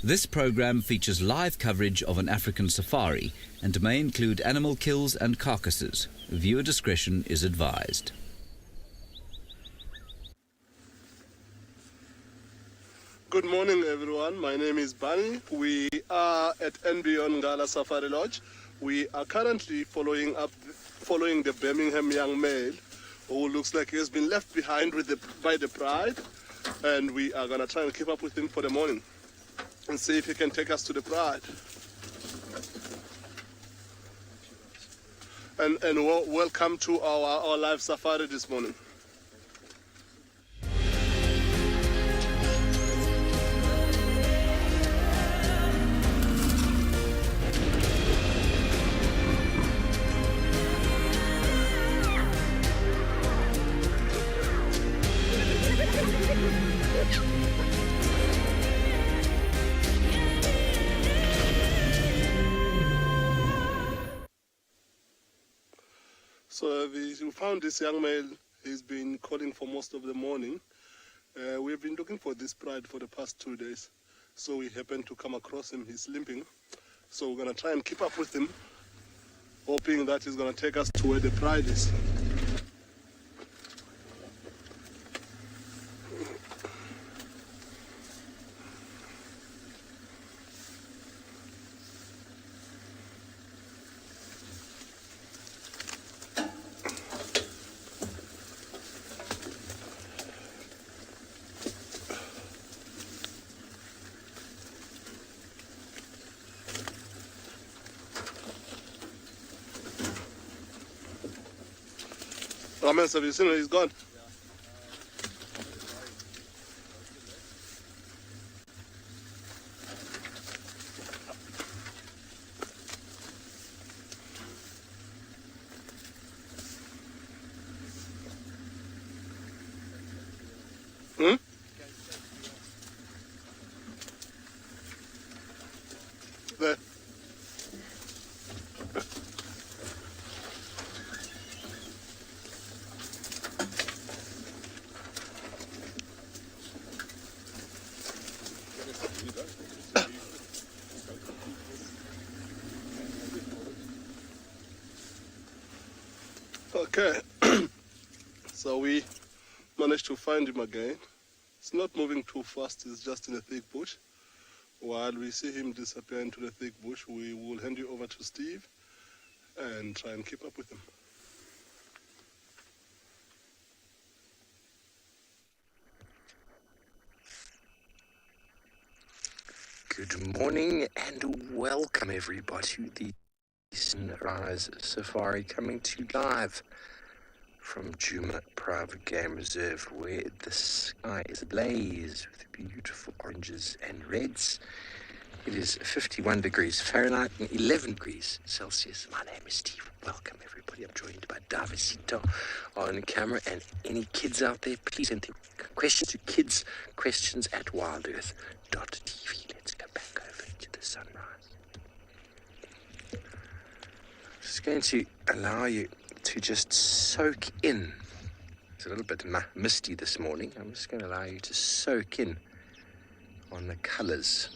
This program features live coverage of an African safari and may include animal kills and carcasses. Viewer discretion is advised. Good morning, everyone. My name is Bunny. We are at NB Ngala Safari Lodge. We are currently following the Birmingham young male who looks like he has been left behind by the pride, and we are going to try and keep up with him for the morning and see if he can take us to the pride. And welcome to our live safari this morning. So we found this young male. He's been calling for most of the morning. We've been looking for this pride for the past 2 days. So we happened to come across him. He's limping. So we're going to try and keep up with him, hoping that he's going to take us to where the pride is. Comments, have you seen where he's gone? There. Okay, so we managed to find him again. It's not moving too fast, it's just in a thick bush. While we see him disappear into the thick bush, we will hand you over to Steve and try and keep up with him. Good morning and welcome everybody to the Sunrise Safari, coming to you live from Djuma Private Game Reserve, where the sky is ablaze with beautiful oranges and reds. It is 51 degrees Fahrenheit and 11 degrees Celsius. My name is Steve. Welcome everybody. I'm joined by Davisito on camera, and any kids out there, please send questions to kidsquestions@wildearth.tv. Let's go back over to the sunrise. I'm just going to allow you to just soak in. It's a little bit misty this morning. I'm just going to allow you to soak in on the colors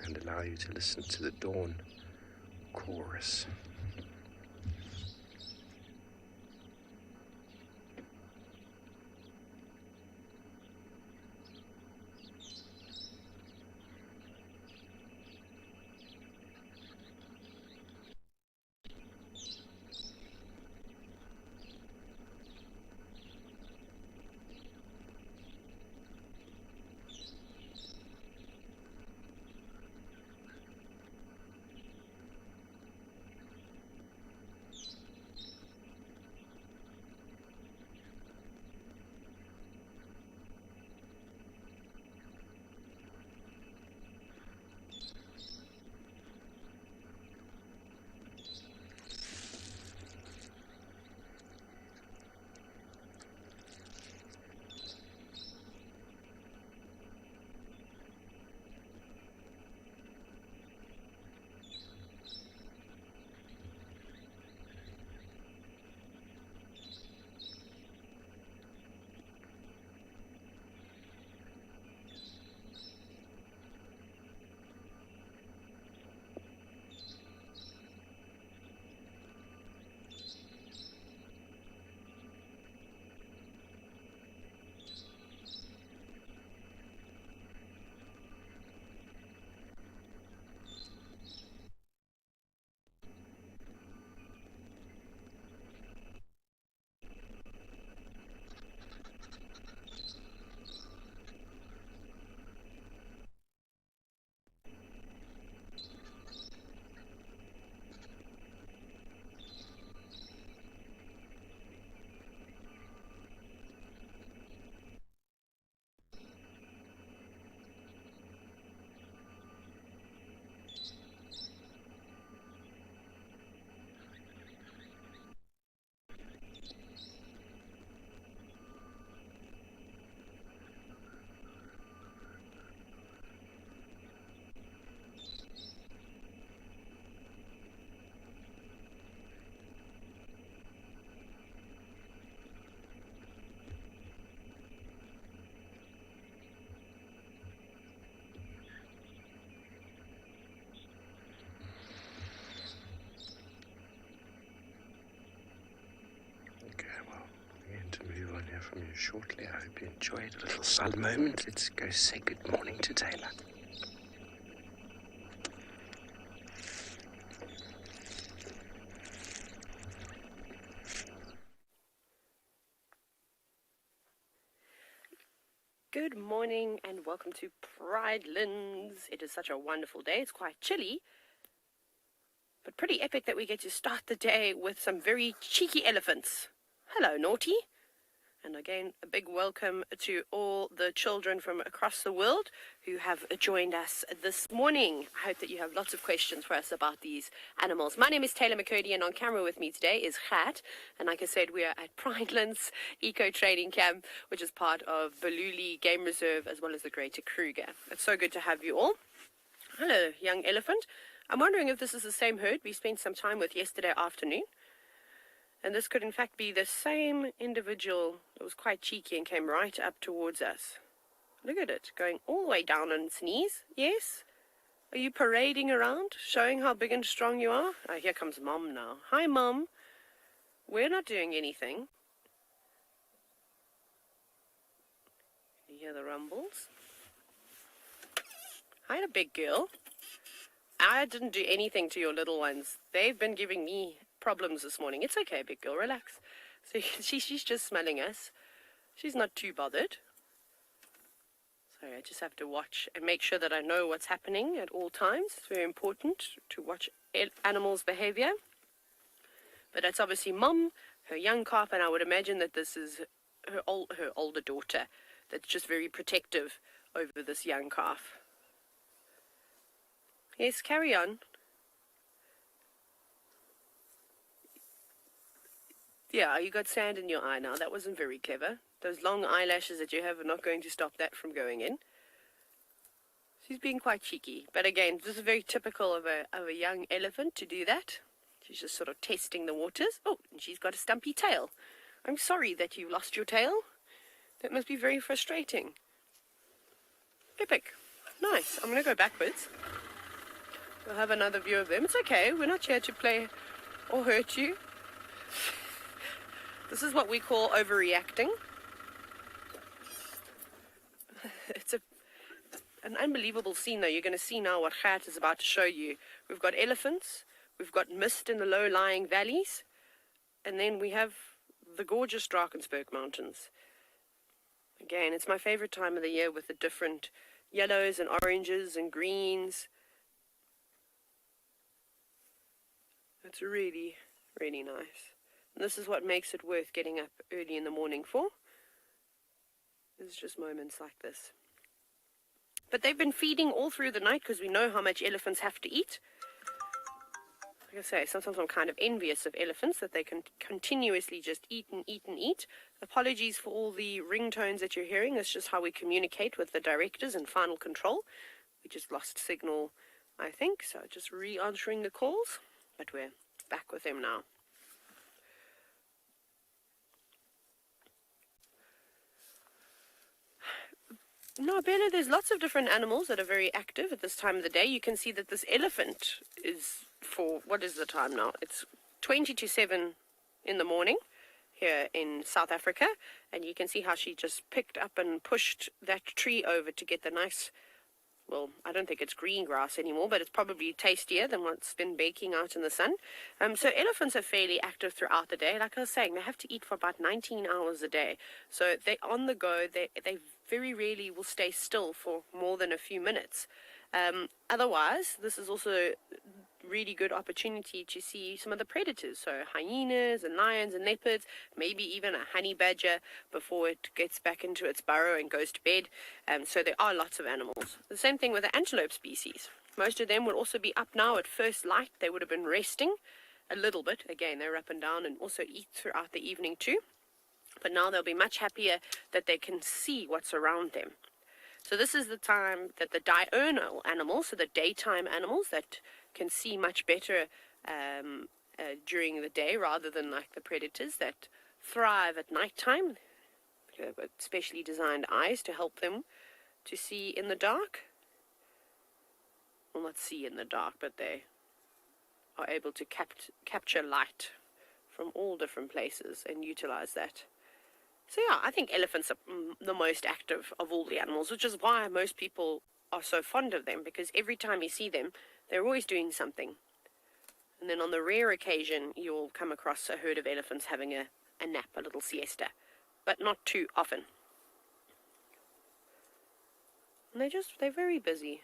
and allow you to listen to the dawn chorus. from you shortly. I hope you enjoyed a little silent moment. Let's go say good morning to Taylor. Good morning and welcome to Pridelands. It is such a wonderful day. It's quite chilly, but pretty epic that we get to start the day with some very cheeky elephants. Hello, Naughty. And again, a big welcome to all the children from across the world who have joined us this morning. I hope that you have lots of questions for us about these animals. My name is Taylor McCurdy, and on camera with me today is Gert. And like I said, we are at Pridelands Eco Training Camp, which is part of Baluli Game Reserve, as well as the Greater Kruger. It's so good to have you all. Hello, young elephant. I'm wondering if this is the same herd we spent some time with yesterday afternoon. And this could in fact be the same individual that was quite cheeky and came right up towards us. Look at it, going all the way down on its knees. Yes? Are you parading around, showing how big and strong you are? Oh, here comes Mom now. Hi, Mom. We're not doing anything. You hear the rumbles? Hi, big girl. I didn't do anything to your little ones. They've been giving me problems this morning. It's okay, big girl, relax. So she's just smelling us. She's not too bothered. Sorry, I just have to watch and make sure that I know what's happening at all times. It's very important to watch animals' behavior. But that's obviously Mum, her young calf, and I would imagine that this is her older daughter that's just very protective over this young calf. Yes, carry on. Yeah, you got sand in your eye now. That wasn't very clever. Those long eyelashes that you have are not going to stop that from going in. She's being quite cheeky. But again, this is very typical of a young elephant to do that. She's just sort of testing the waters. Oh, and she's got a stumpy tail. I'm sorry that you lost your tail. That must be very frustrating. Epic. Nice. I'm going to go backwards. We'll have another view of them. It's okay. We're not here to play or hurt you. This is what we call overreacting. It's an unbelievable scene, though. You're going to see now what Gert is about to show you. We've got elephants, we've got mist in the low-lying valleys, and then we have the gorgeous Drakensberg Mountains. Again, it's my favorite time of the year with the different yellows and oranges and greens. It's really, really nice. And this is what makes it worth getting up early in the morning for. It's just moments like this. But they've been feeding all through the night because we know how much elephants have to eat. Like I say, sometimes I'm kind of envious of elephants that they can continuously just eat and eat and eat. Apologies for all the ringtones that you're hearing. It's just how we communicate with the directors and final control. We just lost signal, I think, so just re-answering the calls. But we're back with them now. No, Bella, there's lots of different animals that are very active at this time of the day. You can see that this elephant is for, what is the time now? It's 20 to 7 in the morning here in South Africa. And you can see how she just picked up and pushed that tree over to get the nice, well, I don't think it's green grass anymore, but it's probably tastier than what's been baking out in the sun. So elephants are fairly active throughout the day. Like I was saying, they have to eat for about 19 hours a day. So they're on the go. They very rarely will stay still for more than a few minutes. Otherwise, this is also a really good opportunity to see some of the predators. So hyenas and lions and leopards, maybe even a honey badger before it gets back into its burrow and goes to bed. So there are lots of animals. The same thing with the antelope species. Most of them will also be up now at first light. They would have been resting a little bit. Again, they're up and down and also eat throughout the evening too. But now they'll be much happier that they can see what's around them. So this is the time that the diurnal animals, so the daytime animals that can see much better during the day rather than like the predators that thrive at nighttime. They've got specially designed eyes to help them to see in the dark. Well, not see in the dark, but they are able to capture light from all different places and utilize that. So yeah, I think elephants are the most active of all the animals, which is why most people are so fond of them, because every time you see them, they're always doing something. And then on the rare occasion, you'll come across a herd of elephants having a nap, a little siesta, but not too often. And they're very busy.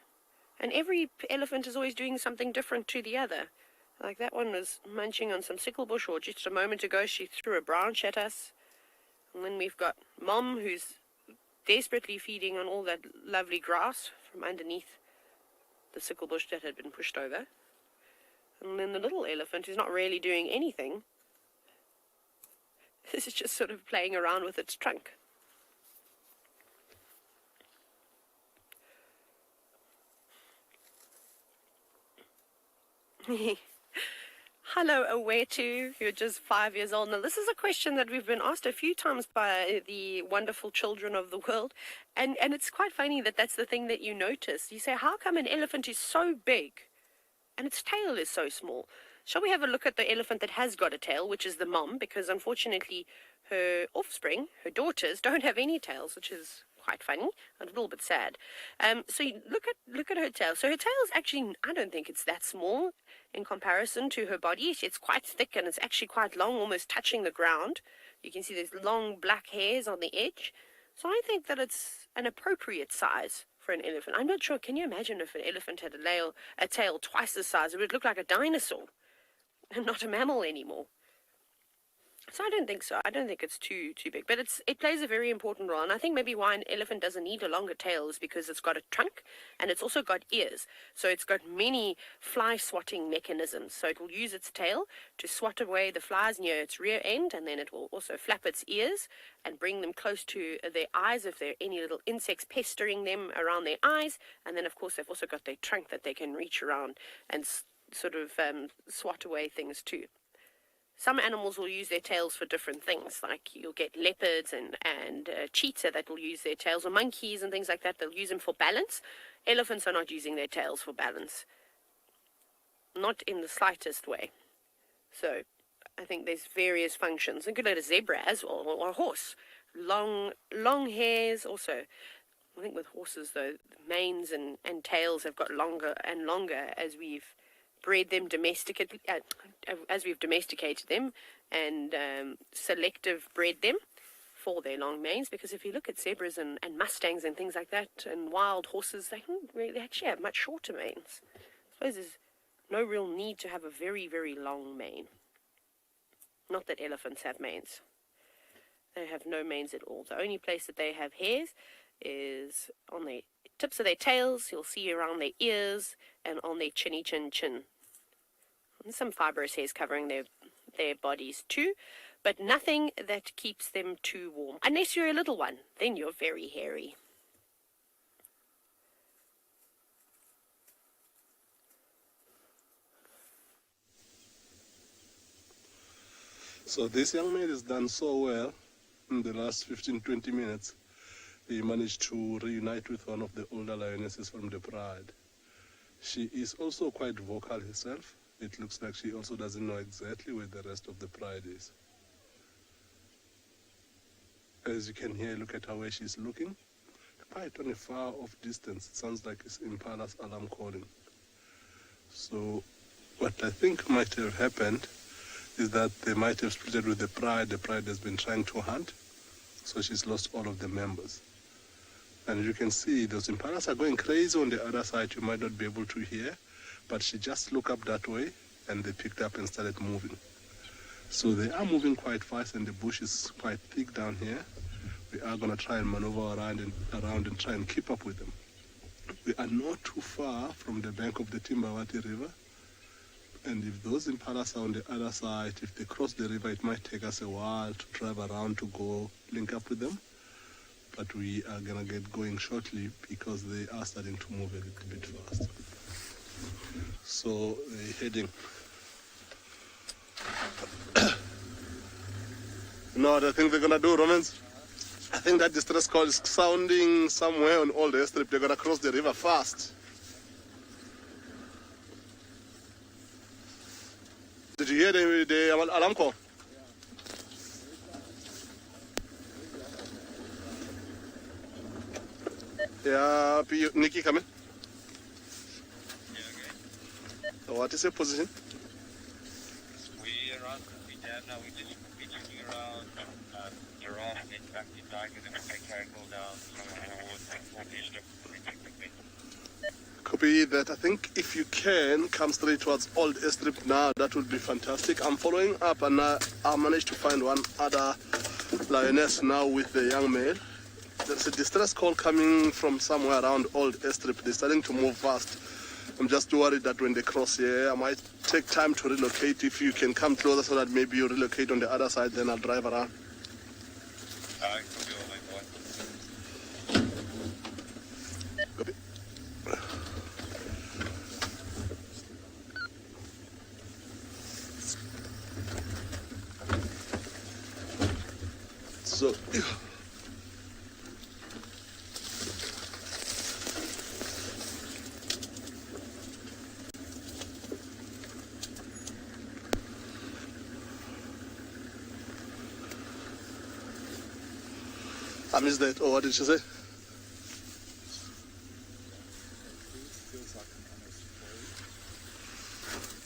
And every elephant is always doing something different to the other. Like that one was munching on some sickle bush, or just a moment ago she threw a branch at us. And then we've got Mom, who's desperately feeding on all that lovely grass from underneath the sickle bush that had been pushed over. And then the little elephant, who's not really doing anything, is just sort of playing around with its trunk. Hello, Awetu, you're just 5 years old. Now, this is a question that we've been asked a few times by the wonderful children of the world, and it's quite funny that that's the thing that you notice. You say, how come an elephant is so big and its tail is so small? Shall we have a look at the elephant that has got a tail, which is the mom, because unfortunately her offspring, her daughters, don't have any tails, which is quite funny, a little bit sad. So you look at her tail. So her tail is actually, I don't think it's that small in comparison to her body. It's quite thick and it's actually quite long, almost touching the ground. You can see there's long black hairs on the edge. So I think that it's an appropriate size for an elephant. I'm not sure. Can you imagine if an elephant had a tail twice the size? It would look like a dinosaur and not a mammal anymore. So I don't think so. I don't think it's too big, but it plays a very important role. And I think maybe why an elephant doesn't need a longer tail is because it's got a trunk and it's also got ears. So it's got many fly swatting mechanisms. So it will use its tail to swat away the flies near its rear end, and then it will also flap its ears and bring them close to their eyes if there are any little insects pestering them around their eyes. And then, of course, they've also got their trunk that they can reach around and sort of swat away things too. Some animals will use their tails for different things, like you'll get leopards and cheetah that will use their tails, or monkeys and things like that. They'll use them for balance. Elephants are not using their tails for balance. Not in the slightest way. So I think there's various functions. You could look at a zebra as well, or a horse. Long hairs also. I think with horses, though, the manes and tails have got longer and longer as we've bred them as we've domesticated them and selective bred them for their long manes. Because if you look at zebras and mustangs and things like that and wild horses, they actually have much shorter manes. I suppose there's no real need to have a very, very long mane. Not that elephants have manes. They have no manes at all. The only place that they have hairs is on the tips of their tails. You'll see around their ears and on their chin. And some fibrous hairs covering their bodies too, but nothing that keeps them too warm. Unless you're a little one, then you're very hairy. So this young man has done so well in the last 15-20 minutes. He managed to reunite with one of the older lionesses from the pride. She is also quite vocal herself. It looks like she also doesn't know exactly where the rest of the pride is. As you can hear, look at how she's looking. Quite on a far off distance. It sounds like it's Impala's alarm calling. So what I think might have happened is that they might have split with the pride. The pride has been trying to hunt, so she's lost all of the members. And you can see those impalas are going crazy on the other side. You might not be able to hear, but she just looked up that way and they picked up and started moving. So they are moving quite fast and the bush is quite thick down here. We are going to try and maneuver around and try and keep up with them. We are not too far from the bank of the Timbawati River. And if those impalas are on the other side, if they cross the river, it might take us a while to drive around to go link up with them. But we are going to get going shortly because they are starting to move a little bit fast. So they're heading. You know what I think they're going to do, Romans? I think that distress call is sounding somewhere on all the strip. They're going to cross the river fast. Did you hear the alarm call? Yeah, Nikki, come in. Yeah, okay. So what is your position? We're looking around Giraffe and back to Tiger and I carry go down Copy that. I think if you can come straight towards Old Airstrip now, that would be fantastic. I'm following up and I managed to find one other lioness now with the young male. There's a distress call coming from somewhere around Old Airstrip. They're starting to move fast. I'm just worried that when they cross here, I might take time to relocate. If you can come closer so that maybe you relocate on the other side, then I'll drive around. copy all my boy. Copy. So, I missed that. Oh, what did she say?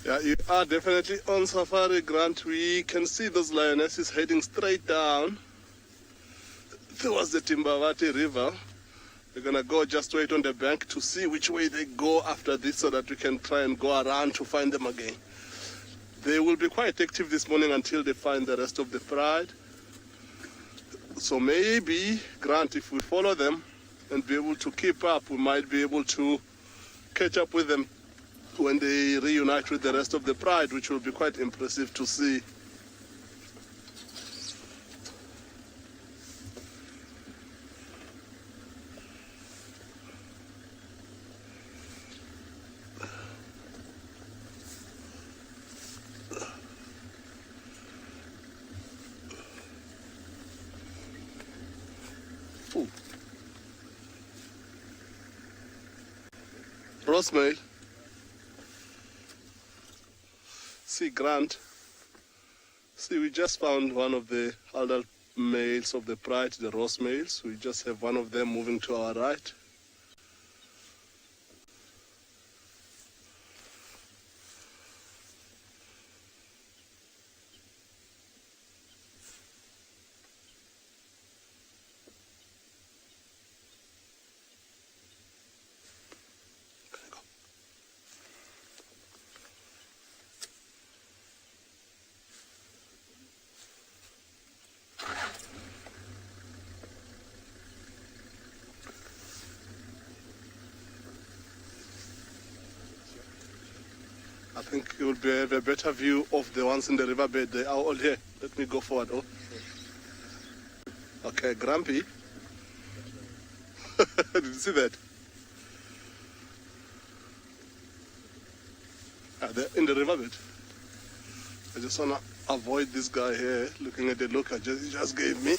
Yeah, you are definitely on safari, Grant. We can see those lionesses heading straight down towards the Timbavati River. We're gonna go just wait on the bank to see which way they go after this so that we can try and go around to find them again. They will be quite active this morning until they find the rest of the pride. So maybe, Grant, if we follow them and be able to keep up, we might be able to catch up with them when they reunite with the rest of the pride, which will be quite impressive to see. Ooh. Rosemary. See, Grant. See, we just found one of the adult males of the pride, the rose males. We just have one of them moving to our right. I think you will have a better view of the ones in the riverbed. They are all here. Let me go forward. Oh. Okay, Grumpy. Did you see that? They're in the riverbed. I just want to avoid this guy here looking at the look he just gave me.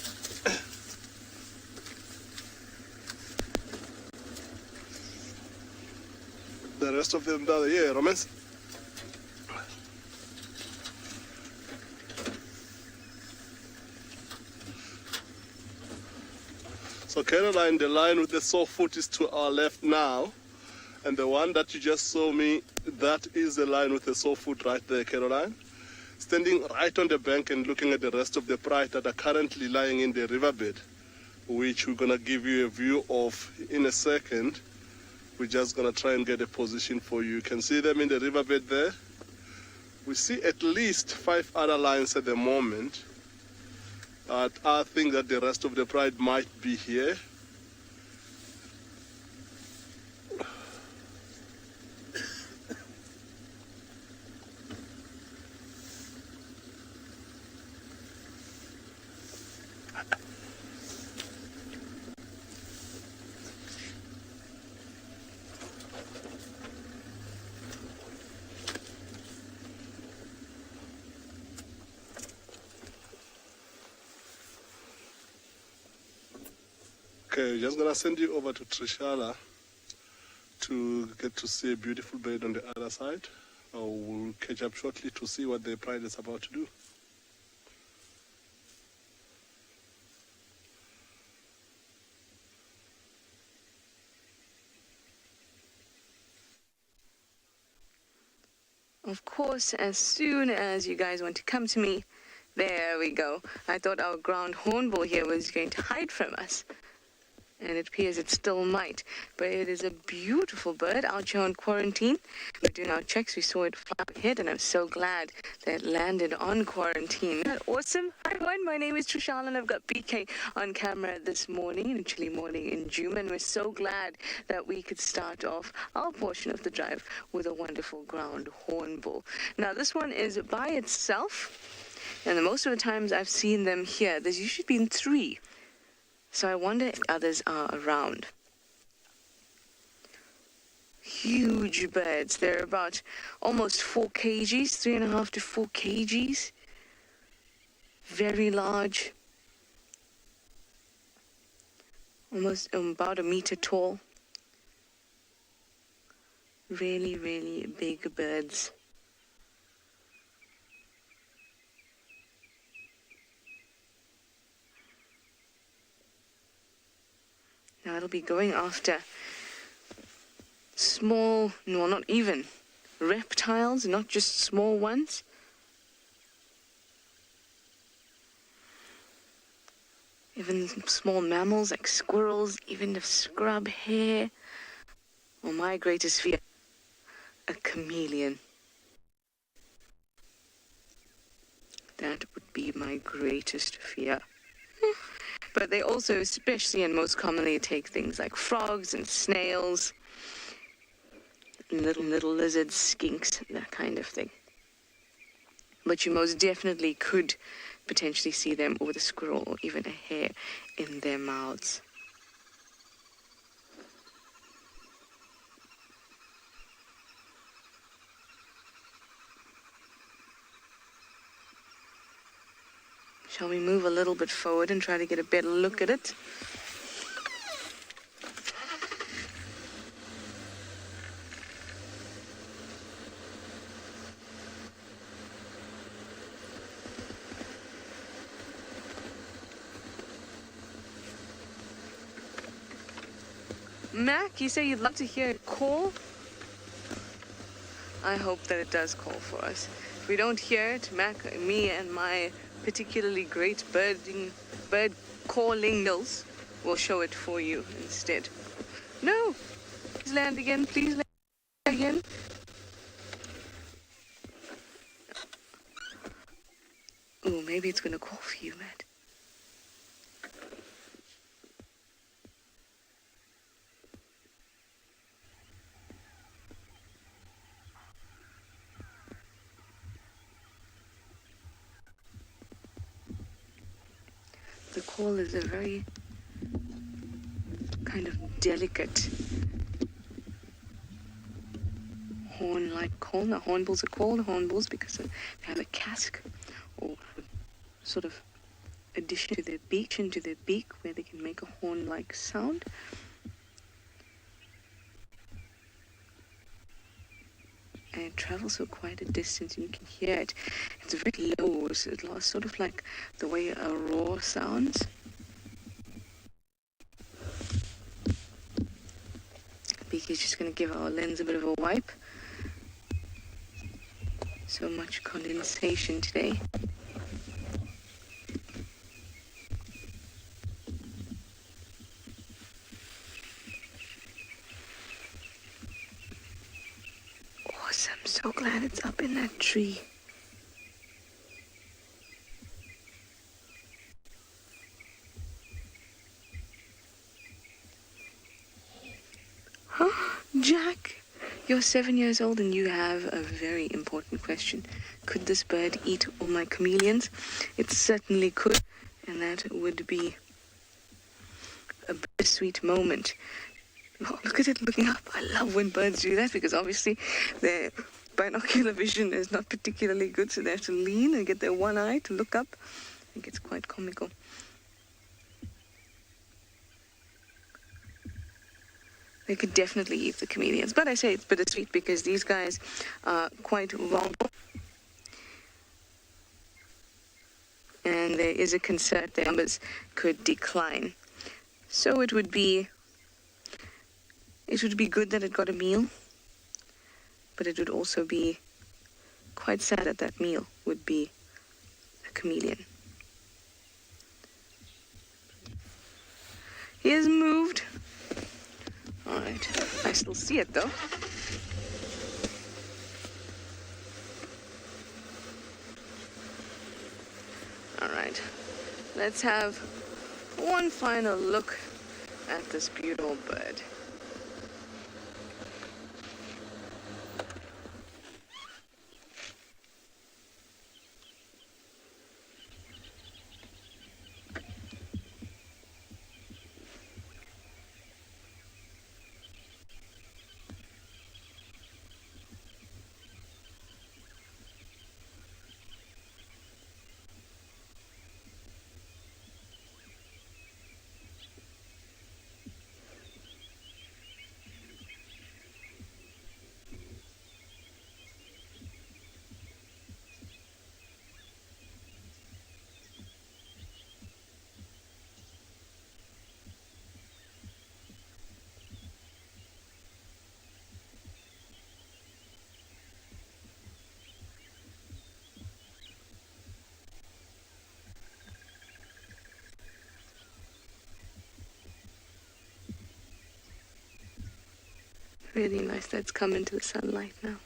The rest of them down here, Romance. So Caroline, the line with the sore foot is to our left now. And the one that you just saw me, that is the line with the sore foot right there, Caroline. Standing right on the bank and looking at the rest of the pride that are currently lying in the riverbed, which we're going to give you a view of in a second. We're just going to try and get a position for you. You can see them in the riverbed there. We see at least 5 other lines at the moment. I think that the rest of the pride might be here. Okay, just gonna send you over to Trishala to get to see a beautiful bird on the other side. We'll catch up shortly to see what the pride is about to do. Of course, as soon as you guys want to come to me, there we go. I thought our ground hornbill here was going to hide from us. And it appears it still might. But it is a beautiful bird out here on quarantine. We're doing our checks. We saw it fly ahead, and I'm so glad that it landed on quarantine. Isn't that awesome? Hi everyone, my name is Trishal, and I've got BK on camera this morning, a chilly morning in June, and we're so glad that we could start off our portion of the drive with a wonderful ground hornbill. Now, this one is by itself, and most of the times I've seen them here, there's usually been 3. So I wonder if others are around. Huge birds. They're about almost 4 kgs, 3.5 to 4 kgs. Very large. Almost about a meter tall. Really, really big birds. Now it'll be going after small, no, not even reptiles, not just small ones. Even small mammals like squirrels, even the scrub hare. Or my greatest fear, a chameleon. That would be my greatest fear. But they also, especially and most commonly, take things like frogs and snails, little lizards, skinks, that kind of thing. But you most definitely could potentially see them with a squirrel or even a hare in their mouths. Shall we move a little bit forward and try to get a better look at it? Mac, you say you'd love to hear it call? I hope that it does call for us. If we don't hear it, Mac, me and my particularly great bird calling nose will show it for you instead. No! Please land again, please land again. Oh, maybe it's gonna call for you, Matt. The call is a very kind of delicate horn-like call. Now, hornbills are called hornbills because they have a casque or sort of addition to their beak where they can make a horn-like sound. And it travels for quite a distance, and you can hear it. It's very low, so it's sort of like the way a roar sounds. Beaky's just going to give our lens a bit of a wipe. So much condensation today. Awesome, so glad it's up in that tree. Huh? Jack, you're 7 years old and you have a very important question. Could this bird eat all my chameleons? It certainly could, and that would be a bittersweet moment. Oh, look at it looking up. I love when birds do that because obviously their binocular vision is not particularly good, so they have to lean and get their one eye to look up. I think it's quite comical. They could definitely eat the chameleons, but I say it's bittersweet because these guys are quite vulnerable. And there is a concern that their numbers could decline. So it would be good that it got a meal, but it would also be quite sad that that meal would be a chameleon. He has moved. All right. I still see it, though. All right. Let's have one final look at this beautiful bird. Really nice that it's come into the sunlight now.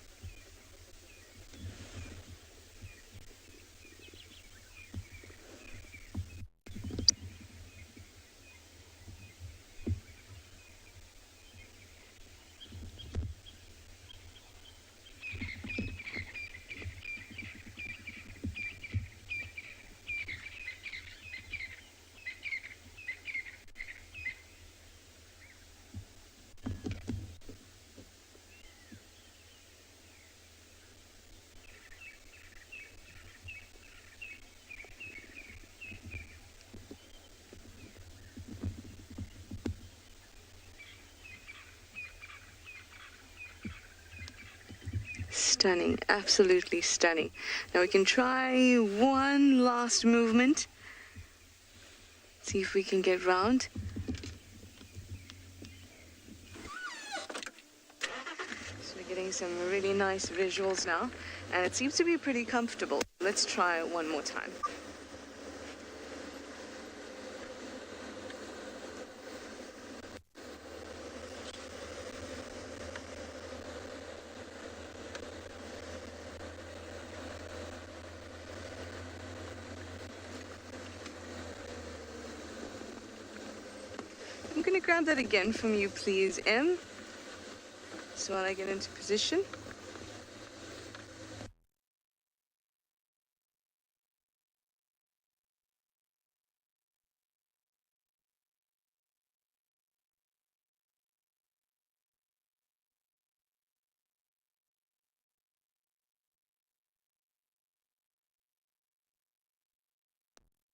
Stunning, absolutely stunning. Now we can try one last movement. See if we can get round. So we're getting some really nice visuals now, and it seems to be pretty comfortable. Let's try it one more time. I'm going to grab that again from you, please, M. So while I get into position.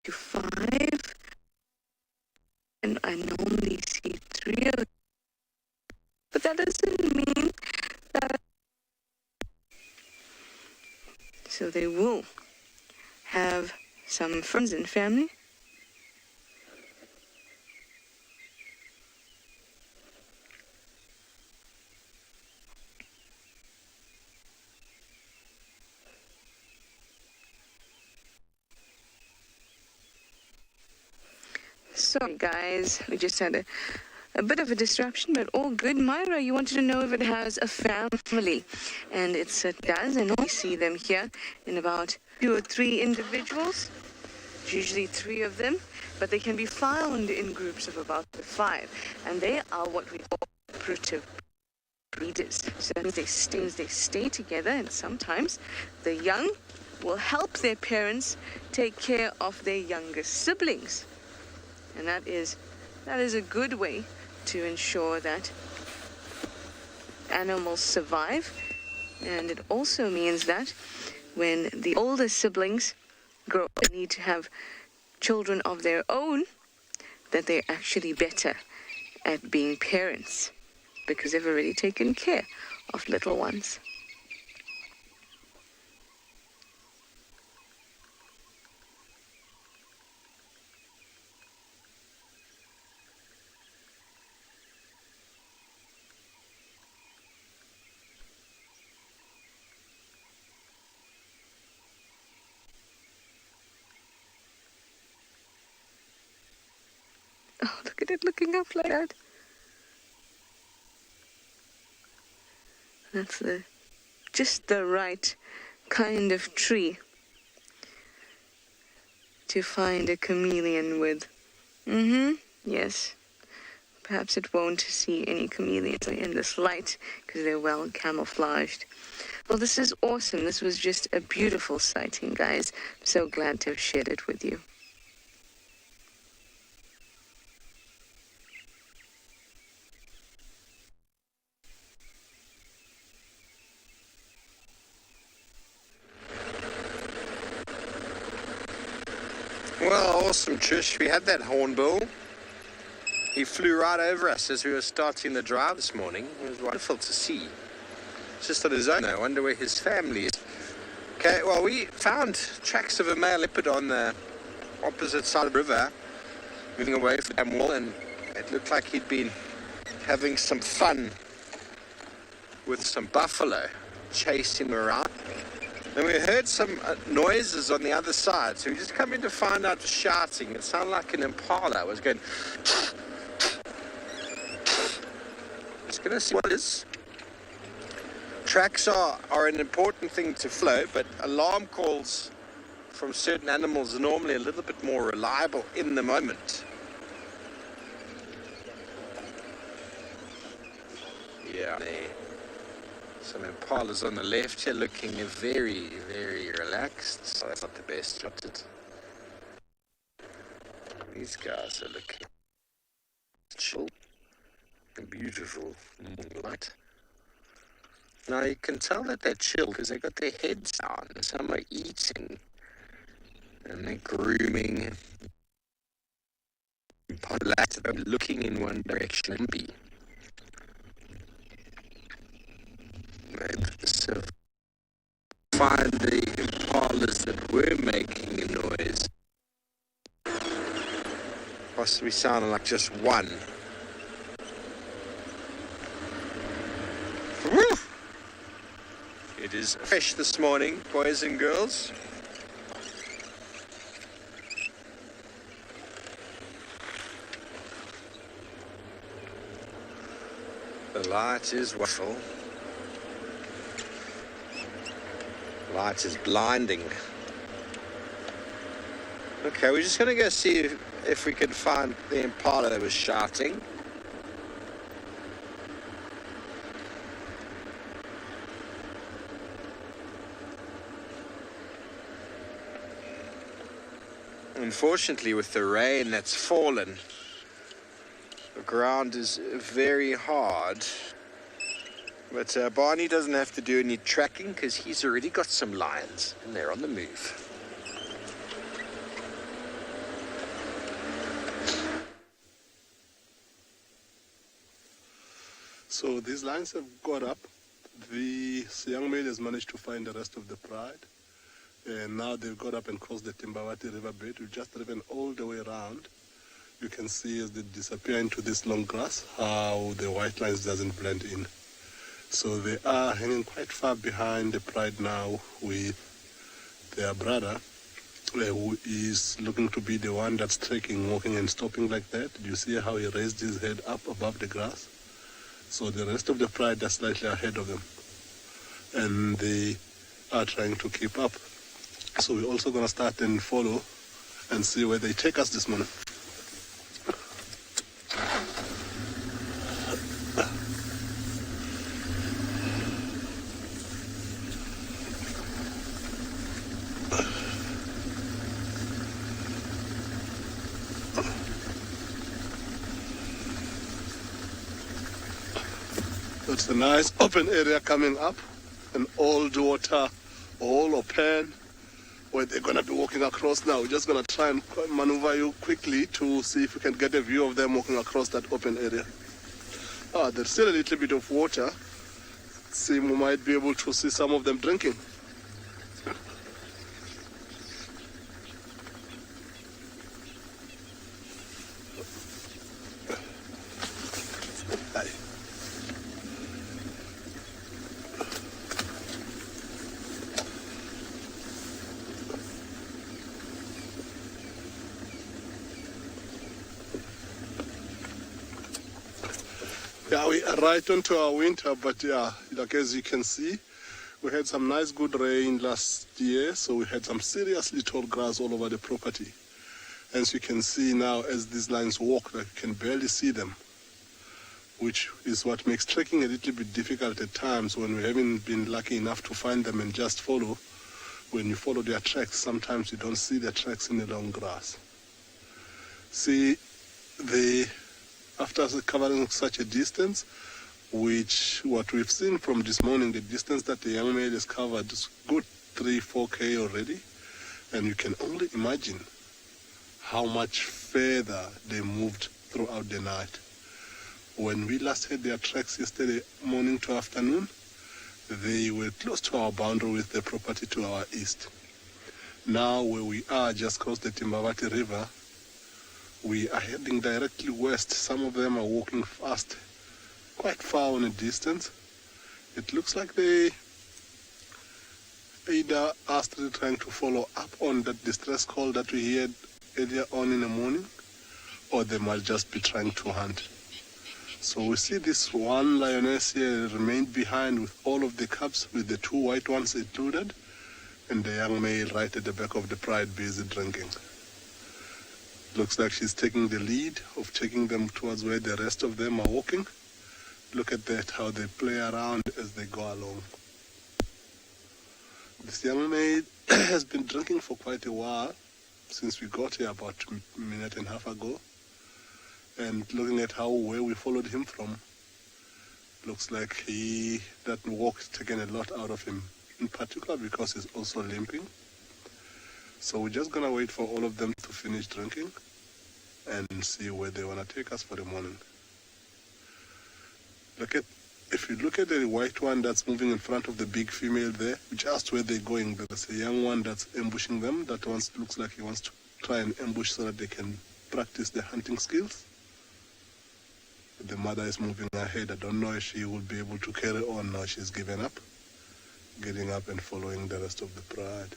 To 5. And I normally see 3 of them. But that doesn't mean that. So they will have some friends and family. Sorry guys, we just had a bit of a disruption, but all good. Myra, you wanted to know if it has a family, and it does, and we see them here in about 2 or 3 individuals, usually 3 of them, but they can be found in groups of about 5, and they are what we call cooperative breeders. So that means they stay together, and sometimes the young will help their parents take care of their younger siblings. And that is a good way to ensure that animals survive. And it also means that when the older siblings grow up and need to have children of their own, that they're actually better at being parents because they've already taken care of little ones. Look at it looking up like that. That's just the right kind of tree to find a chameleon with. Yes. Perhaps it won't see any chameleons in this light because they're well camouflaged. Well, this is awesome. This was just a beautiful sighting, guys. I'm so glad to have shared it with you. Well, awesome, Trish. We had that hornbill. He flew right over us as we were starting the drive this morning. It was wonderful to see. Just on his own. I wonder where his family is. Okay, well, we found tracks of a male leopard on the opposite side of the river, moving away from the dam wall, and it looked like he'd been having some fun with some buffalo, chasing him around. And we heard some noises on the other side, so we just come in to find out shouting. It sounded like an impala was going. Just gonna see what it is. Tracks are an important thing to flow, but alarm calls from certain animals are normally a little bit more reliable in the moment. Yeah, some impalas on the left here looking very, very relaxed. So that's not the best shot. These guys are looking chill and beautiful moonlight. Now you can tell that they're chill because they got their heads down. Some are eating and they're grooming. They're looking in one direction. So find the impalas that were making a noise. Possibly sounding like just one. Woo! It is fresh this morning, boys and girls. The light is wonderful. Light is blinding. Okay, we're just going to go see if we can find the impala that was shouting. Unfortunately, with the rain that's fallen, the ground is very hard. But Barney doesn't have to do any tracking because he's already got some lions and they're on the move. So these lions have got up. The young male has managed to find the rest of the pride. And now they've got up and crossed the Timbawati river bed. We've just driven all the way around. You can see as they disappear into this long grass how the white lines doesn't blend in. So they are hanging quite far behind the pride now with their brother, who is looking to be the one that's trekking, walking and stopping like that. Did you see how he raised his head up above the grass? So the rest of the pride are slightly ahead of them. And they are trying to keep up. So we're also going to start and follow and see where they take us this morning. It's a nice open area coming up, an old water hole or pen where they're going to be walking across now. We're just going to try and maneuver you quickly to see if we can get a view of them walking across that open area. There's still a little bit of water. See, we might be able to see some of them drinking. Yeah, we are right onto our winter, but yeah, like as you can see, we had some nice good rain last year, so we had some seriously tall grass all over the property. As you can see now, as these lines walk, like you can barely see them, which is what makes trekking a little bit difficult at times when we haven't been lucky enough to find them and just follow. When you follow their tracks, sometimes you don't see their tracks in the long grass. See, after covering such a distance, what we've seen from this morning, the distance that the young male has covered is good 3-4 K already, and you can only imagine how much further they moved throughout the night. When we last had their tracks yesterday morning to afternoon, they were close to our boundary with the property to our east. Now where we are, just across the Simbambili River, we are heading directly west. Some of them are walking fast, quite far on a distance. It looks like they either are still trying to follow up on that distress call that we heard earlier on in the morning, or they might just be trying to hunt. So we see this one lioness here remained behind with all of the cubs, with the 2 white ones included, and the young male right at the back of the pride busy drinking. Looks like she's taking the lead of taking them towards where the rest of them are walking. Look at that, how they play around as they go along. This young male has been drinking for quite a while, since we got here about a minute and a half ago. And looking at where we followed him from, looks like that walk has taken a lot out of him, in particular because he's also limping. So we're just gonna wait for all of them to finish drinking and see where they wanna take us for the morning. If you look at the white one that's moving in front of the big female there, just where they're going, there's a young one that's ambushing them. That one looks like he wants to try and ambush so that they can practice their hunting skills. The mother is moving ahead. I don't know if she will be able to carry on now. She's given up, getting up and following the rest of the pride.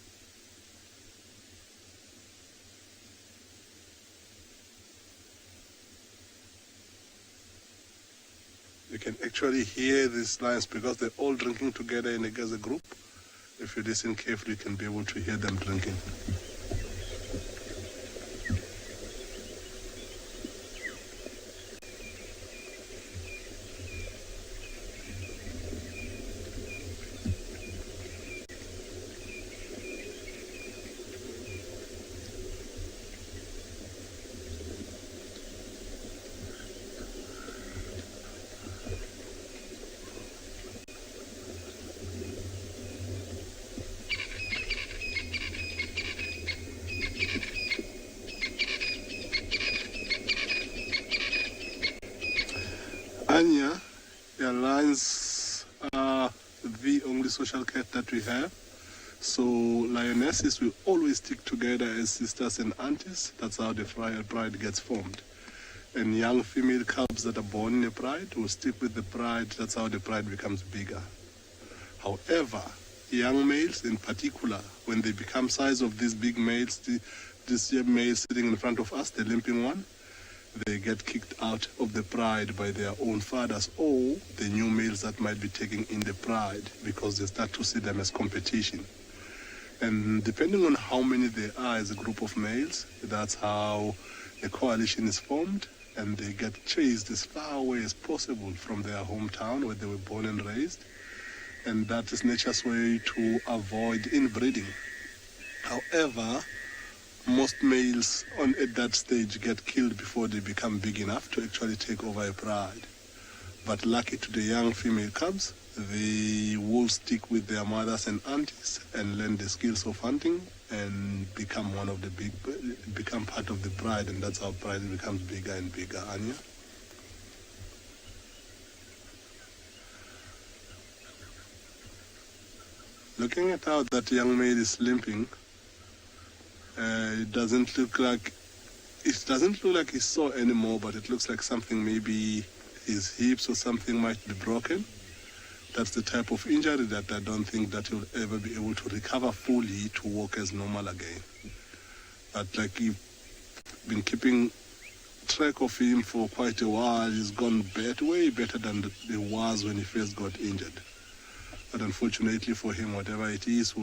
You can actually hear these lions because they're all drinking together as a group. If you listen carefully, you can be able to hear them drinking. Anya, the lions are the only social cat that we have. So lionesses will always stick together as sisters and aunties. That's how the pride gets formed. And young female cubs that are born in a pride will stick with the pride. That's how the pride becomes bigger. However, young males in particular, when they become size of these big males, this male sitting in front of us, the limping one, they get kicked out of the pride by their own fathers or the new males that might be taking in the pride because they start to see them as competition. And depending on how many there are as a group of males, that's how a coalition is formed, and they get chased as far away as possible from their hometown where they were born and raised. And that is nature's way to avoid inbreeding. However, most males at that stage get killed before they become big enough to actually take over a pride. But lucky to the young female cubs, they will stick with their mothers and aunties and learn the skills of hunting and become become part of the pride, and that's how pride becomes bigger and bigger. Anya? Looking at how that young male is limping, it doesn't look like he's sore anymore, but it looks like something, maybe his hips or something might be broken. That's the type of injury that I don't think that he'll ever be able to recover fully to walk as normal again. But like he's been keeping track of him for quite a while. He's gone way better than he was when he first got injured. But unfortunately for him, whatever it is,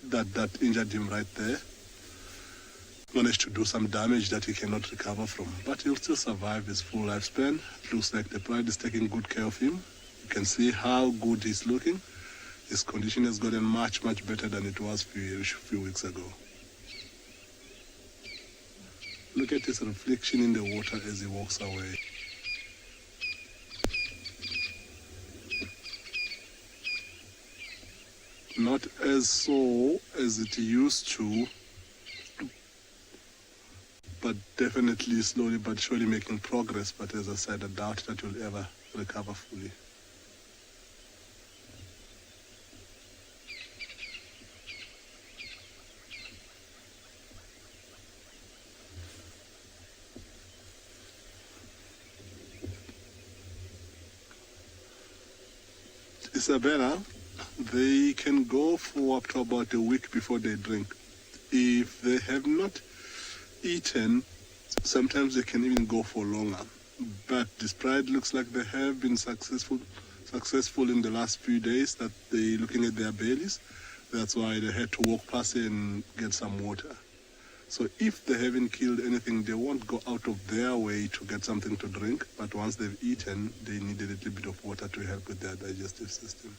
that injured him right there, managed to do some damage that he cannot recover from. But he'll still survive his full lifespan. It looks like the pride is taking good care of him. You can see how good he's looking. His condition has gotten much better than it was a few weeks ago. Look at his reflection in the water as he walks away. Not as so as it used to, but definitely slowly but surely making progress. But as I said, I doubt that you'll ever recover fully. Isabella, they can go for up to about a week before they drink. If they have not eaten, sometimes they can even go for longer. But this pride looks like they have been successful in the last few days, that they're looking at their bellies. That's why they had to walk past it and get some water. So if they haven't killed anything, they won't go out of their way to get something to drink. But once they've eaten, they need a little bit of water to help with their digestive system.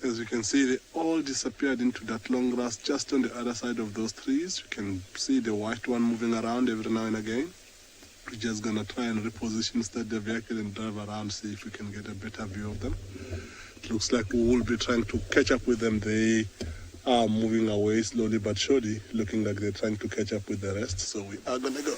As you can see, they all disappeared into that long grass just on the other side of those trees. You can see the white one moving around every now and again. We're just going to try and reposition the vehicle and drive around, see if we can get a better view of them. It looks like we will be trying to catch up with them. They are moving away slowly but surely, looking like they're trying to catch up with the rest. So we are going to go.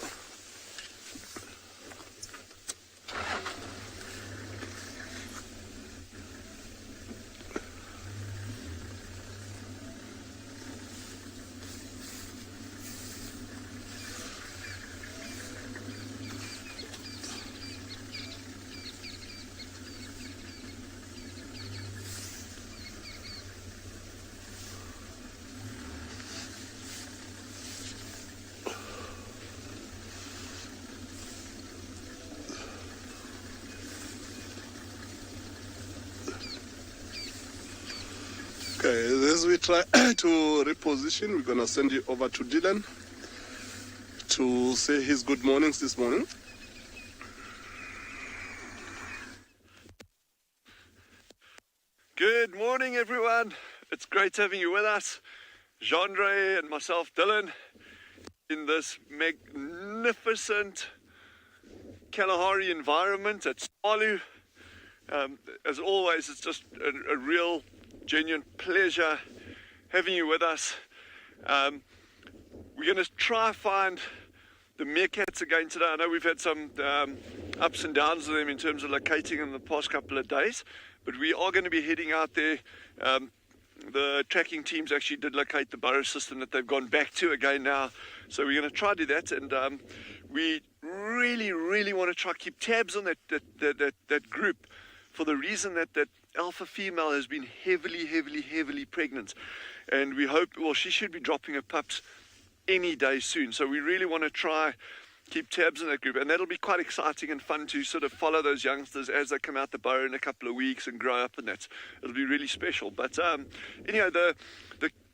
Okay, as we try to reposition, we're going to send you over to Dylan to say his good mornings this morning. Good morning, everyone. It's great having you with us. Jean-Ray and myself, Dylan, in this magnificent Kalahari environment at Spalu. As always, it's just a real genuine pleasure having you with us. We're going to try find the meerkats again today. I know we've had some ups and downs with them in terms of locating them the past couple of days, but we are going to be heading out there. The tracking teams actually did locate the burrow system that they've gone back to again now, so we're going to try to do that. And we really want to try to keep tabs on that group, for the reason that alpha female has been heavily pregnant, and we hope, well, she should be dropping her pups any day soon. So we really want to try keep tabs on that group, and that'll be quite exciting and fun to sort of follow those youngsters as they come out the burrow in a couple of weeks and grow up, and it'll be really special. But anyhow, the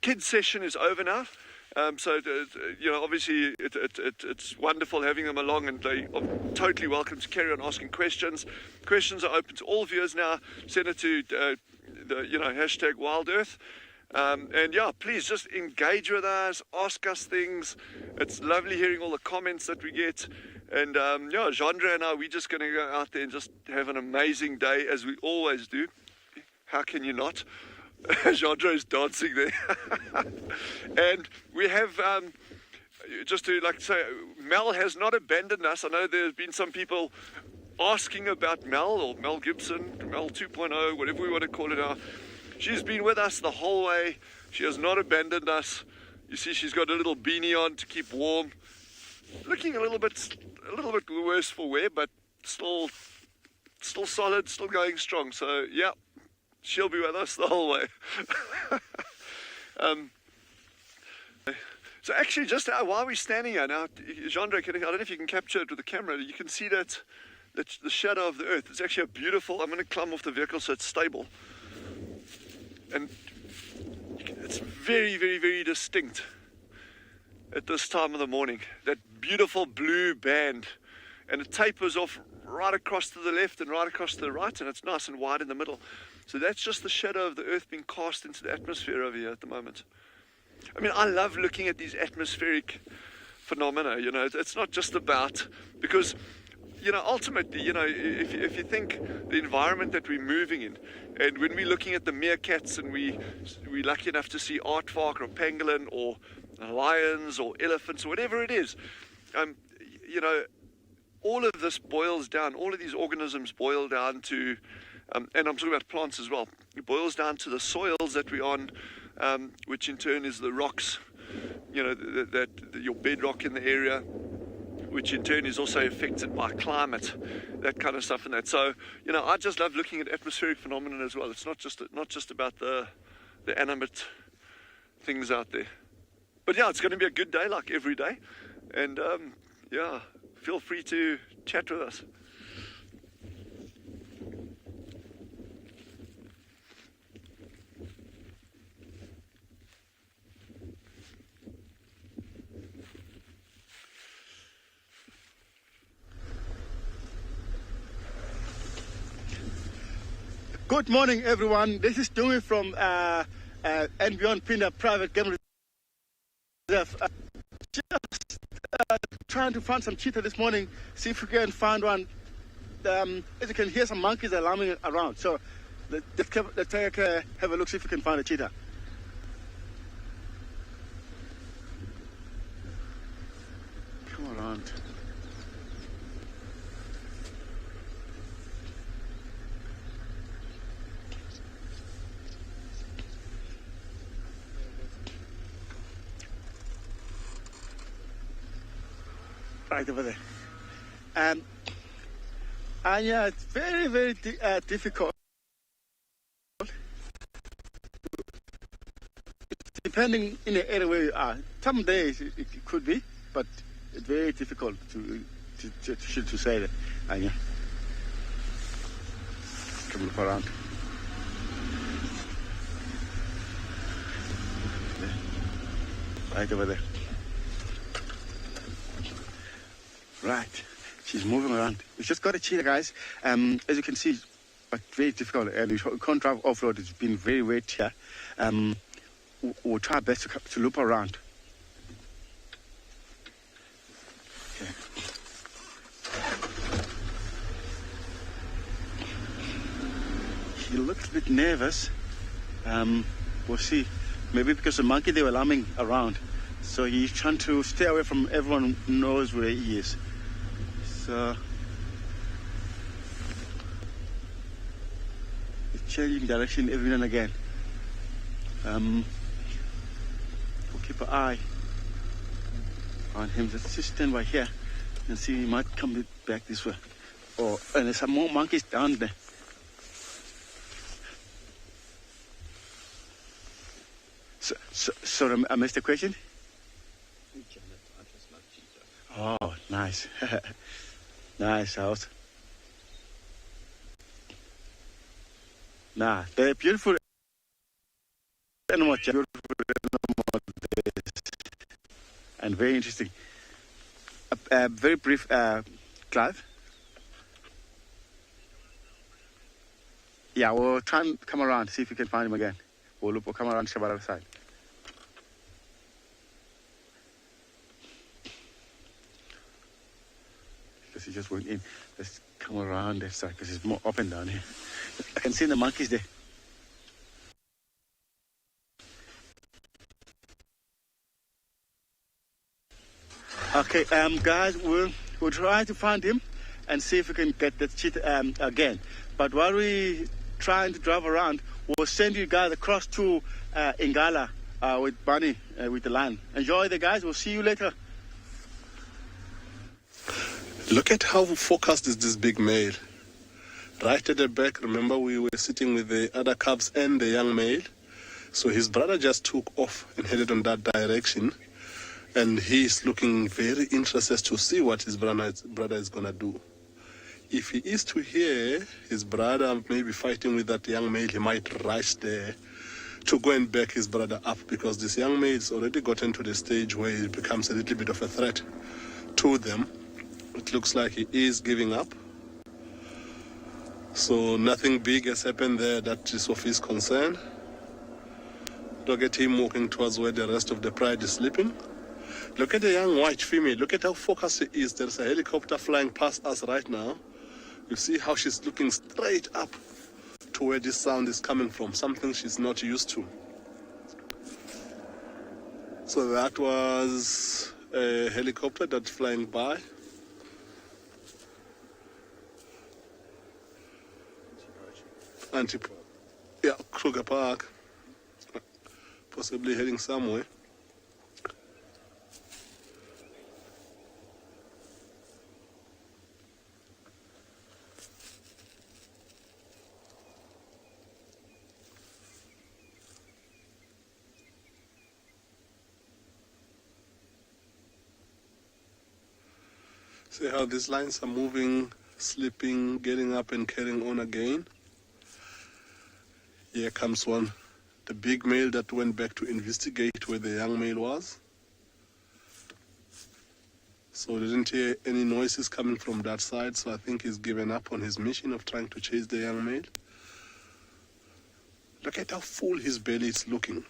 kids session is over now. So obviously it's wonderful having them along, and they are totally welcome to carry on asking questions. Questions are open to all viewers now. Send it to hashtag WildEarth. And yeah, please just engage with us, ask us things. It's lovely hearing all the comments that we get. And Jean-Ray and I, we're just going to go out there and just have an amazing day, as we always do. How can you not? Jean-Ray is dancing there. And we have, just to say, Mel has not abandoned us. I know there's been some people asking about Mel, or Mel Gibson, Mel 2.0, whatever we want to call it now. She's been with us the whole way. She has not abandoned us. You see, she's got a little beanie on to keep warm. Looking a little bit worse for wear, but still solid, still going strong. So yeah, she'll be with us the whole way. So actually, just while we're standing here now, Jean-Andre, I don't know if you can capture it with the camera. You can see that the shadow of the earth. It's actually a beautiful. I'm going to climb off the vehicle so it's stable, and it's very, very, very distinct at this time of the morning. That beautiful blue band, and it tapers off right across to the left and right across to the right, and it's nice and wide in the middle. So that's just the shadow of the earth being cast into the atmosphere over here at the moment. I mean, I love looking at these atmospheric phenomena. You know, it's not just about, because, you know, ultimately, you know, if you think the environment that we're moving in, and when we're looking at the meerkats and we're lucky enough to see aardvark or pangolin or lions or elephants or whatever it is, you know, all of this boils down, all of these organisms boil down to, and I'm talking about plants as well, it boils down to the soils that we're on, which in turn is the rocks, you know, your bedrock in the area, which in turn is also affected by climate, that kind of stuff and that. So, you know, I just love looking at atmospheric phenomena as well. It's not just about the animate things out there. But yeah, it's going to be a good day like every day. And yeah, feel free to chat with us. Good morning, everyone. This is Dewey from and Beyond Pinda Private Game Reserve. Just trying to find some cheetah this morning. See if we can find one. As you can hear, some monkeys are lambing around. So let's take have a look, see if we can find a cheetah. Come around. Right over there. And yeah, it's very, very difficult. Depending in the area where you are. Some days it could be, but it's very difficult to say that. Yeah. Come look around. Right over there. Right, she's moving around. We just got a cheetah, guys. As you can see, but very difficult. And we can't drive off-road. It's been very wet here. We'll try our best to loop around. Okay. He looks a bit nervous. We'll see. Maybe because the monkey, they were lambing around. So he's trying to stay away from everyone who knows where he is. So it's changing direction every now and again. We'll keep an eye on him. Let's just stand by here and see, he might come back this way. And there's some more monkeys down there. So I missed the question? Oh, nice. Nice house. Nah, they're beautiful animals. Beautiful animals. And very interesting. Very brief drive. Yeah, we'll try and come around, see if we can find him again. We'll come around Shabbat side. Because he just went in. Let's come around that side because it's more up and down here. I can see the monkeys there. Okay, guys, we'll try to find him and see if we can get that cheetah again. But while we trying to drive around, we'll send you guys across to Ingala with Bunny with the lion. Enjoy the guys. We'll see you later. Look at how focused is this big male. Right at the back, remember we were sitting with the other cubs and the young male. So his brother just took off and headed on that direction, and he's looking very interested to see what his brother is going to do. If he is to hear his brother maybe fighting with that young male, he might rush there to go and back his brother up, because this young male has already gotten to the stage where he becomes a little bit of a threat to them. It looks like he is giving up. So nothing big has happened there that is of his concern. Look at him walking towards where the rest of the pride is sleeping. Look at the young white female. Look at how focused she is. There's a helicopter flying past us right now. You see how she's looking straight up to where this sound is coming from, something she's not used to. So that was a helicopter that's flying by. Yeah, Kruger Park. Possibly heading somewhere. See how these lines are moving, slipping, getting up and carrying on again. Here comes one, the big male that went back to investigate where the young male was. So didn't hear any noises coming from that side, so I think he's given up on his mission of trying to chase the young male. Look at how full his belly is looking.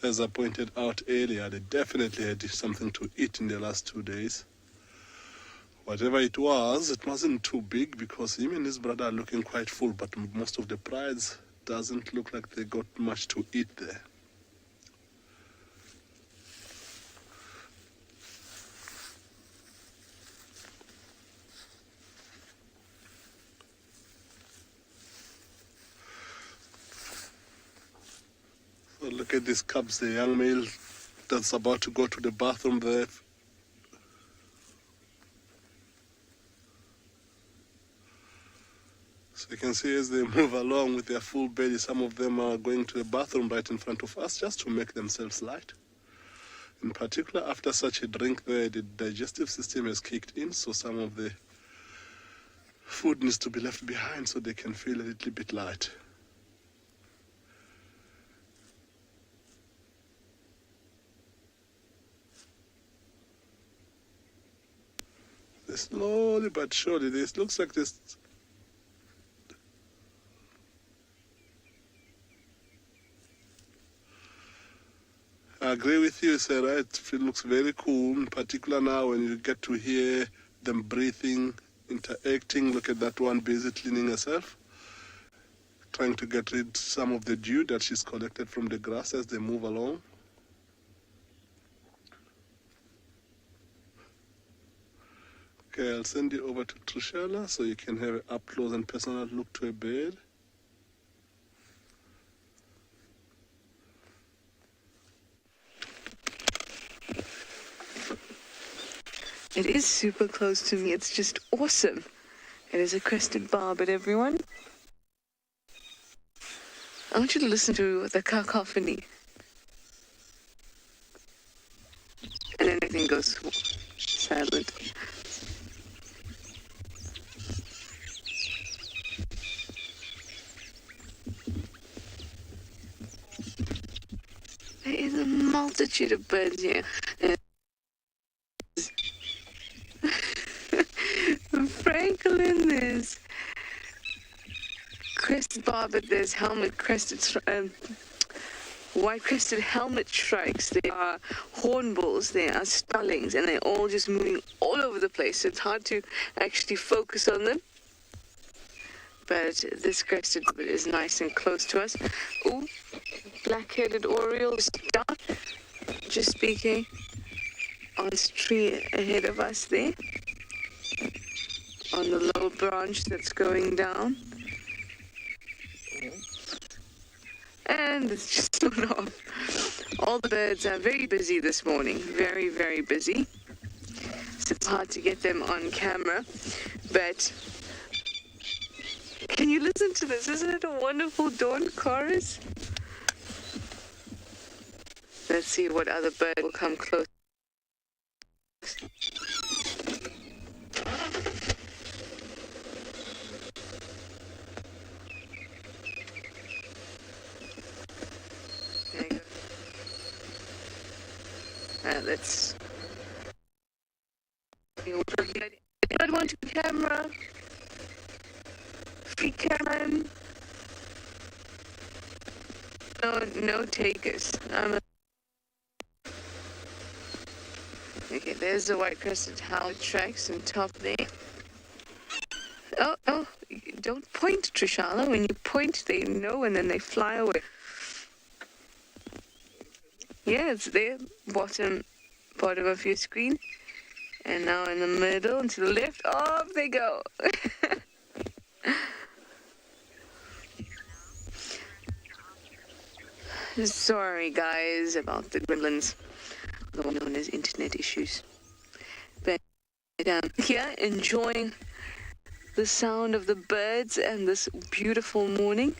As I pointed out earlier, they definitely had something to eat in the last 2 days. Whatever it wasn't too big, because him and his brother are looking quite full, but most of the prides doesn't look like they got much to eat there. So look at these cubs, the young male that's about to go to the bathroom there. So you can see as they move along with their full belly, some of them are going to the bathroom right in front of us just to make themselves light. In particular, after such a drink there, the digestive system has kicked in, so some of the food needs to be left behind so they can feel a little bit light. Slowly but surely, this looks like this. I agree with you, Sarah. It looks very cool, in particular now when you get to hear them breathing, interacting. Look at that one busy cleaning herself, trying to get rid of some of the dew that she's collected from the grass as they move along. Okay, I'll send you over to Trishella so you can have an up-close and personal look to a bird. It is super close to me. It's just awesome. It is a crested barbet, everyone. I want you to listen to the cacophony. And then everything goes silent. There is a multitude of birds here. Franklin, there's crested barbet, there's white-crested helmet shrikes, there are hornbills, there are starlings, and they're all just moving all over the place. So it's hard to actually focus on them. But this crested barbet is nice and close to us. Ooh, black-headed oriole is down, just speaking, on this tree ahead of us there, on the low branch that's going down. And it's just flown off. All the birds are very busy this morning. Very, very busy. So it's hard to get them on camera. But can you listen to this? Isn't it a wonderful dawn chorus? Let's see what other bird will come close. There you go. Let's... I don't want to camera. Free camera. No takers. Okay, there's the white-crested owl tracks on top there. Oh, don't point, Trishala. When you point, they know and then they fly away. Yeah, it's there, bottom of your screen. And now in the middle and to the left, off they go. Sorry guys about the gremlins, known as internet issues. But here, enjoying the sound of the birds and this beautiful morning.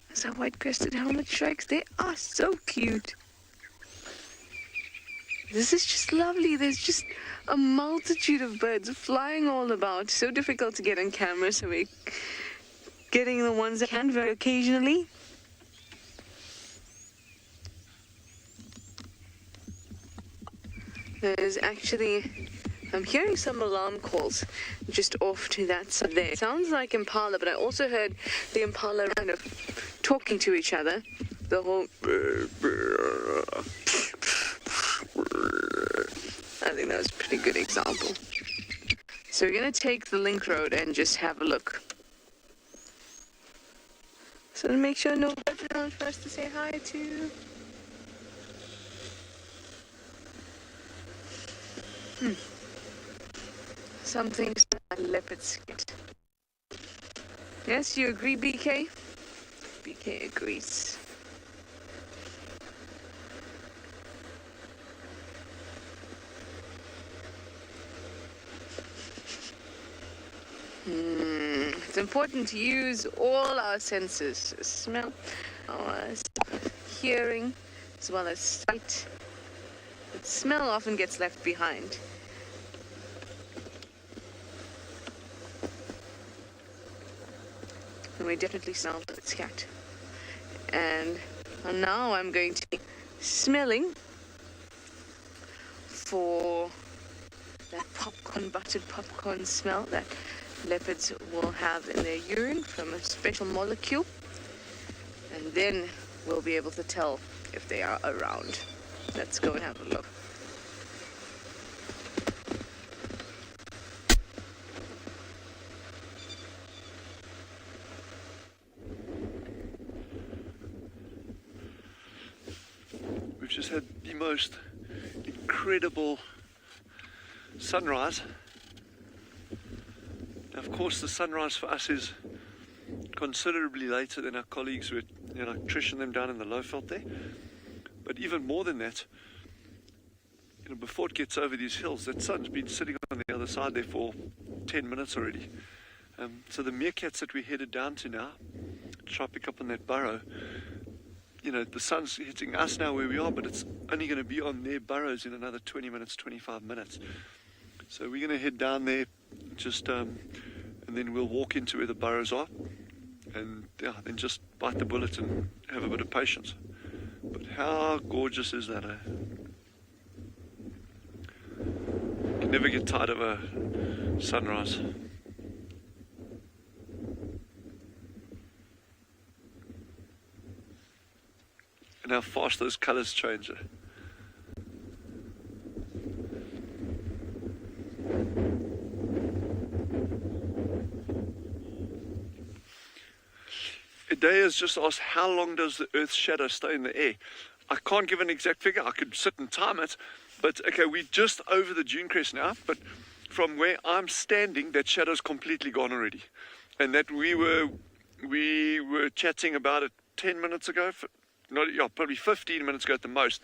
There's our white-crested helmet shrikes. They are so cute. This is just lovely. There's just a multitude of birds flying all about. So difficult to get on camera, so we're getting the ones that can very occasionally. There's actually, I'm hearing some alarm calls just off to that side there. It sounds like impala, but I also heard the impala kind of talking to each other. The whole... I think that was a pretty good example. So we're going to take the link road and just have a look. So to make sure no birds around for us to say hi to. Something leopard skit. Yes, you agree, BK? BK agrees. It's important to use all our senses, smell, our hearing, as well as sight. But smell often gets left behind. And we definitely smell its cat. And now I'm going to be smelling for that buttered popcorn smell that leopards will have in their urine from a special molecule, and then we'll be able to tell if they are around. Let's go and have a look. We've just had the most incredible sunrise. Of course, the sunrise for us is considerably later than our colleagues who are, trishing them down in the Lowveld there. But even more than that, before it gets over these hills, that sun's been sitting on the other side there for 10 minutes already. So the meerkats that we headed down to now, to try to pick up on that burrow, the sun's hitting us now where we are, but it's only going to be on their burrows in another 20 minutes, 25 minutes. So we're going to head down there just, and then we'll walk into where the burrows are, and then just bite the bullet and have a bit of patience. But how gorgeous is that, eh? You can never get tired of a sunrise. And how fast those colours change. Day has just asked, how long does the Earth's shadow stay in the air? I can't give an exact figure. I could sit and time it, but okay, we're just over the dune crest now, but from where I'm standing, that shadow's completely gone already. And that we were chatting about it 10 minutes ago, probably 15 minutes ago at the most,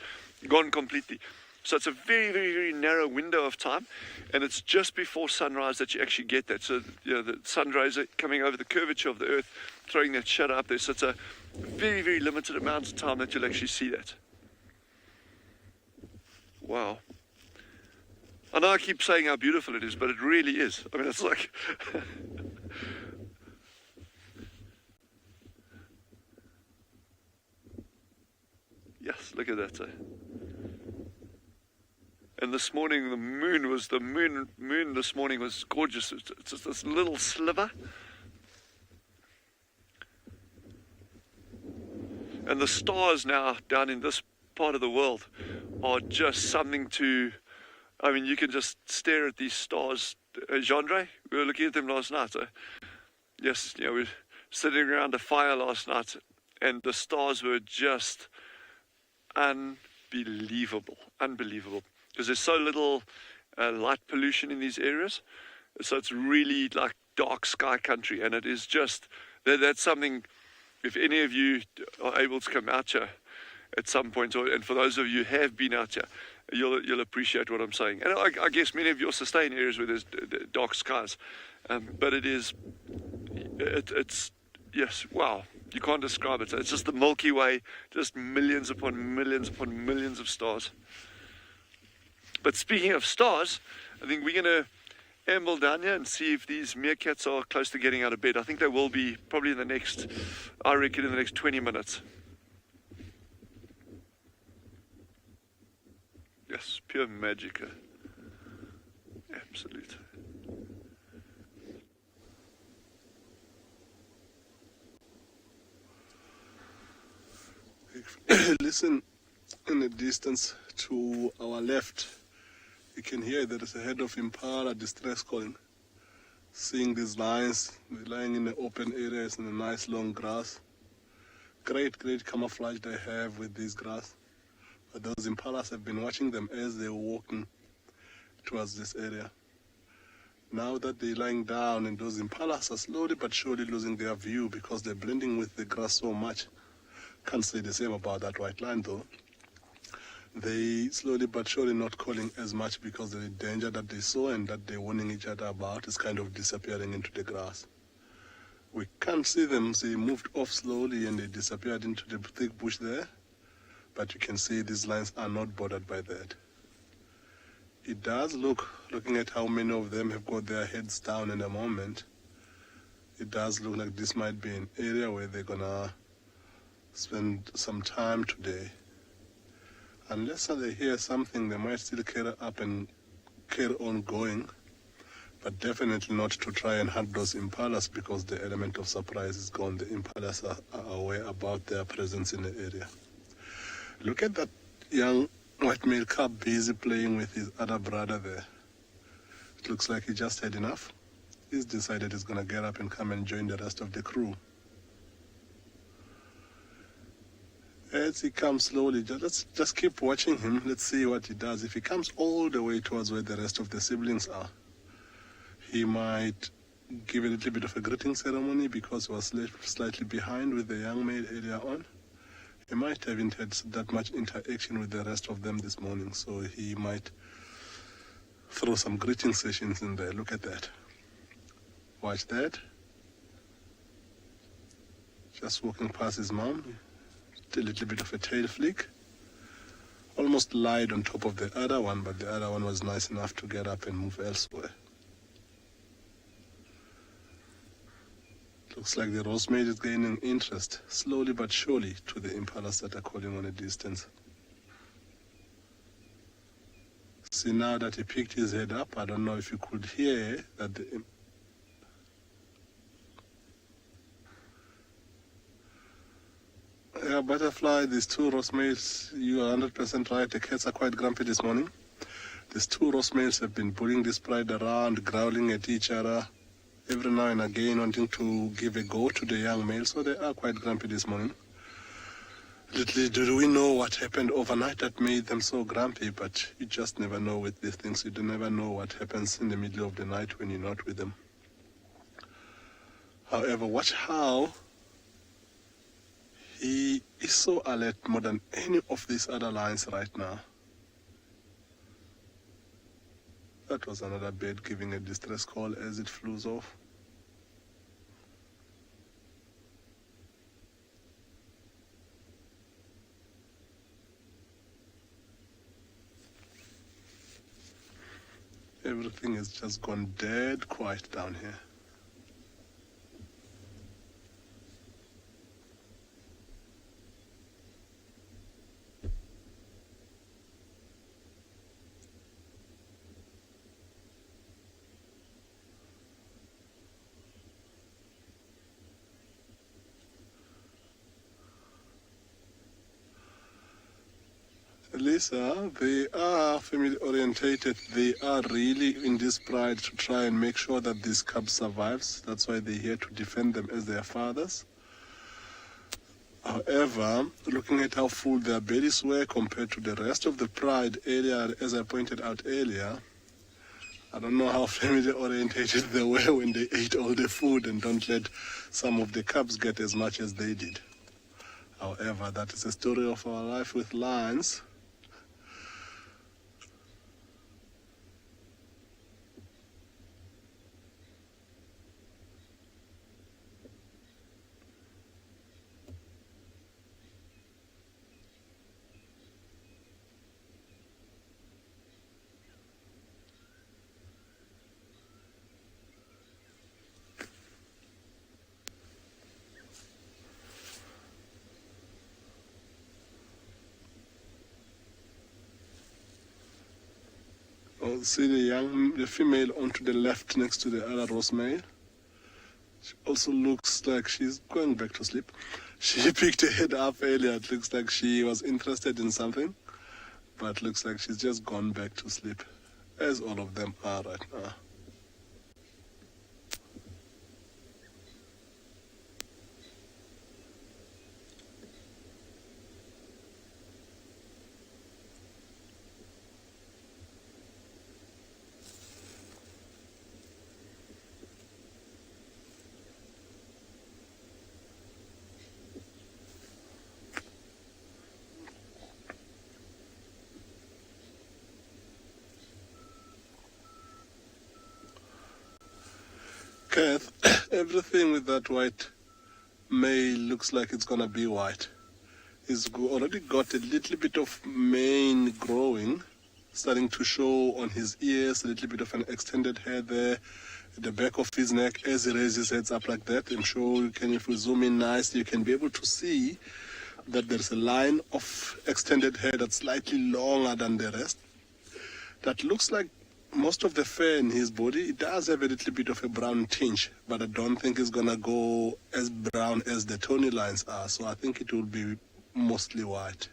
gone completely. So it's a very, very, very narrow window of time, and it's just before sunrise that you actually get that. So, you know, the sun rays are coming over the curvature of the earth, throwing that shadow up there. So it's a very, very limited amount of time that you'll actually see that. Wow. I know I keep saying how beautiful it is, but it really is. I mean, it's like... Yes, look at that. And this morning, the moon this morning was gorgeous. It's just this little sliver. And the stars now down in this part of the world are just something to, I mean, you can just stare at these stars. Gendre, we were looking at them last night. Yes, you know, we were sitting around a fire last night, and the stars were just unbelievable, because there's so little light pollution in these areas. So it's really like dark sky country, and it is just, that's something, if any of you are able to come out here at some point, and for those of you who have been out here, you'll appreciate what I'm saying. And I guess many of you also stay in areas where there's dark skies, but it's yes, wow, you can't describe it. It's just the Milky Way, just millions upon millions upon millions of stars. But speaking of stars, I think we're going to amble down here and see if these meerkats are close to getting out of bed. I think they will be probably in the next 20 minutes. Yes, pure magic. Absolute. Listen, in the distance to our left, you can hear there is a head of impala distress calling. Seeing these lions, they're lying in the open areas in the nice long grass. Great camouflage they have with this grass. But those impalas have been watching them as they're walking towards this area. Now that they're lying down, and those impalas are slowly but surely losing their view because they're blending with the grass so much. Can't say the same about that white line though. They slowly but surely not calling as much because the danger that they saw and that they're warning each other about is kind of disappearing into the grass. We can't see them, so they moved off slowly and they disappeared into the thick bush there. But you can see these lines are not bothered by that. It does look, looking at how many of them have got their heads down in the moment, it does look like this might be an area where they're gonna spend some time today. Unless they hear something, they might still carry up and carry on going, but definitely not to try and hunt those impalas because the element of surprise is gone. The impalas are aware about their presence in the area. Look at that young white-male cub busy playing with his other brother there. It looks like he just had enough. He's decided he's going to get up and come and join the rest of the crew. As he comes slowly, let's just keep watching him. Let's see what he does. If he comes all the way towards where the rest of the siblings are, he might give a little bit of a greeting ceremony because he was slightly behind with the young male earlier on. He might haven't had that much interaction with the rest of them this morning, so he might throw some greeting sessions in there. Look at that. Watch that. Just walking past his mom. A little bit of a tail flick. Almost lied on top of the other one, but the other one was nice enough to get up and move elsewhere. Looks like the rosemate is gaining interest, slowly but surely, to the impalas that are calling on a distance. See, now that he picked his head up, I don't know if you could hear that the yeah, butterfly, these two roast males, you are 100% right, the cats are quite grumpy this morning. These two roast males have been pulling this pride around, growling at each other, every now and again wanting to give a go to the young male, so they are quite grumpy this morning. Little do we know what happened overnight that made them so grumpy, but you just never know with these things. You never know what happens in the middle of the night when you're not with them. However, watch how he is so alert more than any of these other lions right now. That was another bird giving a distress call as it flew off. Everything has just gone dead quiet down here. Lisa, they are family orientated. They are really in this pride to try and make sure that this cub survives. That's why they're here to defend them as their fathers. However, looking at how full their bellies were compared to the rest of the pride area, as I pointed out earlier, I don't know how family orientated they were when they ate all the food and don't let some of the cubs get as much as they did. However, that is a story of our life with lions. See the female onto the left next to the other rose male. She also looks like she's going back to sleep. She picked her head up earlier. It looks like she was interested in something, but looks like she's just gone back to sleep, as all of them are right now. Kath, everything with that white male looks like it's gonna be white. He's already got a little bit of mane growing, starting to show on his ears, a little bit of an extended hair there at the back of his neck as he raises his head up like that. I'm sure you can, if we zoom in nicely, you can be able to see that there's a line of extended hair that's slightly longer than the rest. That looks like most of the fur in his body. It does have a little bit of a brown tinge, but I don't think it's gonna go as brown as the Tony lines are, so I think it will be mostly white.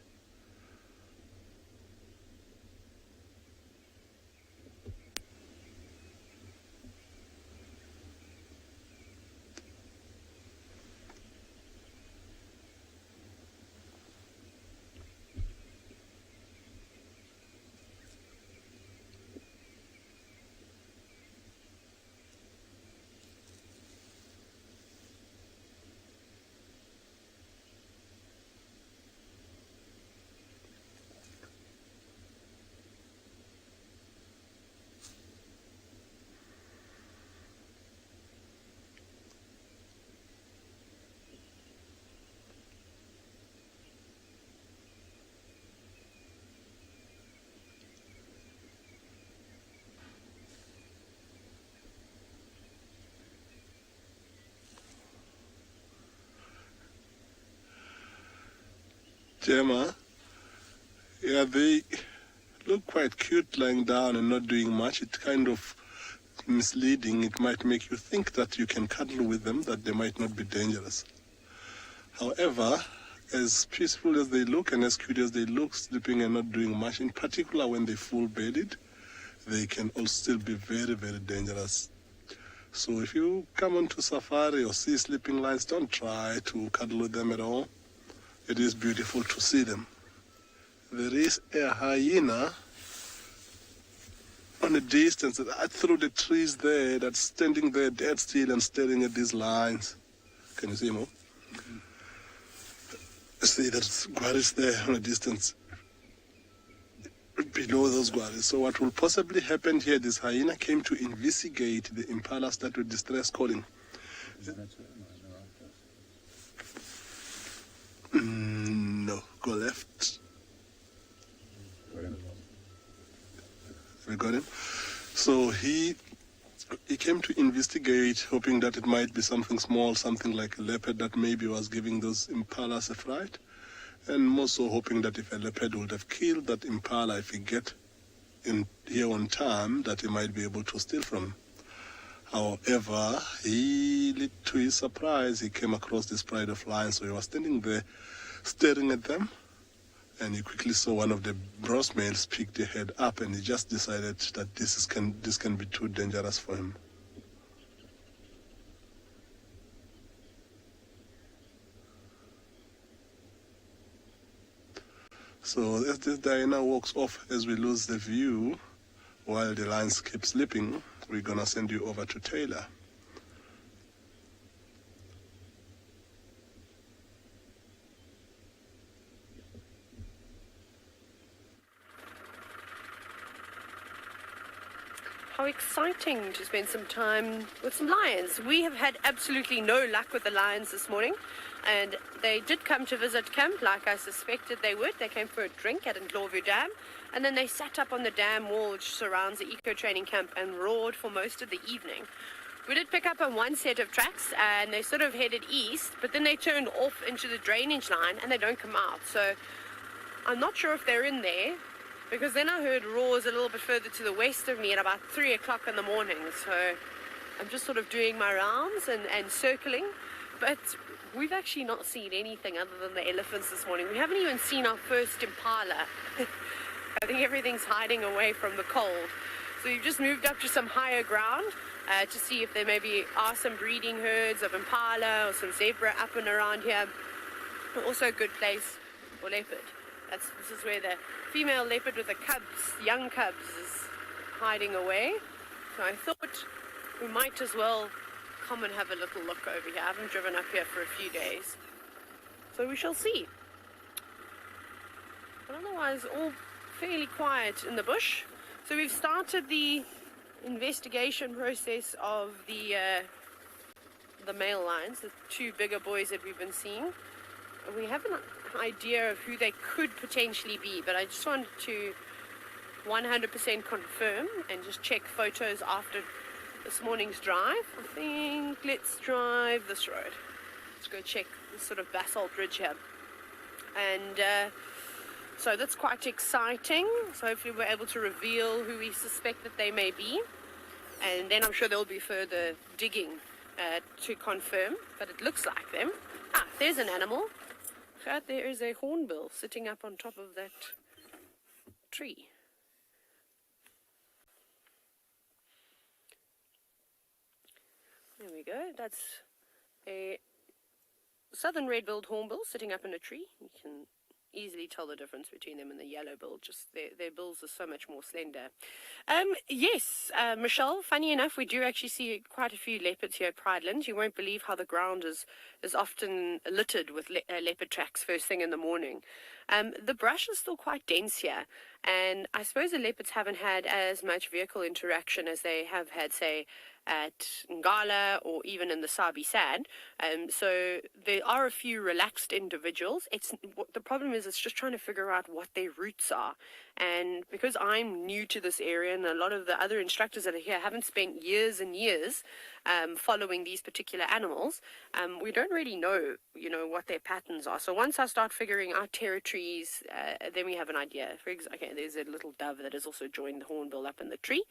Gemma, yeah, they look quite cute lying down and not doing much. It's kind of misleading. It might make you think that you can cuddle with them, that they might not be dangerous. However, as peaceful as they look and as cute as they look, sleeping and not doing much, in particular when they're full-bedded, they can also still be very, very dangerous. So if you come onto safari or see sleeping lions, don't try to cuddle with them at all. It is beautiful to see them. There is a hyena on a distance right through the trees there that's standing there dead still and staring at these lines. Can you see him? See, that's Guaris there on a distance. below those quarries. So what will possibly happen here, this hyena came to investigate the impalas that were distress calling. No, go left. We got him. So he came to investigate, hoping that it might be something small, something like a leopard that maybe was giving those impalas a fright, and more so hoping that if a leopard would have killed that impala, if he get in here on time, that he might be able to steal from him. However, to his surprise, he came across this pride of lions, so he was standing there staring at them, and he quickly saw one of the bronze males pick the head up, and he just decided that this can be too dangerous for him. So as this hyena walks off, as we lose the view, while the lions keep sleeping, we're gonna send you over to Taylor. How exciting to spend some time with some lions. We have had absolutely no luck with the lions this morning, and they did come to visit camp like I suspected they would. They came for a drink at Ndlovu Dam, and then they sat up on the dam wall which surrounds the eco-training camp and roared for most of the evening. We did pick up on one set of tracks, and they sort of headed east, but then they turned off into the drainage line and they don't come out. So I'm not sure if they're in there, because then I heard roars a little bit further to the west of me at about 3 o'clock in the morning. So I'm just sort of doing my rounds and circling. But we've actually not seen anything other than the elephants this morning. We haven't even seen our first impala. I think everything's hiding away from the cold. So we've just moved up to some higher ground to see if there maybe are some breeding herds of impala or some zebra up and around here. Also a good place for leopard. This is where the female leopard with the cubs, young cubs, is hiding away. So I thought we might as well come and have a little look over here. I haven't driven up here for a few days, so we shall see. But otherwise, all fairly quiet in the bush. So we've started the investigation process of the male lions, the two bigger boys that we've been seeing. We have an idea of who they could potentially be, but I just wanted to 100% confirm and just check photos after this morning's drive. I think let's drive this road. Let's go check this sort of basalt ridge here. And so that's quite exciting. So hopefully we're able to reveal who we suspect that they may be. And then I'm sure there'll be further digging to confirm, but it looks like them. Ah, there's an animal. There is a hornbill sitting up on top of that tree. There we go. That's a southern red-billed hornbill sitting up in a tree. You can easily tell the difference between them and the yellow bill. Just their bills are so much more slender. Yes, Michelle, funny enough, we do actually see quite a few leopards here at Prideland. You won't believe how the ground is often littered with leopard tracks first thing in the morning. The brush is still quite dense here, and I suppose the leopards haven't had as much vehicle interaction as they have had, say, at Ngala or even in the Sabi Sand. So there are a few relaxed individuals. The problem is it's just trying to figure out what their roots are. And because I'm new to this area and a lot of the other instructors that are here haven't spent years and years following these particular animals, we don't really know, what their patterns are. So once I start figuring out territories, then we have an idea. Okay, there's a little dove that has also joined the hornbill up in the tree.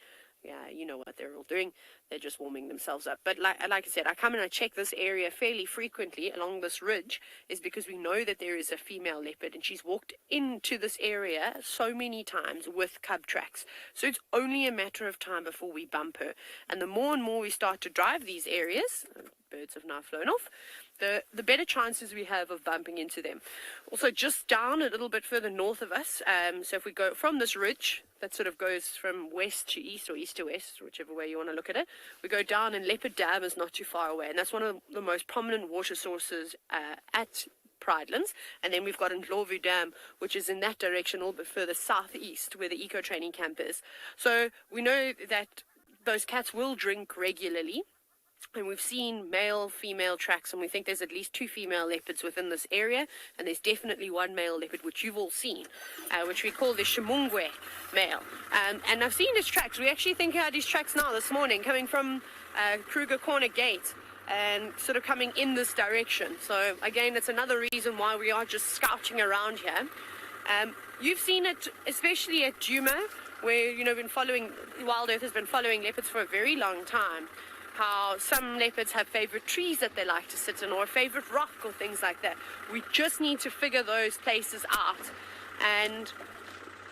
Yeah, you know what they're all doing. They're just warming themselves up. But like I said, I come and I check this area fairly frequently along this ridge, is because we know that there is a female leopard, and she's walked into this area so many times with cub tracks. So it's only a matter of time before we bump her. And the more and more we start to drive these areas, birds have now flown off, the better chances we have of bumping into them. Also, just down a little bit further north of us, so if we go from this ridge that sort of goes from west to east or east to west, whichever way you want to look at it, we go down, and Leopard Dam is not too far away, and that's one of the most prominent water sources at Pridelands, and then we've got Ndlovu Dam, which is in that direction, a little bit further southeast, where the eco-training camp is. So we know that those cats will drink regularly, and we've seen male-female tracks, and we think there's at least 2 female leopards within this area, and there's definitely 1 male leopard, which you've all seen, which we call the Shimungwe male. And I've seen his tracks. We actually think he had his tracks now this morning, coming from Kruger Corner Gate, and sort of coming in this direction. So again, that's another reason why we are just scouting around here. You've seen it, especially at Djuma, where, you know, WildEarth has been following leopards for a very long time. How some leopards have favorite trees that they like to sit in, or a favorite rock, or things like that. We just need to figure those places out. And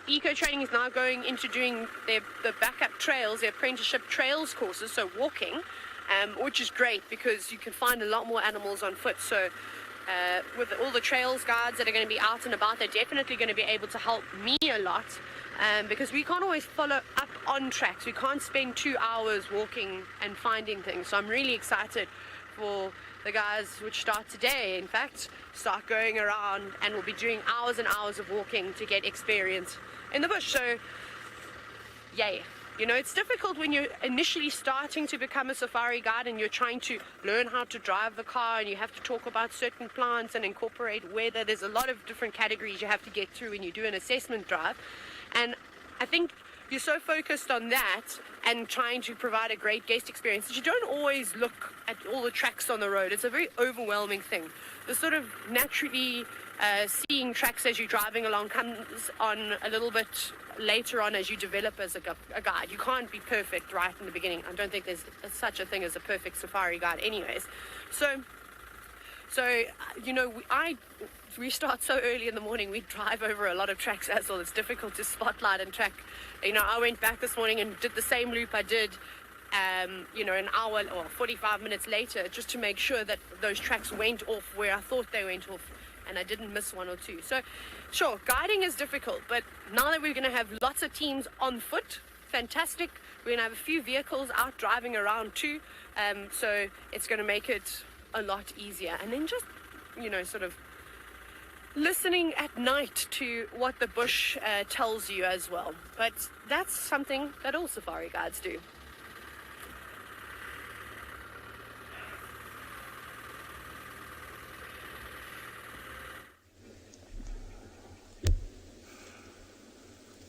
eco-training is now going into doing the backup trails, their apprenticeship trails courses, so walking, which is great because you can find a lot more animals on foot. So with all the trails guides that are going to be out and about, they're definitely going to be able to help me a lot, because we can't always follow up on tracks. We can't spend 2 hours walking and finding things. So I'm really excited for the guys, which start today, in fact, start going around, and we'll be doing hours and hours of walking to get experience in the bush. So yay. You know, it's difficult when you're initially starting to become a safari guide and you're trying to learn how to drive the car, and you have to talk about certain plants and incorporate weather. There's a lot of different categories you have to get through when you do an assessment drive. And I think you're so focused on that and trying to provide a great guest experience that you don't always look at all the tracks on the road. It's a very overwhelming thing. The sort of naturally seeing tracks as you're driving along comes on a little bit later on as you develop as a guide. You can't be perfect right in the beginning. I don't think there's such a thing as a perfect safari guide anyways. So you know, we start so early in the morning, we drive over a lot of tracks as well. It's difficult to spotlight and track. You know, I went back this morning and did the same loop I did you know, an hour or 45 minutes later, just to make sure that those tracks went off where I thought they went off, and I didn't miss 1 or 2. So sure, guiding is difficult, but now that we're going to have lots of teams on foot, fantastic. We're going to have a few vehicles out driving around too, so it's going to make it a lot easier. And then just, you know, sort of listening at night to what the bush tells you as well. But that's something that all safari guides do.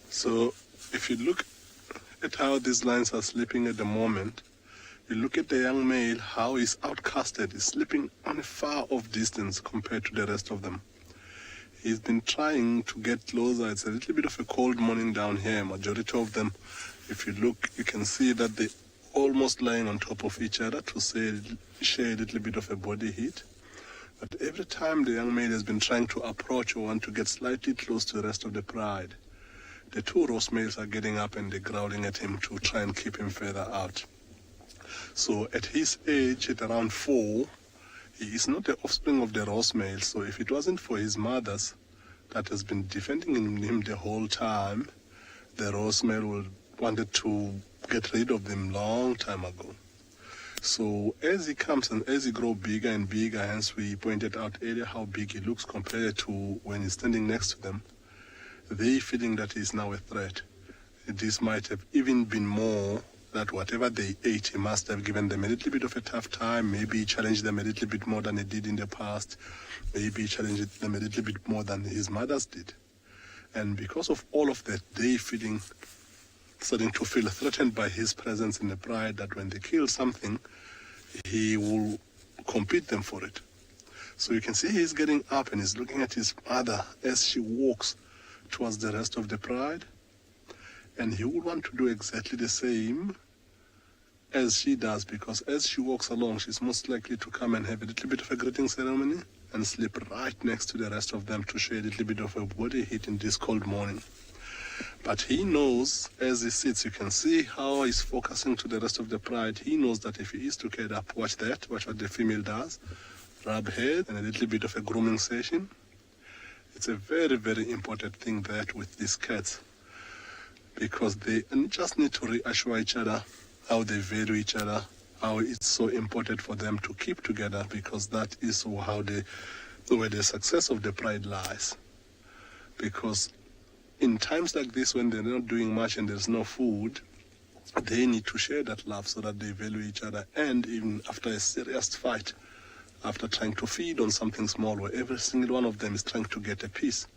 So if you look at how these lions are sleeping at the moment, you look at the young male, how he's outcasted. He's sleeping on a far off distance compared to the rest of them. He's been trying to get closer. It's a little bit of a cold morning down here. Majority of them, if you look, you can see that they're almost lying on top of each other to share a little bit of a body heat. But every time the young male has been trying to approach or want to get slightly close to the rest of the pride, the 2 roast males are getting up and they're growling at him to try and keep him further out. So at his age, at around 4, he is not the offspring of the roast male. So if it wasn't for his mothers that has been defending him the whole time, the roast male would wanted to get rid of them long time ago. So as he comes and as he grows bigger and bigger, hence we pointed out earlier how big he looks compared to when he's standing next to them, they feeling that he's now a threat. This might have even been more that whatever they ate, he must have given them a little bit of a tough time, maybe challenged them a little bit more than he did in the past, maybe challenged them a little bit more than his mothers did. And because of all of that, they starting to feel threatened by his presence in the pride, that when they kill something, he will compete them for it. So you can see he's getting up and he's looking at his mother as she walks towards the rest of the pride, and he will want to do exactly the same as she does, because as she walks along, she's most likely to come and have a little bit of a greeting ceremony and sleep right next to the rest of them to share a little bit of a body heat in this cold morning. But he knows, as he sits, you can see how he's focusing to the rest of the pride. He knows that if he is to get up, watch what the female does, rub head and a little bit of a grooming session. It's a very, very important thing that with these cats, because they just need to reassure each other how they value each other, how it's so important for them to keep together, because that is how they where the success of the pride lies. Because in times like this, when they're not doing much and there's no food, they need to share that love so that they value each other. And even after a serious fight, after trying to feed on something small where every single one of them is trying to get a piece,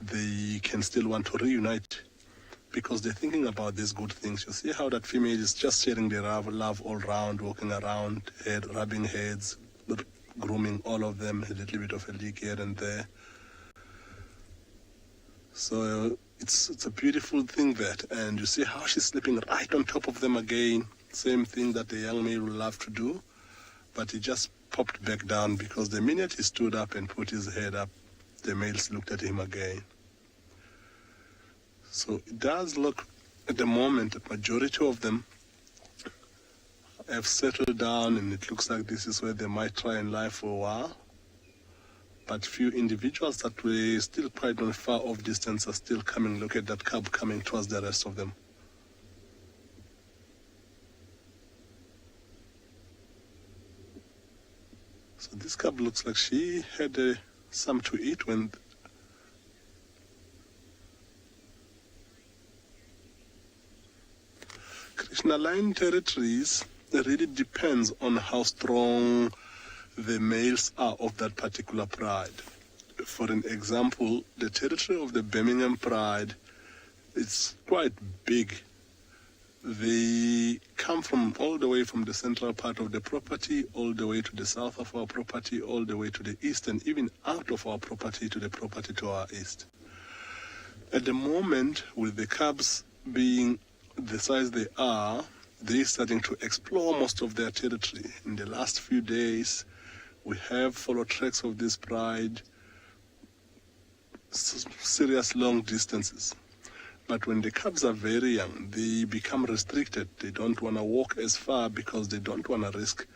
they can still want to reunite because they're thinking about these good things. You see how that female is just sharing their love all around, walking around, rubbing heads, grooming all of them, a little bit of a lick here and there. So it's a beautiful thing that, and you see how she's sleeping right on top of them again. Same thing that the young male would love to do, but he just popped back down because the minute he stood up and put his head up, the males looked at him again. So it does look at the moment that majority of them have settled down, and it looks like this is where they might try and live for a while. But few individuals that were still quite on a far off distance are still coming. Look at that cub coming towards the rest of them. So this cub looks like she had some to eat when Krishna line territories, it really depends on how strong the males are of that particular pride. For an example, the territory of the Birmingham pride, it's quite big. They come from all the way from the central part of the property, all the way to the south of our property, all the way to the east, and even out of our property to the property to our east. At the moment, with the cubs being the size they are, they're starting to explore most of their territory. In the last few days, we have followed tracks of this pride, serious long distances. But when the cubs are very young, they become restricted. They don't want to walk as far because they don't want to risk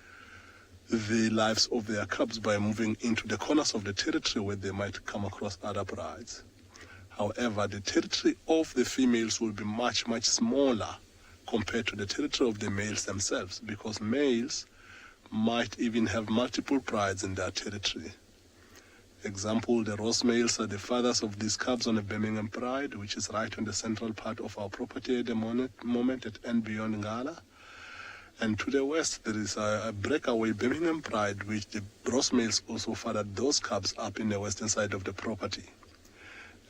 the lives of their cubs by moving into the corners of the territory where they might come across other prides. However, the territory of the females will be much, much smaller compared to the territory of the males themselves, because males might even have multiple prides in their territory. Example, the Ross males are the fathers of these cubs on the Birmingham pride, which is right on the central part of our property at the moment at and beyond Ngala. And to the west, there is a breakaway Birmingham pride, which the Ross males also fathered those cubs up in the western side of the property.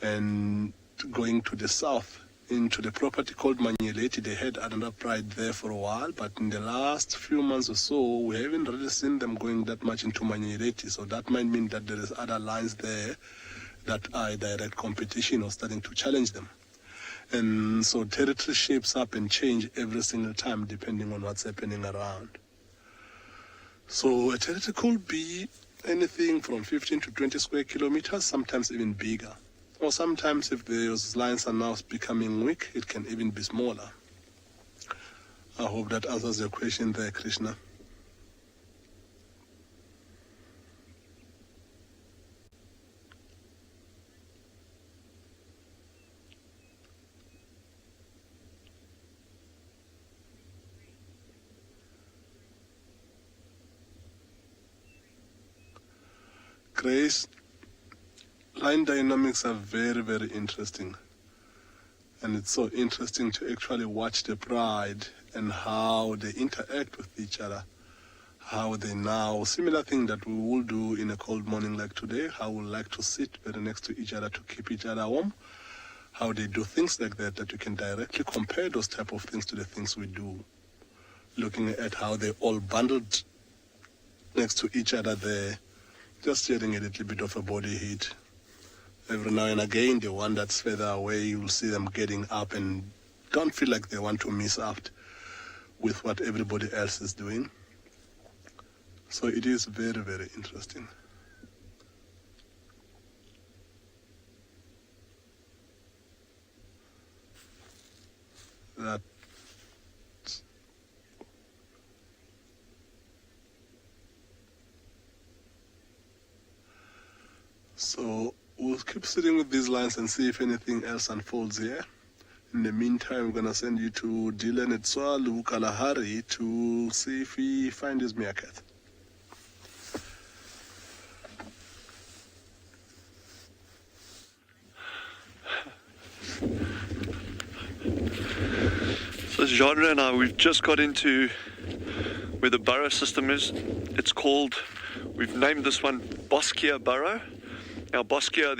And going to the south, into the property called Manyeleti, they had another pride there for a while, but in the last few months or so, we haven't really seen them going that much into Manyeleti, so that might mean that there is other lines there that are direct competition or starting to challenge them. And so territory shapes up and change every single time depending on what's happening around. So a territory could be anything from 15 to 20 square kilometers, sometimes even bigger. Or sometimes if those lines are now becoming weak, it can even be smaller. I hope that answers your question there, Krishna. Grace, line dynamics are very, very interesting. And it's so interesting to actually watch the pride and how they interact with each other. How they now, similar thing that we will do in a cold morning like today, how we like to sit very next to each other to keep each other warm. How they do things like that, that you can directly compare those type of things to the things we do. Looking at how they all bundled next to each other there, just getting a little bit of a body heat. Every now and again, the one that's further away, you'll see them getting up and don't feel like they want to miss out with what everybody else is doing. So it is very, very interesting. That so we'll keep sitting with these lines and see if anything else unfolds here. In the meantime, we're going to send you to Dylan at Swalu Kalahari to see if we find his meerkat. Genre and I, we've just got into where the burrow system is. It's called, we've named this one Boskia Burrow. Now Boskia are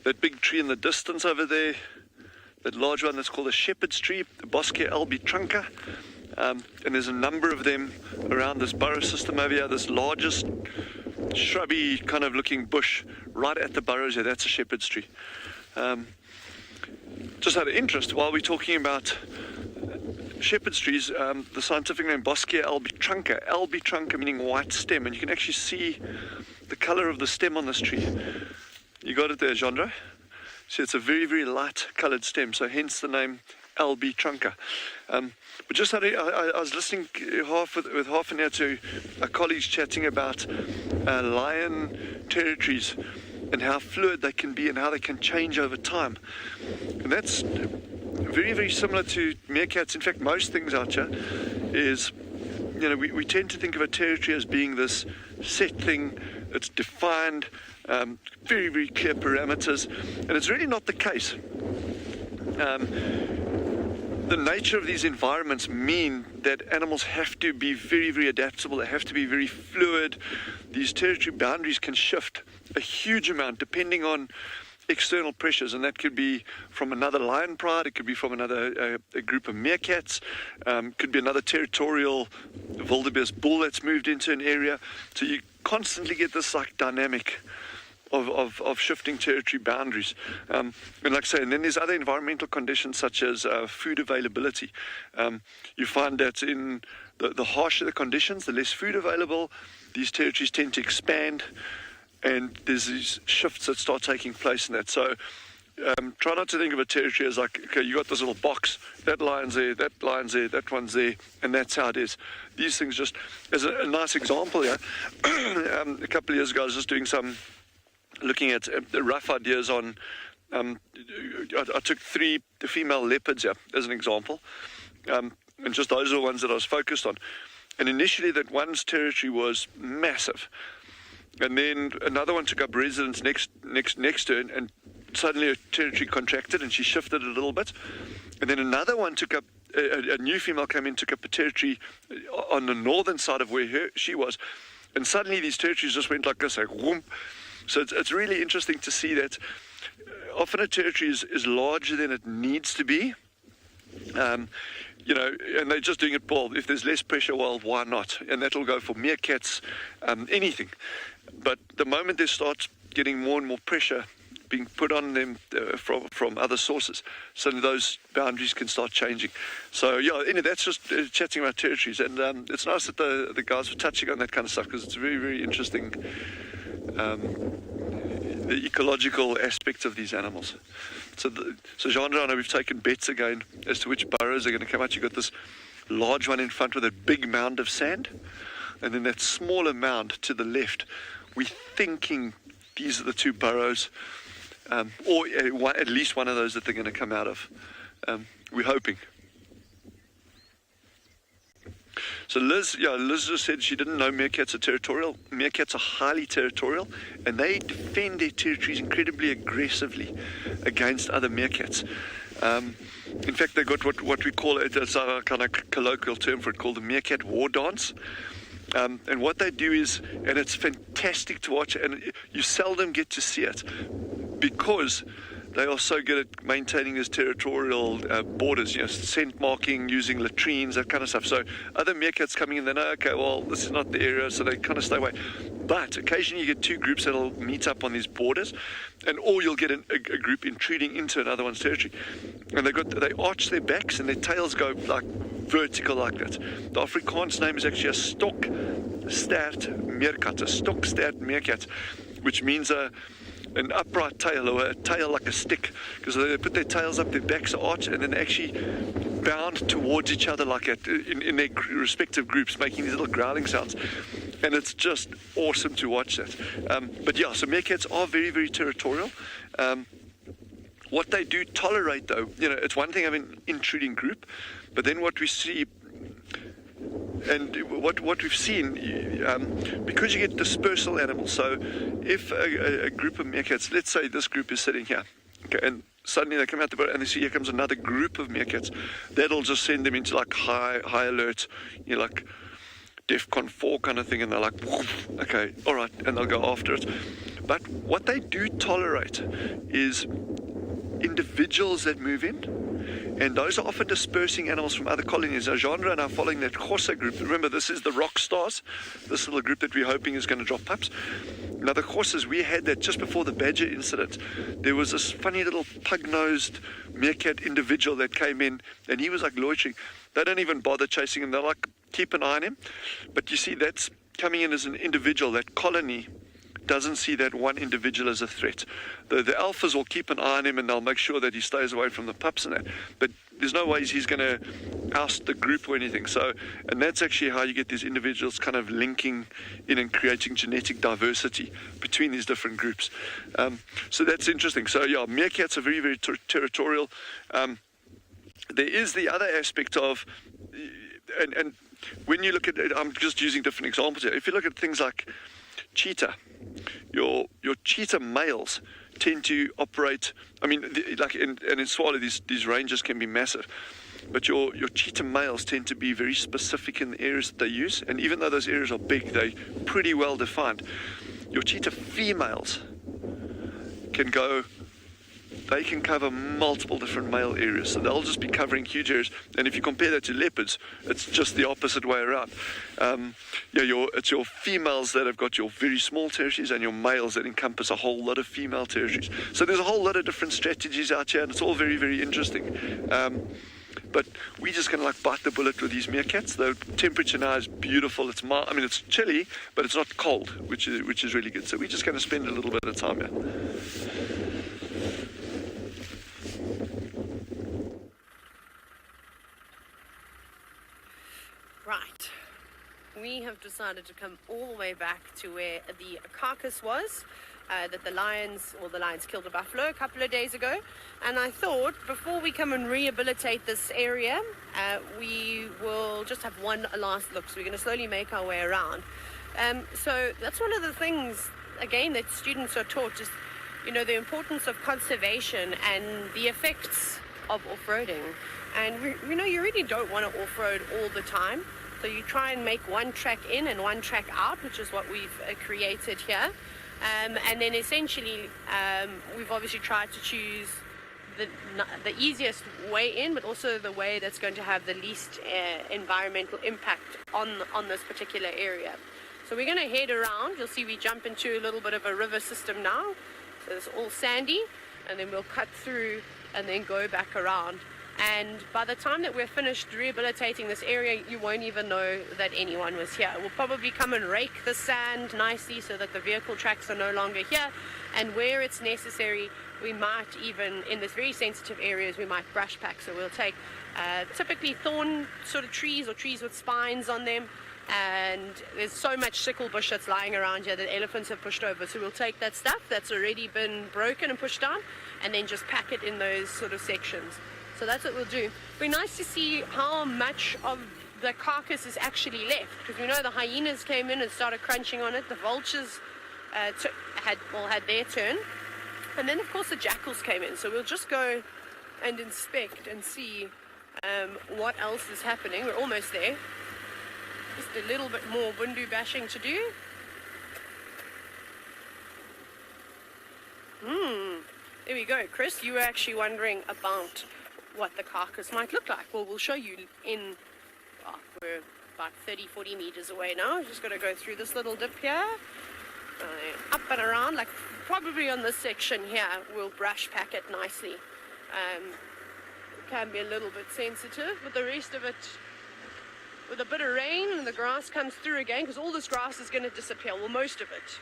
that big tree in the distance over there, that large one that's called a shepherd's tree, the Boskia albitranca. And there's a number of them around this burrow system over here. This largest shrubby kind of looking bush right at the burrows here, that's a shepherd's tree. Just out of interest, while we're talking about shepherd's trees, the scientific name Boskia albitranca meaning white stem, and you can actually see the color of the stem on this tree. You got it there, Genre? See, it's a very, very light colored stem, so hence the name albitranca. But just I was listening with half an ear to a colleagues chatting about lion territories and how fluid they can be and how they can change over time. And that's very, very similar to meerkats. In fact, most things out here is, we tend to think of a territory as being this set thing. It's defined, very, very clear parameters, and it's really not the case. The nature of these environments mean that animals have to be very, very adaptable. They have to be very fluid. These territory boundaries can shift a huge amount depending on external pressures, and that could be from another lion pride, it could be from another a group of meerkats, could be another territorial wildebeest bull that's moved into an area. So you constantly get this like dynamic of shifting territory boundaries. And like I say, and then there's other environmental conditions such as food availability. You find that in the harsher the conditions, the less food available, these territories tend to expand, and there's these shifts that start taking place in that. So try not to think of a territory as like, okay, you got this little box, that lion's there, that lion's there, that one's there, and that's how it is. These things just, as a nice example here, a couple of years ago I was just doing looking at the rough ideas on, I took 3 female leopards here as an example, and just those are the ones that I was focused on. And initially that one's territory was massive, and then another one took up residence next to her, and suddenly her territory contracted and she shifted a little bit. And then another one took up, a new female came in, took up a territory on the northern side of where she was, and suddenly these territories just went like this, like whoomp. So it's really interesting to see that often a territory is larger than it needs to be. And they're just doing it, well, if there's less pressure, well, why not? And that'll go for meerkats, anything. But the moment they start getting more and more pressure being put on them from other sources, suddenly those boundaries can start changing. So, that's just chatting about territories. And it's nice that the guys were touching on that kind of stuff, because it's very, very interesting, the ecological aspects of these animals. So Genre, I know we've taken bets again as to which burrows are going to come out. You've got this large one in front with a big mound of sand, and then that smaller mound to the left. We're thinking these are the 2 burrows, or at least one of those that they're going to come out of. We're hoping. So Liz just said she didn't know meerkats are territorial. Meerkats are highly territorial, and they defend their territories incredibly aggressively against other meerkats. In fact, they've got what we call it, as a kind of colloquial term for it, called the meerkat war dance. And what they do is, and it's fantastic to watch, and you seldom get to see it, because they are so good at maintaining these territorial borders, scent marking, using latrines, that kind of stuff. So other meerkats coming in, they know, okay, well, this is not the area, so they kind of stay away. But occasionally you get 2 groups that'll meet up on these borders, or you'll get a group intruding into another one's territory. And they arch their backs and their tails go like vertical like that. The Afrikaans name is actually a stokstert meerkat, which means an upright tail, or a tail like a stick, because they put their tails up, their backs are arched, and then they actually bound towards each other like that in their respective groups, making these little growling sounds. And it's just awesome to watch that. So meerkats are very, very territorial. What they do tolerate, though, it's one thing having an intruding group, but then what we see, and what we've seen, because you get dispersal animals, so if a group of meerkats, let's say this group is sitting here, okay, and suddenly they come out the boat and they see here comes another group of meerkats. That'll just send them into like high alert, like DEFCON 4 kind of thing, and they're like, okay, all right, and they'll go after it. But what they do tolerate is individuals that move in, and those are often dispersing animals from other colonies. Now, Genre are now following that Xhosa group. Remember, this is the rock stars, this little group that we're hoping is going to drop pups. Now, the Xhosas, we had that just before the badger incident. There was this funny little pug-nosed meerkat individual that came in, and he was like loitering. They don't even bother chasing him. They're like, keep an eye on him. But you see, that's coming in as an individual. That colony doesn't see that one individual as a threat. The alphas will keep an eye on him, and they'll make sure that he stays away from the pups and that. But there's no ways he's going to oust the group or anything. So, and that's actually how you get these individuals kind of linking in and creating genetic diversity between these different groups. So that's interesting. So yeah, meerkats are very, very territorial. There is the other aspect of, and when you look at it, I'm just using different examples here. If you look at things like cheetah, your cheetah males tend to operate, I mean, in Swala, these ranges can be massive, but your cheetah males tend to be very specific in the areas that they use, and even though those areas are big, they're pretty well defined. Your cheetah females they can cover multiple different male areas, so they'll just be covering huge areas. And if you compare that to leopards, it's just the opposite way around. It's your females that have got your very small territories, and your males that encompass a whole lot of female territories. So there's a whole lot of different strategies out here, and it's all very, very interesting. But we're just going to bite the bullet with these meerkats. The temperature now is beautiful. It's mild. I mean, it's chilly, but it's not cold, which is really good. So we're just going to spend a little bit of time here. Right. We have decided to come all the way back to where the carcass was, that the lions killed a buffalo a couple of days ago. And I thought, before we come and rehabilitate this area, we will just have one last look. So we're going to slowly make our way around. So that's one of the things, again, that students are taught, just, the importance of conservation and the effects of off-roading. And, you really don't want to off-road all the time. So you try and make one track in and one track out, which is what we've created here. And then essentially, we've obviously tried to choose the easiest way in, but also the way that's going to have the least environmental impact on this particular area. So we're going to head around. You'll see we jump into a little bit of a river system now. So it's all sandy, and then we'll cut through and then go back around. And by the time that we're finished rehabilitating this area, you won't even know that anyone was here. We'll probably come and rake the sand nicely so that the vehicle tracks are no longer here. And where it's necessary, we might even, in this very sensitive areas, we might brush pack. So we'll take typically thorn sort of trees or trees with spines on them. And there's so much sickle bush that's lying around here that elephants have pushed over. So we'll take that stuff that's already been broken and pushed down and then just pack it in those sort of sections. So that's what we'll do. It'll be nice to see how much of the carcass is actually left, because we know the hyenas came in and started crunching on it. The vultures had their turn. And then, of course, the jackals came in. So we'll just go and inspect and see what else is happening. We're almost there. Just a little bit more bundu bashing to do. There we go. Chris, you were actually wondering about what the carcass might look like. Well, we'll show you we're about 30-40 meters away now. We've just got to go through this little dip here, up and around, like probably on this section here we'll brush pack it nicely. It can be a little bit sensitive, but the rest of it, with a bit of rain and the grass comes through again, because all this grass is going to disappear, well, most of it.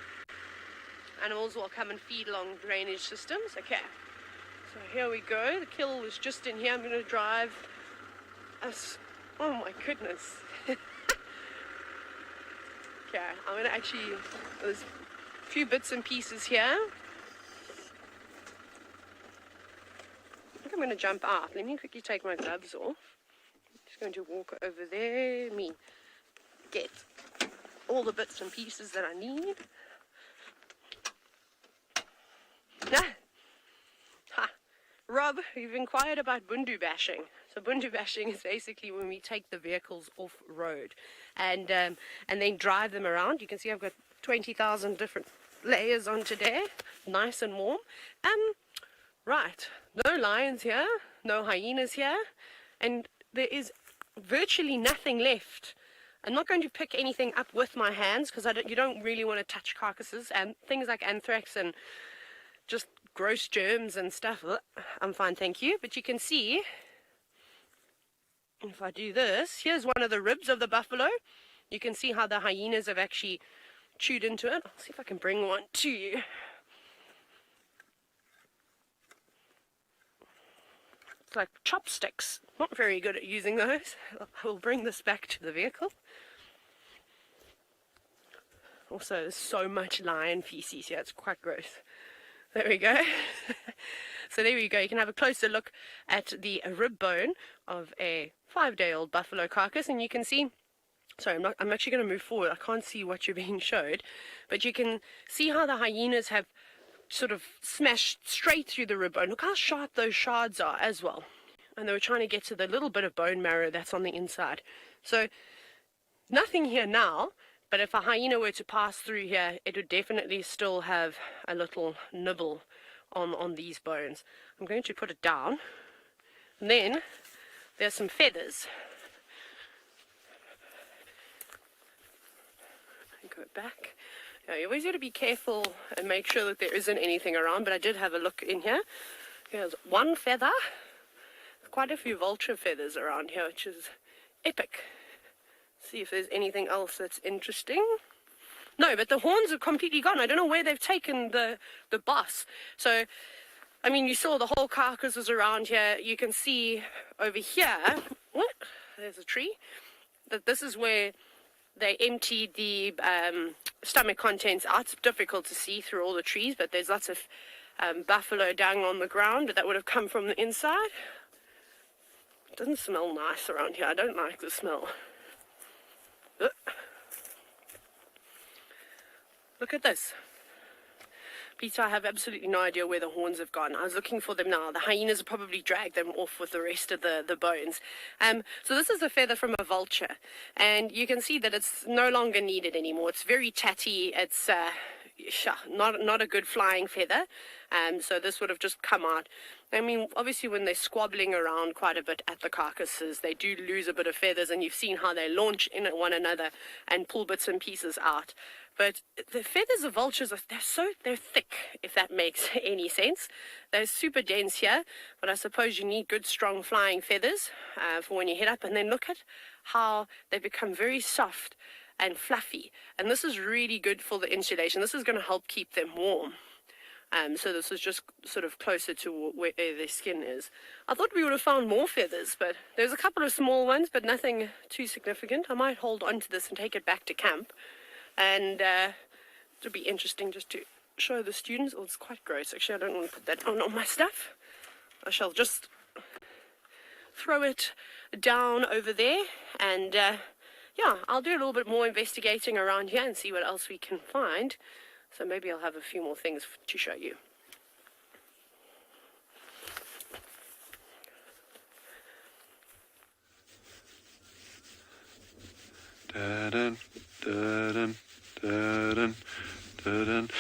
Animals will come and feed along drainage systems. Okay. So here we go. The kill is just in here. I'm going to drive us. Oh my goodness. Okay, I'm going to actually, there's a few bits and pieces here. I think I'm going to jump out. Let me quickly take my gloves off. I'm just going to walk over there. Get all the bits and pieces that I need. Rob, you've inquired about bundu bashing. So bundu bashing is basically when we take the vehicles off road and then drive them around. You can see I've got 20,000 different layers on today, nice and warm. Right, no lions here, no hyenas here, and there is virtually nothing left. I'm not going to pick anything up with my hands because you don't really want to touch carcasses and things like anthrax and just gross germs and stuff. I'm fine, thank you. But you can see, if I do this, here's one of the ribs of the buffalo. You can see how the hyenas have actually chewed into it. I'll see if I can bring one to you. It's like chopsticks. Not very good at using those. I will bring this back to the vehicle. Also, there's so much lion feces here, it's quite gross. There we go. So there we go. You can have a closer look at the rib bone of a 5-day-old buffalo carcass, and you can see. Sorry, I'm actually going to move forward. I can't see what you're being showed, but you can see how the hyenas have sort of smashed straight through the rib bone. Look how sharp those shards are as well. And they were trying to get to the little bit of bone marrow that's on the inside. So nothing here now. But if a hyena were to pass through here, it would definitely still have a little nibble on these bones. I'm going to put it down. And then there's some feathers. Go back. Now, you always got to be careful and make sure that there isn't anything around, but I did have a look in here. Here's one feather. Quite a few vulture feathers around here, which is epic. See if there's anything else that's interesting. No, but the horns are completely gone. I don't know where they've taken the boss. So, I mean, you saw the whole carcass was around here. You can see over here, what? There's a tree. That this is where they emptied the stomach contents out. It's difficult to see through all the trees, but there's lots of buffalo dung on the ground, but that would have come from the inside. It doesn't smell nice around here. I don't like the smell. Look at this. Peter, I have absolutely no idea where the horns have gone. I was looking for them now. The hyenas have probably dragged them off with the rest of the bones. So this is a feather from a vulture. And you can see that it's no longer needed anymore. It's very tatty. It's not a good flying feather. So this would have just come out. I mean, obviously when they're squabbling around quite a bit at the carcasses, they do lose a bit of feathers, and you've seen how they launch in at one another and pull bits and pieces out. But the feathers of vultures, they're thick, if that makes any sense. They're super dense here, but I suppose you need good, strong flying feathers for when you head up. And then look at how they become very soft and fluffy. And this is really good for the insulation. This is going to help keep them warm. So this is just sort of closer to where their skin is. I thought we would have found more feathers, but there's a couple of small ones, but nothing too significant. I might hold on to this and take it back to camp. And it would be interesting just to show the students. Oh, it's quite gross. Actually, I don't want to put that on my stuff. I shall just throw it down over there. And yeah, I'll do a little bit more investigating around here and see what else we can find. So maybe I'll have a few more things to show you. Da-dun, da-dun, da-dun, da-dun.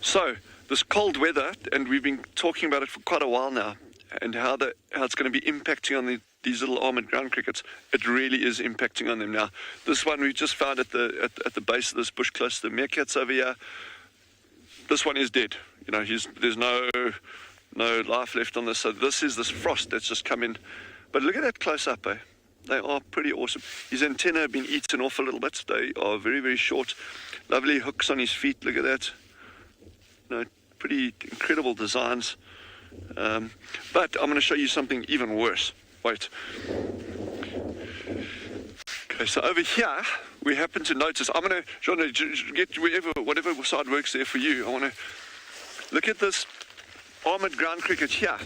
So, this cold weather, and we've been talking about it for quite a while now, and how it's going to be impacting on these little armored ground crickets. It really is impacting on them now. This one we just found at the base of this bush close to the meerkats over here. This one is dead. You know, there's no life left on this. So this is this frost that's just come in. But look at that close up, eh? They are pretty awesome. His antennae have been eaten off a little bit. They are very, very short. Lovely hooks on his feet. Look at that. You know, pretty incredible designs. But I'm going to show you something even worse. Wait. Okay, so over here, we happen to notice, I'm going to get whatever side works there for you. I want to look at this armored ground cricket here.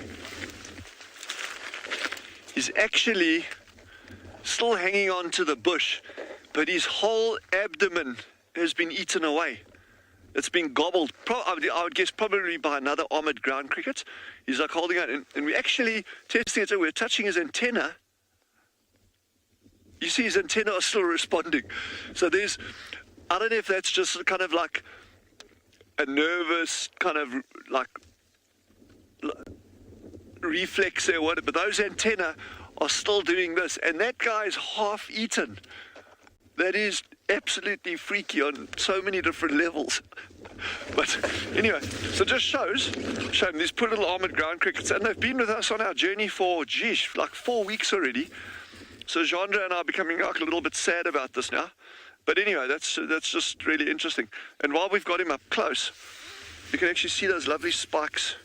He's actually still hanging on to the bush, but his whole abdomen has been eaten away. It's been gobbled, I would guess probably by another armored ground cricket. He's like holding out, and we're actually testing it, so we're touching his antenna. You see his antenna are still responding. So there's, I don't know if that's just kind of like a nervous kind of like reflex or what, but those antenna are still doing this, and that guy's half eaten. That is absolutely freaky on so many different levels. But anyway, so just shows these poor little armored ground crickets, and they've been with us on our journey for, like 4 weeks already. So Jandra and I are becoming like a little bit sad about this now. But anyway, that's just really interesting. And while we've got him up close, you can actually see those lovely spikes.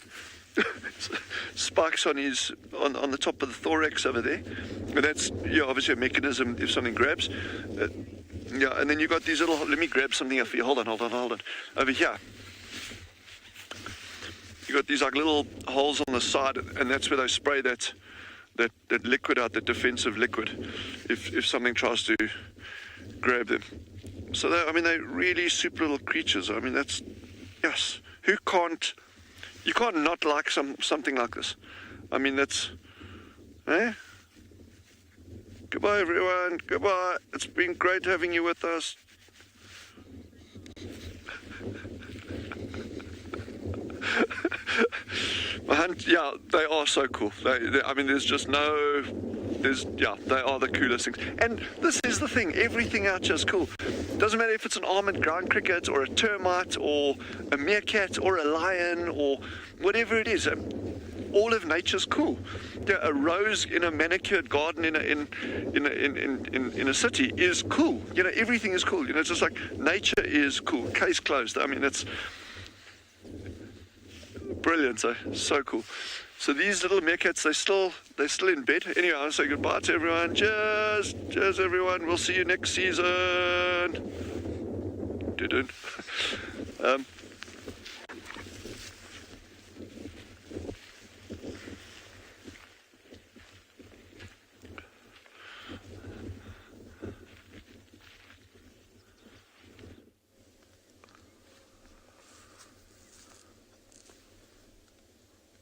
Spikes on the top of the thorax over there, and that's obviously a mechanism if something grabs. And then you've got these little. Let me grab something up for you. Hold on. Over here, you got these like little holes on the side, and that's where they spray that liquid out, that defensive liquid, if something tries to grab them. So they're really super little creatures. I mean, that's yes. You can't not like something like this. I mean, that's... Goodbye, everyone. Goodbye. It's been great having you with us. Yeah, they are so cool. I mean, there's just no... they are the coolest things. And this is the thing, everything out here is cool. Doesn't matter if it's an armored ground cricket or a termite or a meerkat or a lion or whatever it is. All of nature's cool. A rose in a manicured garden in a city is cool. Everything is cool. It's just like nature is cool. Case closed. I mean, it's brilliant. So cool. So these little meerkats, they're still in bed. Anyway, I want to say goodbye to everyone. Cheers, everyone. We'll see you next season.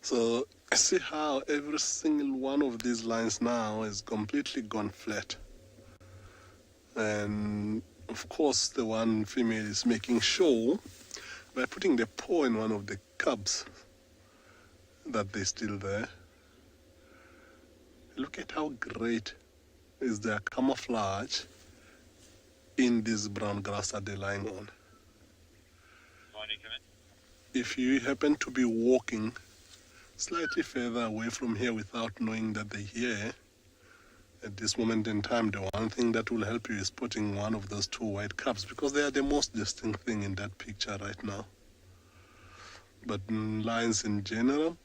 So see how every single one of these lines now is completely gone flat. And of course the one female is making sure by putting the paw in one of the cubs that they're still there. Look at how great is their camouflage in this brown grass that they're lying on. If you happen to be walking slightly further away from here without knowing that they're here, at this moment in time, the one thing that will help you is putting one of those two white cubs, because they are the most distinct thing in that picture right now. But lions in general,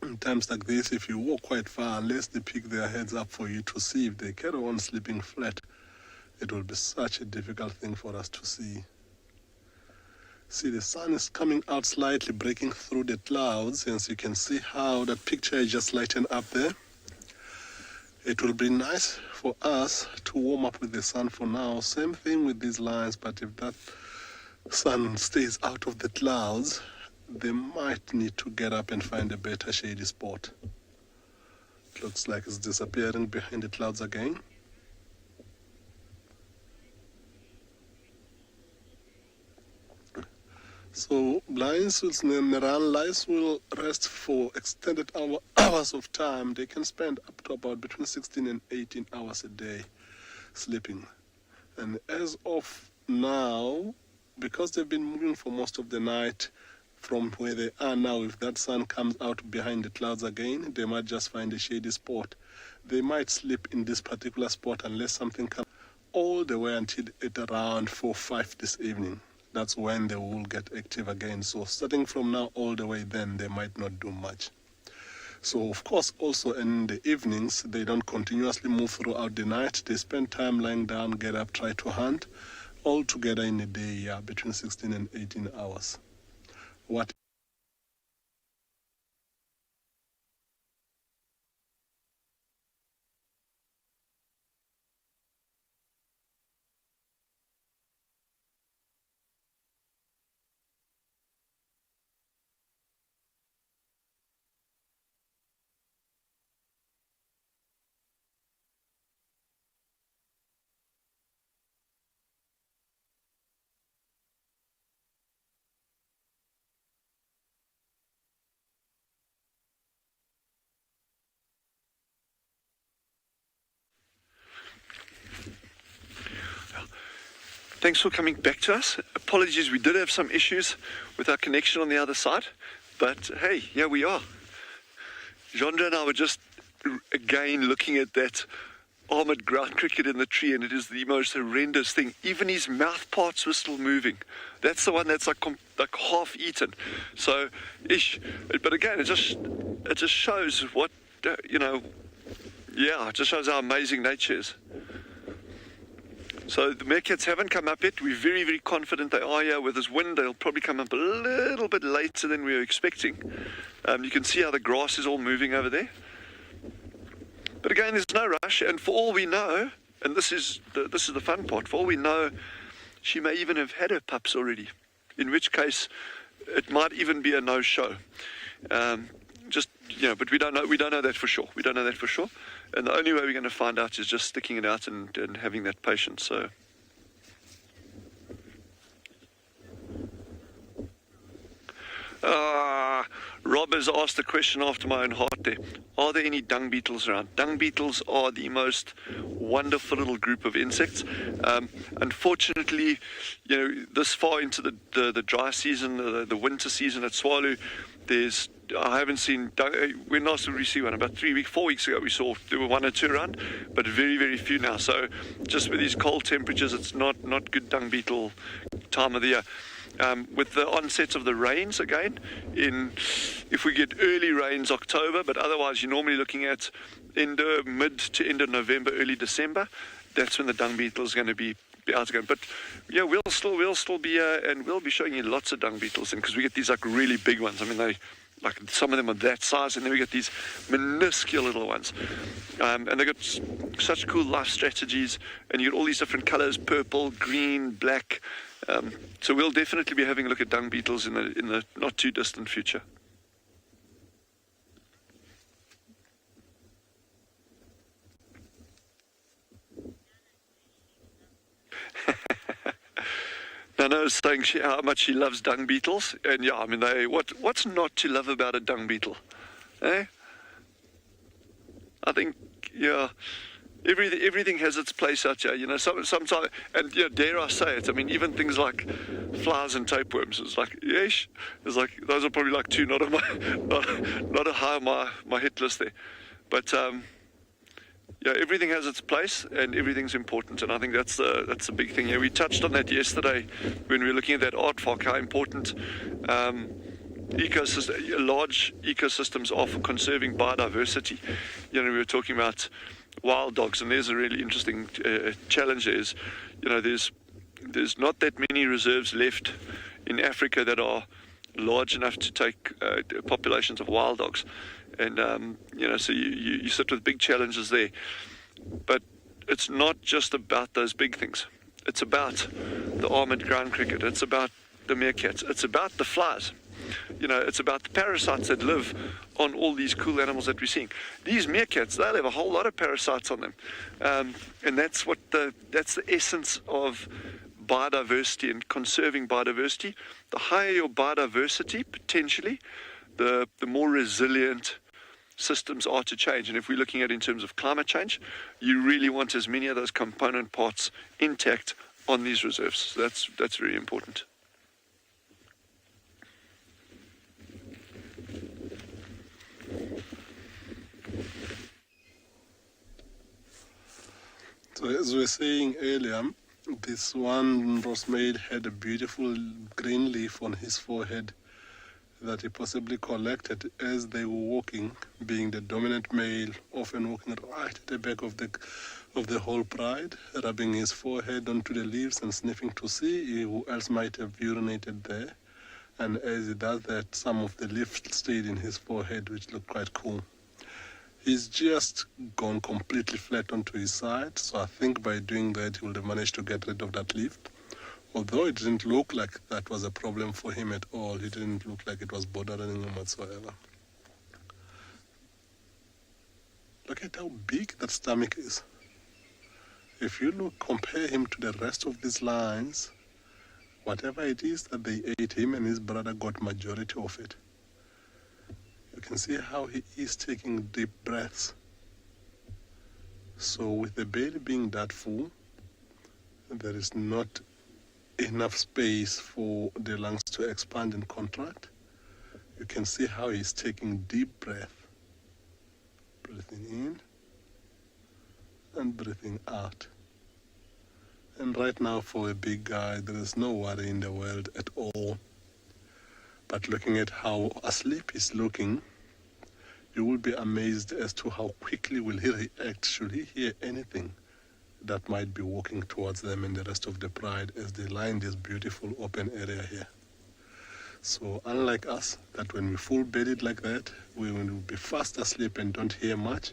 in times like this, if you walk quite far, unless they pick their heads up for you to see, if they carry on sleeping flat, it will be such a difficult thing for us to see. See, the sun is coming out slightly, breaking through the clouds, and so you can see how that picture is just lighting up there. It will be nice for us to warm up with the sun for now. Same thing with these lions, but if that sun stays out of the clouds, they might need to get up and find a better shady spot. It looks like it's disappearing behind the clouds again. So lions will rest for extended hours of time. They can spend up to about between 16 and 18 hours a day sleeping. And as of now, because they've been moving for most of the night from where they are now, if that sun comes out behind the clouds again, they might just find a shady spot. They might sleep in this particular spot unless something comes all the way until at around 4, 5 this evening. That's when they will get active again. So starting from now all the way then, they might not do much. So of course also in the evenings, they don't continuously move throughout the night. They spend time lying down, get up, try to hunt, all together in a day, between 16 and 18 hours. What thanks for coming back to us. Apologies, we did have some issues with our connection on the other side, but hey, here we are. Jandra and I were just again looking at that armored ground cricket in the tree, and it is the most horrendous thing. Even his mouth parts were still moving. That's the one that's like half eaten. So, but again, it just shows what it just shows how amazing nature is. So the meerkats haven't come up yet. We're very, very confident they are here. With this wind, they'll probably come up a little bit later than we were expecting. You can see how the grass is all moving over there. But again, there's no rush, and for all we know, and this is the fun part, for all we know, she may even have had her pups already, in which case it might even be a no-show. But we don't know that for sure. We don't know that for sure. And the only way we're going to find out is just sticking it out and having that patience. So. Rob has asked a question after my own heart there. Are there any dung beetles around? Dung beetles are the most wonderful little group of insects. Unfortunately, this far into the dry season, the winter season at Swallow, I haven't seen when last did we see one? About 4 weeks ago we saw there were 1 or 2 around, but very, very few now. So just with these cold temperatures, it's not good dung beetle time of the year. With the onset of the rains again, if we get early rains October, but otherwise you're normally looking at mid to end of November, early December. That's when the dung beetle is going to be out again. But yeah, we'll still be and we'll be showing you lots of dung beetles, because we get these like really big ones. I mean, some of them are that size, and then we get these minuscule little ones, and they've got such cool life strategies, and you get all these different colors: purple, green, black. So we'll definitely be having a look at dung beetles in the not too distant future. Nano's saying how much she loves dung beetles, and yeah, I mean, what's not to love about a dung beetle, eh? I think, yeah, everything has its place out here, sometimes, and dare I say it, I mean, even things like flies and tapeworms, it's like, yeesh, it's like, those are probably like 2 not a high on my hit list there, but yeah, everything has its place and everything's important, and I think that's the big thing here. We touched on that yesterday when we were looking at that aardvark, how important large ecosystems are for conserving biodiversity. We were talking about wild dogs, and there's a really interesting challenge. There's not that many reserves left in Africa that are large enough to take populations of wild dogs. And, so you sit with big challenges there. But it's not just about those big things. It's about the armored ground cricket. It's about the meerkats. It's about the flies. It's about the parasites that live on all these cool animals that we're seeing. These meerkats, they'll have a whole lot of parasites on them. And that's the essence of biodiversity and conserving biodiversity. The higher your biodiversity, potentially, the more resilient systems are to change. And if we're looking at in terms of climate change, you really want as many of those component parts intact on these reserves. So that's very important. So as we were saying earlier, this one Rosemade had a beautiful green leaf on his forehead that he possibly collected as they were walking, being the dominant male, often walking right at the back of the whole pride, rubbing his forehead onto the leaves and sniffing to see who else might have urinated there. And as he does that, some of the leaves stayed in his forehead, which looked quite cool. He's just gone completely flat onto his side, so I think by doing that he would have managed to get rid of that leaf. Although it didn't look like that was a problem for him at all. It didn't look like it was bothering him whatsoever. Look at how big that stomach is. If you compare him to the rest of these lions, whatever it is that they ate, him and his brother got majority of it. You can see how he is taking deep breaths. So with the belly being that full, there is not enough space for the lungs to expand and contract. You can see how he's taking deep breath, breathing in and breathing out. And right now, for a big guy, there is no worry in the world at all. But looking at how asleep he's looking, you will be amazed as to how quickly will he react should he hear anything that might be walking towards them and the rest of the pride as they lie in this beautiful open area here. So unlike us, that when we full bedded like that, we will be fast asleep and don't hear much.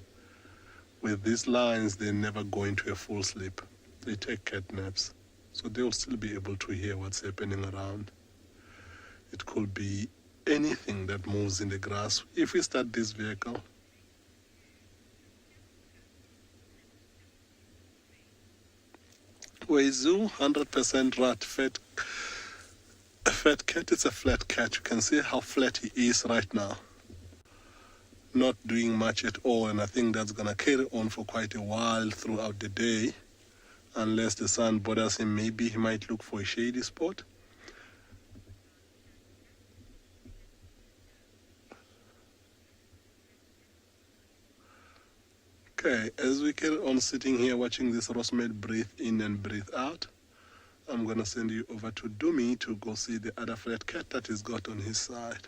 With these lions, they never go into a full sleep. They take cat naps, so they'll still be able to hear what's happening around. It could be anything that moves in the grass. If we start this vehicle, Wazoo, 100% rat, fat cat. It's a flat cat. You can see how flat he is right now. Not doing much at all, and I think that's gonna carry on for quite a while throughout the day, unless the sun bothers him. Maybe he might look for a shady spot. Okay, as we carry on sitting here watching this Rosemary breathe in and breathe out, I'm gonna send you over to Dumi to go see the other flat cat that he's got on his side.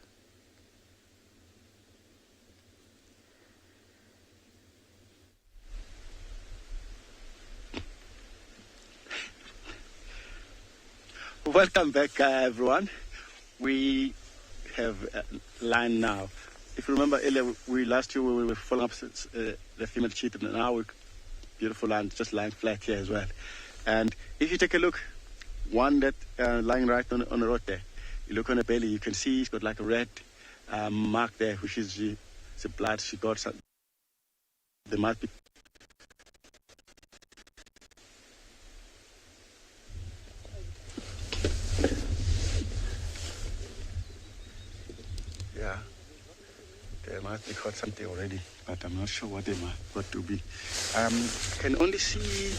Welcome back, everyone. We have a line now. If you remember earlier, last year we were following up the female cheetah, and now we're beautiful line, just lying flat here as well. And if you take a look, one that lying right on the road there, you look on the belly, you can see he's got like a red mark there, which is the blood she got. Some, there might be. Yeah. They might be caught something already, but I'm not sure what they might got to be. Can only see,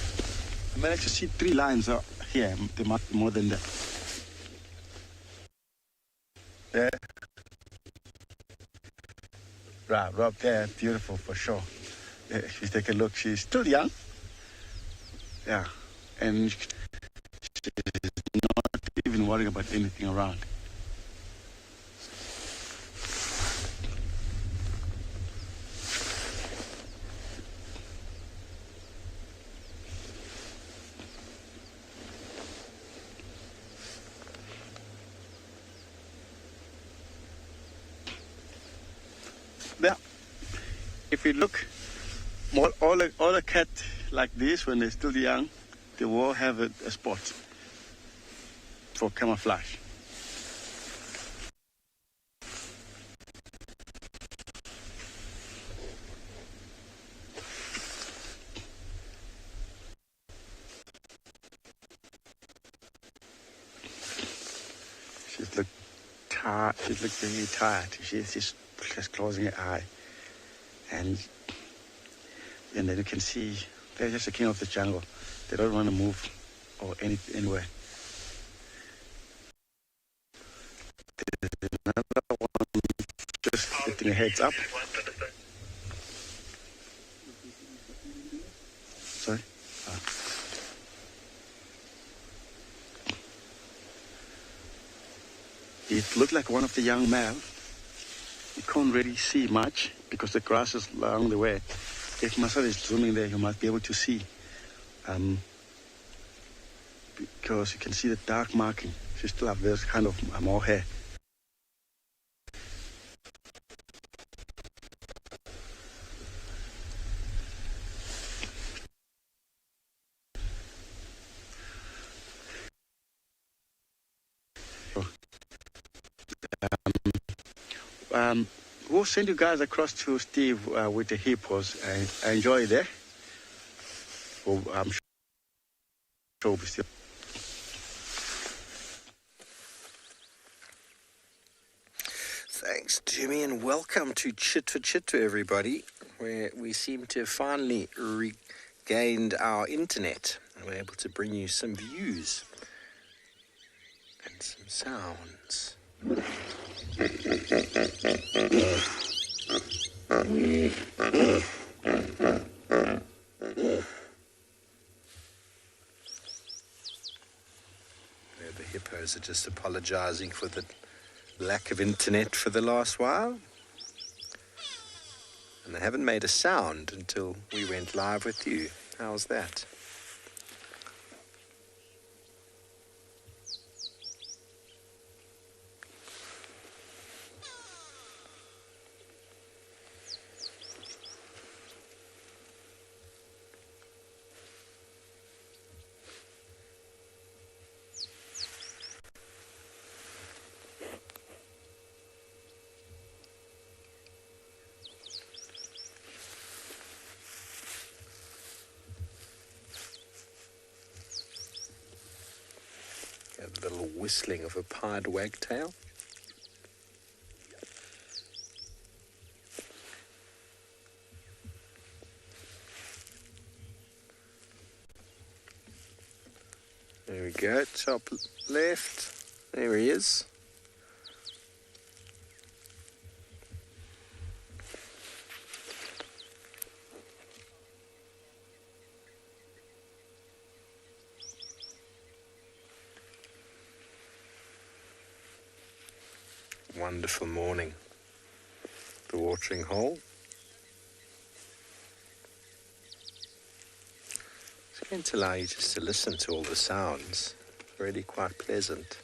I managed to see 3 lines here. There might be more than that. There. Right, up there, beautiful for sure. If you take a look, she's still young. Yeah, and she's not even worrying about anything around. Yeah. If you look, all the cat like this, when they're still young, they will have a spot for camouflage. She's looked really tired. She's just closing her eye. And then you can see they're just the king of the jungle. They don't want to move or anywhere. There's another one just getting her heads up. Sorry? It looked like one of the young male. You can't really see much because the grass is along the way. If Marcel is zooming there, you might be able to see. Because you can see the dark marking. She still have this kind of more hair. We'll send you guys across to Steve with the hippos. I enjoy it there. Well, I'm sure we'll be still. Thanks, Jimmy, and welcome to Chit for Chit to everybody, where we seem to have finally regained our internet and we're able to bring you some views and some sounds. The hippos are just apologizing for the lack of internet for the last while. And they haven't made a sound until we went live with you. How's that? A little whistling of a pied wagtail. There we go, top left. There he is. Wonderful morning. The watering hole. It's going to allow you just to listen to all the sounds. Really quite pleasant.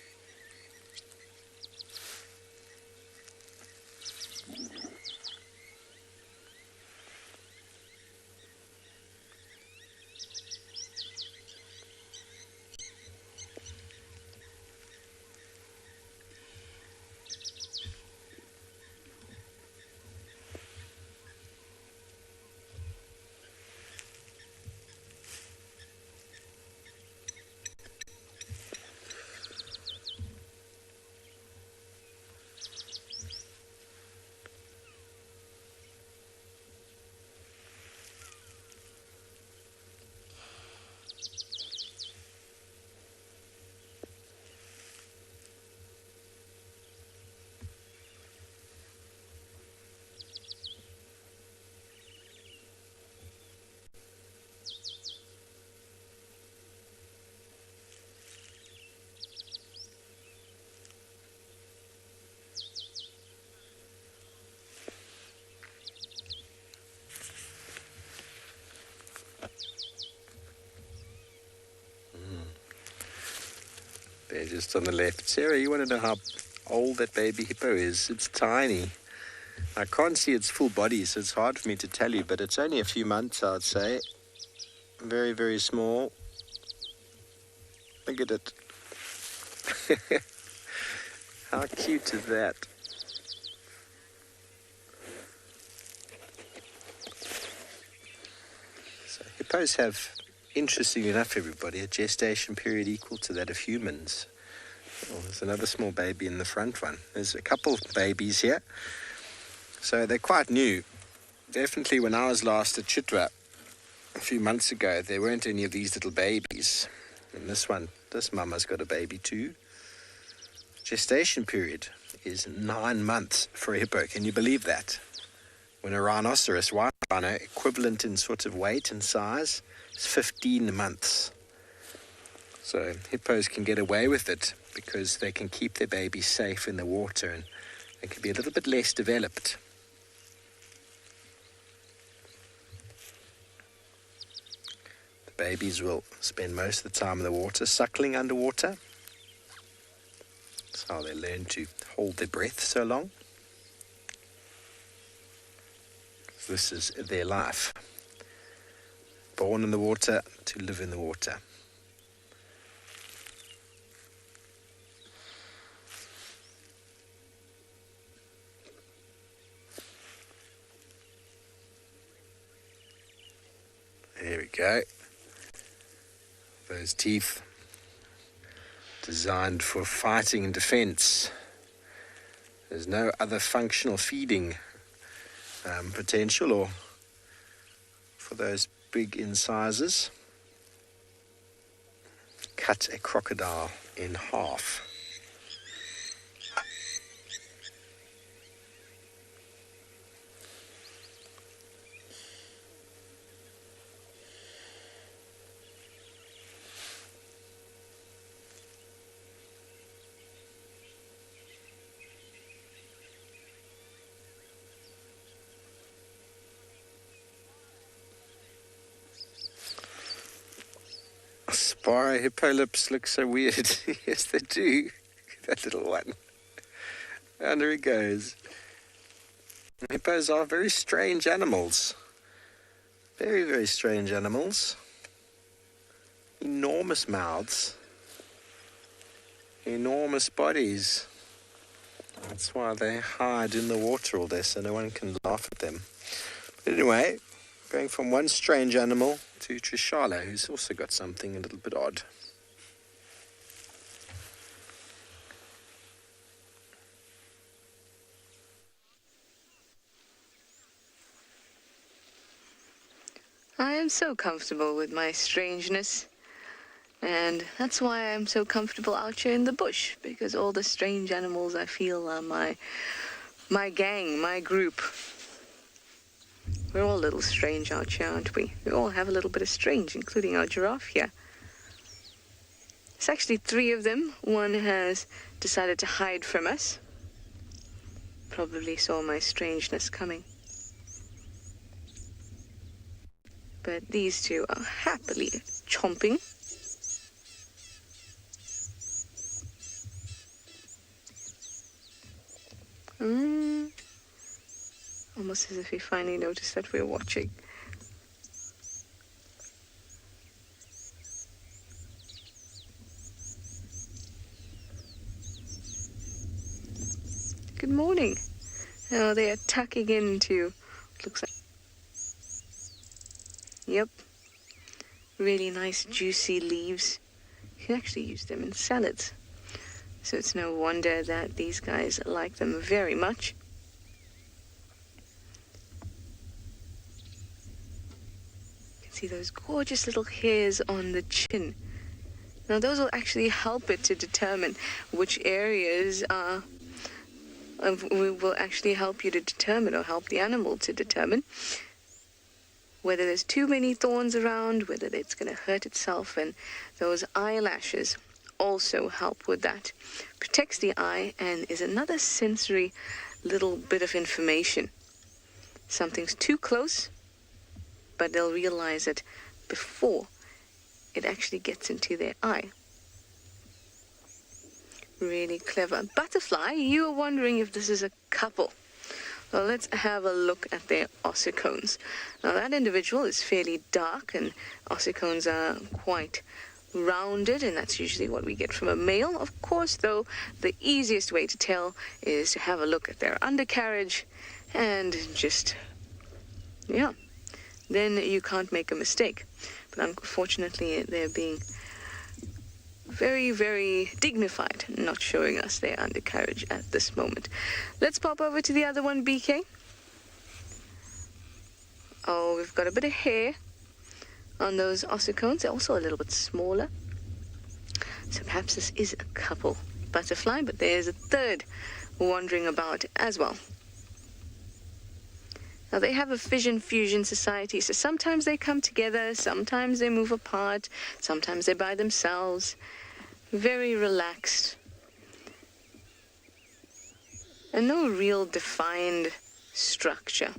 There, just on the left. Sarah, you want to know how old that baby hippo is? It's tiny. I can't see its full body, so it's hard for me to tell you, but it's only a few months, I'd say. Very, very small. Look at it. How cute is that? So hippos have, interestingly enough, everybody, a gestation period equal to that of humans. Oh, there's another small baby in the front one. There's a couple of babies here. So they're quite new. Definitely when I was last at Chitwa a few months ago, there weren't any of these little babies. And this mama's got a baby too. Gestation period is 9 months for a hippo. Can you believe that? When a rhinoceros, white rhino, equivalent in sort of weight and size, is 15 months. So hippos can get away with it because they can keep their babies safe in the water and they can be a little bit less developed. The babies will spend most of the time in the water, suckling underwater. That's how they learn to hold their breath so long. This is their life. Born in the water to live in the water. There we go. Those teeth designed for fighting and defense. There's no other functional feeding potential or for those big incisors. Cut a crocodile in half. safari hippo lips look so weird. Yes, they do. That little one. And there he goes. Hippos are very strange animals. Very, very strange animals. Enormous mouths. Enormous bodies. That's why they hide in the water all day so no one can laugh at them. But anyway, going from one strange animal to Trishala, who's also got something a little bit odd. I am so comfortable with my strangeness, and that's why I'm so comfortable out here in the bush, because all the strange animals I feel are my gang, my group. We're all a little strange out here, aren't we? We all have a little bit of strange, including our giraffe here. There's actually 3 of them. One has decided to hide from us. Probably saw my strangeness coming. But these 2 are happily chomping. Almost as if he finally noticed that we're watching. Good morning. Oh, they are tucking into, looks like, yep, really nice juicy leaves. You can actually use them in salads. So it's no wonder that these guys like them very much. You can see those gorgeous little hairs on the chin. Now those will actually help it to determine which areas are, will actually help you to determine, or help the animal to determine, whether there's too many thorns around, whether it's going to hurt itself, and those eyelashes also help with that. Protects the eye and is another sensory little bit of information. Something's too close, but they'll realize it before it actually gets into their eye. Really clever. Butterfly, you are wondering if this is a couple. Well, let's have a look at their ossicones. Now that individual is fairly dark, and ossicones are quite rounded, and that's usually what we get from a male. Of course, though, the easiest way to tell is to have a look at their undercarriage and just, yeah, then you can't make a mistake. But unfortunately, they're being very, very dignified, not showing us their undercarriage at this moment. Let's pop over to the other one, BK. Oh, we've got a bit of hair on those ossicones. They're also a little bit smaller. So perhaps this is a couple butterfly, but there's a third wandering about as well. Now they have a fission-fusion society, so sometimes they come together, sometimes they move apart, sometimes they're by themselves. Very relaxed. And no real defined structure.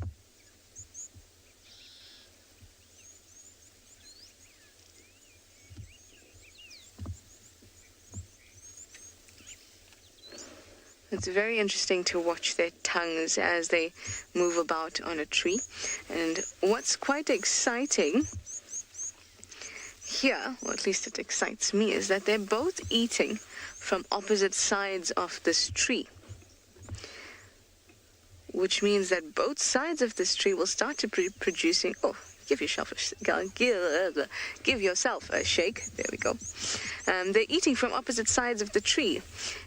It's very interesting to watch their tongues as they move about on a tree. And what's quite exciting here, or at least it excites me, is that they're both eating from opposite sides of this tree. Which means that both sides of this tree will start to producing, give yourself a shake. There we go. They're eating from opposite sides of the tree.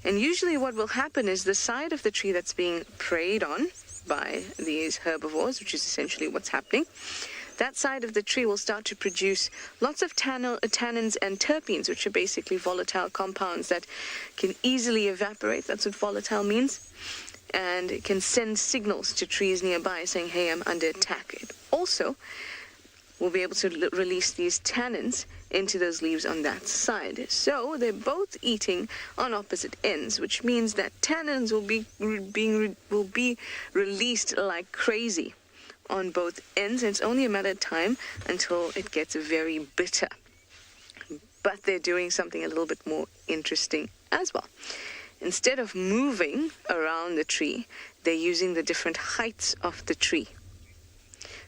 And usually what will happen is the side of the tree that's being preyed on by these herbivores, which is essentially what's happening, that side of the tree will start to produce lots of tannins and terpenes, which are basically volatile compounds that can easily evaporate. That's what volatile means. And it can send signals to trees nearby saying, hey, I'm under attack. It also will be able to release these tannins into those leaves on that side. So they're both eating on opposite ends, which means that tannins will be released like crazy on both ends, and it's only a matter of time until it gets very bitter. but they're doing something a little bit more interesting as well. Instead of moving around the tree, they're using the different heights of the tree.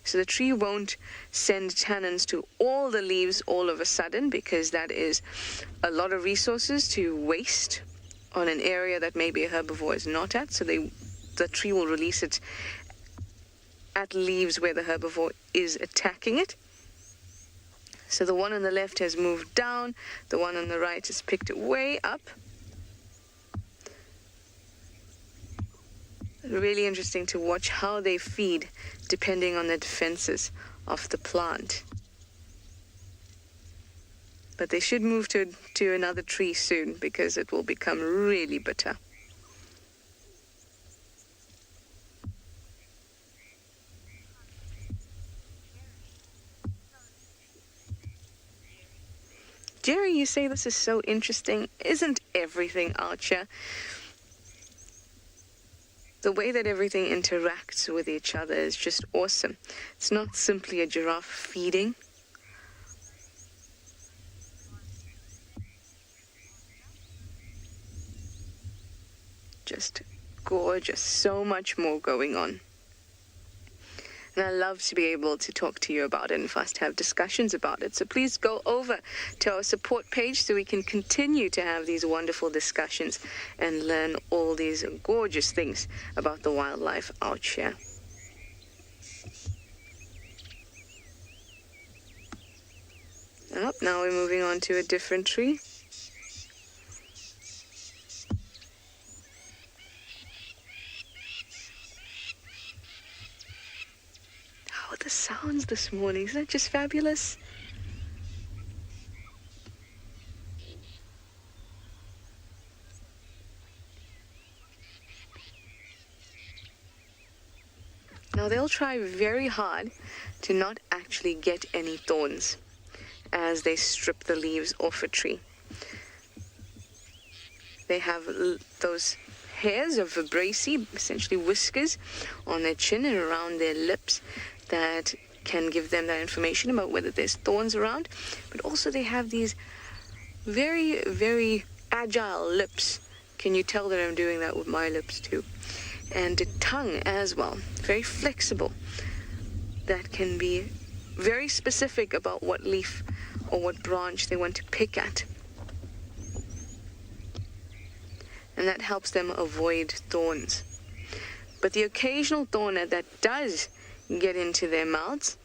So the tree won't send tannins to all the leaves all of a sudden, because that is a lot of resources to waste on an area that maybe a herbivore is not at. So the tree will release it at leaves where the herbivore is attacking it. So the one on the left has moved down, the one on the right has picked it way up. Really interesting to watch how they feed depending on the defenses of the plant. But they should move to another tree soon, because it will become really bitter. Jerry, you say this is so interesting. Isn't everything out here? The way that everything interacts with each other is just awesome. It's not simply a giraffe feeding. Just gorgeous. So much more going on. And I love to be able to talk to you about it and for us to have discussions about it. So please go over to our support page so we can continue to have these wonderful discussions and learn all these gorgeous things about the wildlife out here. Oh, now we're moving on to a different tree. The sounds this morning, isn't that just fabulous? Now they'll try very hard to not actually get any thorns as they strip the leaves off a tree. They have those hairs of vibrissae, essentially whiskers, on their chin and around their lips, that can give them that information about whether there's thorns around. But also they have these very, very agile lips. Can you tell that I'm doing that with my lips too? And a tongue as well, very flexible, that can be very specific about what leaf or what branch they want to pick at. And that helps them avoid thorns. But the occasional thorn that does get into their mouths,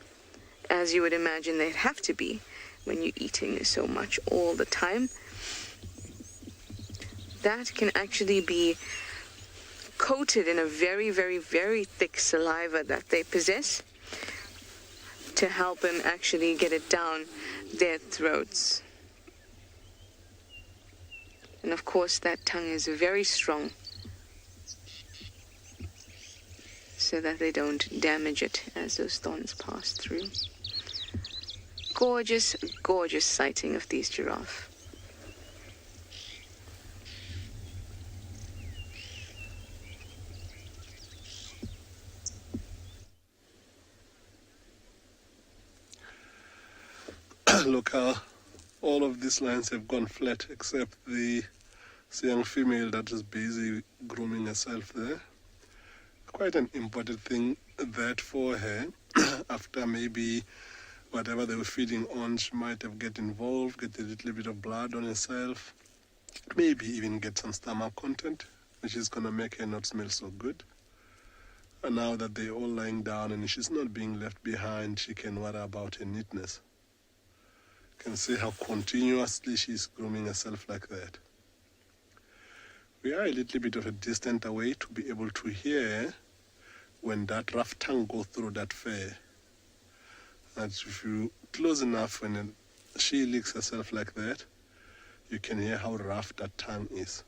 as you would imagine they'd have to be when you're eating so much all the time, that can actually be coated in a very, very, very thick saliva that they possess to help them actually get it down their throats. And of course that tongue is very strong, so that they don't damage it as those thorns pass through. Gorgeous, gorgeous sighting of these giraffe. Look how all of these lines have gone flat except the young female that is busy grooming herself there. Quite an important thing that for her. After maybe whatever they were feeding on, she might have get involved, get a little bit of blood on herself, maybe even get some stomach content, which is going to make her not smell so good. And now that they're all lying down and she's not being left behind, she can worry about her neatness. You can see how continuously she's grooming herself like that. We are a little bit of a distance away to be able to hear when that rough tongue goes through that fur. And if you close enough when she licks herself like that, you can hear how rough that tongue is.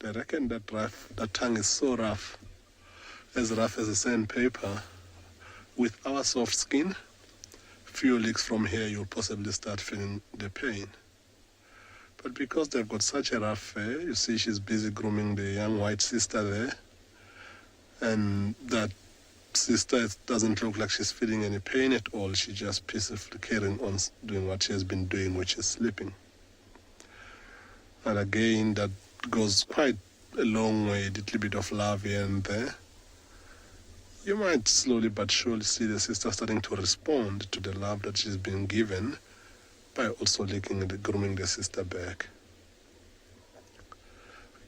They reckon that tongue is so rough as a sandpaper. With our soft skin, few licks from here, you'll possibly start feeling the pain. But because they've got such a rough fur, you see she's busy grooming the young white sister there. And that sister doesn't look like she's feeling any pain at all. She's just peacefully carrying on doing what she has been doing, which is sleeping. And again, that goes quite a long way, a little bit of love here and there. You might slowly but surely see the sister starting to respond to the love that she's been given by also licking and grooming the sister back.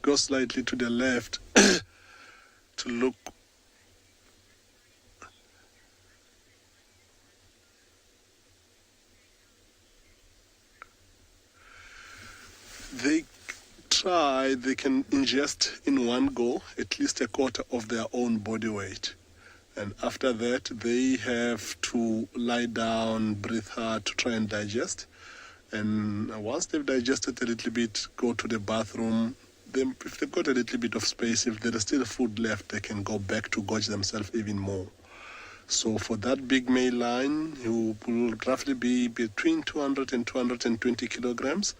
Go slightly to the left to look. They can ingest in one go at least a quarter of their own body weight. And after that, they have to lie down, breathe hard to try and digest. And once they've digested a little bit, go to the bathroom. Then if they've got a little bit of space, if there is still food left, they can go back to gorge themselves even more. So for that big male lion, who will roughly be between 200 and 220 kilograms,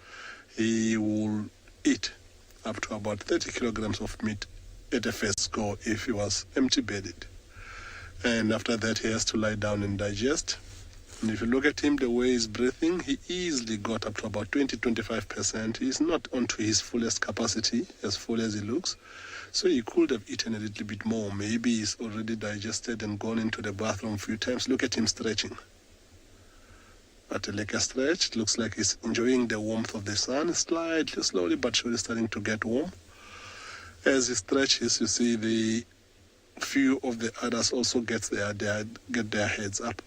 he will eat up to about 30 kilograms of meat at a first go if he was empty-bellied. And after that, he has to lie down and digest. And if you look at him, the way he's breathing, he easily got up to about 20-25%. He's not onto his fullest capacity, as full as he looks. So he could have eaten a little bit more. Maybe he's already digested and gone into the bathroom a few times. Look at him stretching. At a leg stretch, it looks like he's enjoying the warmth of the sun, slightly, slowly but surely starting to get warm. As he stretches, you see the few of the others also get their heads up.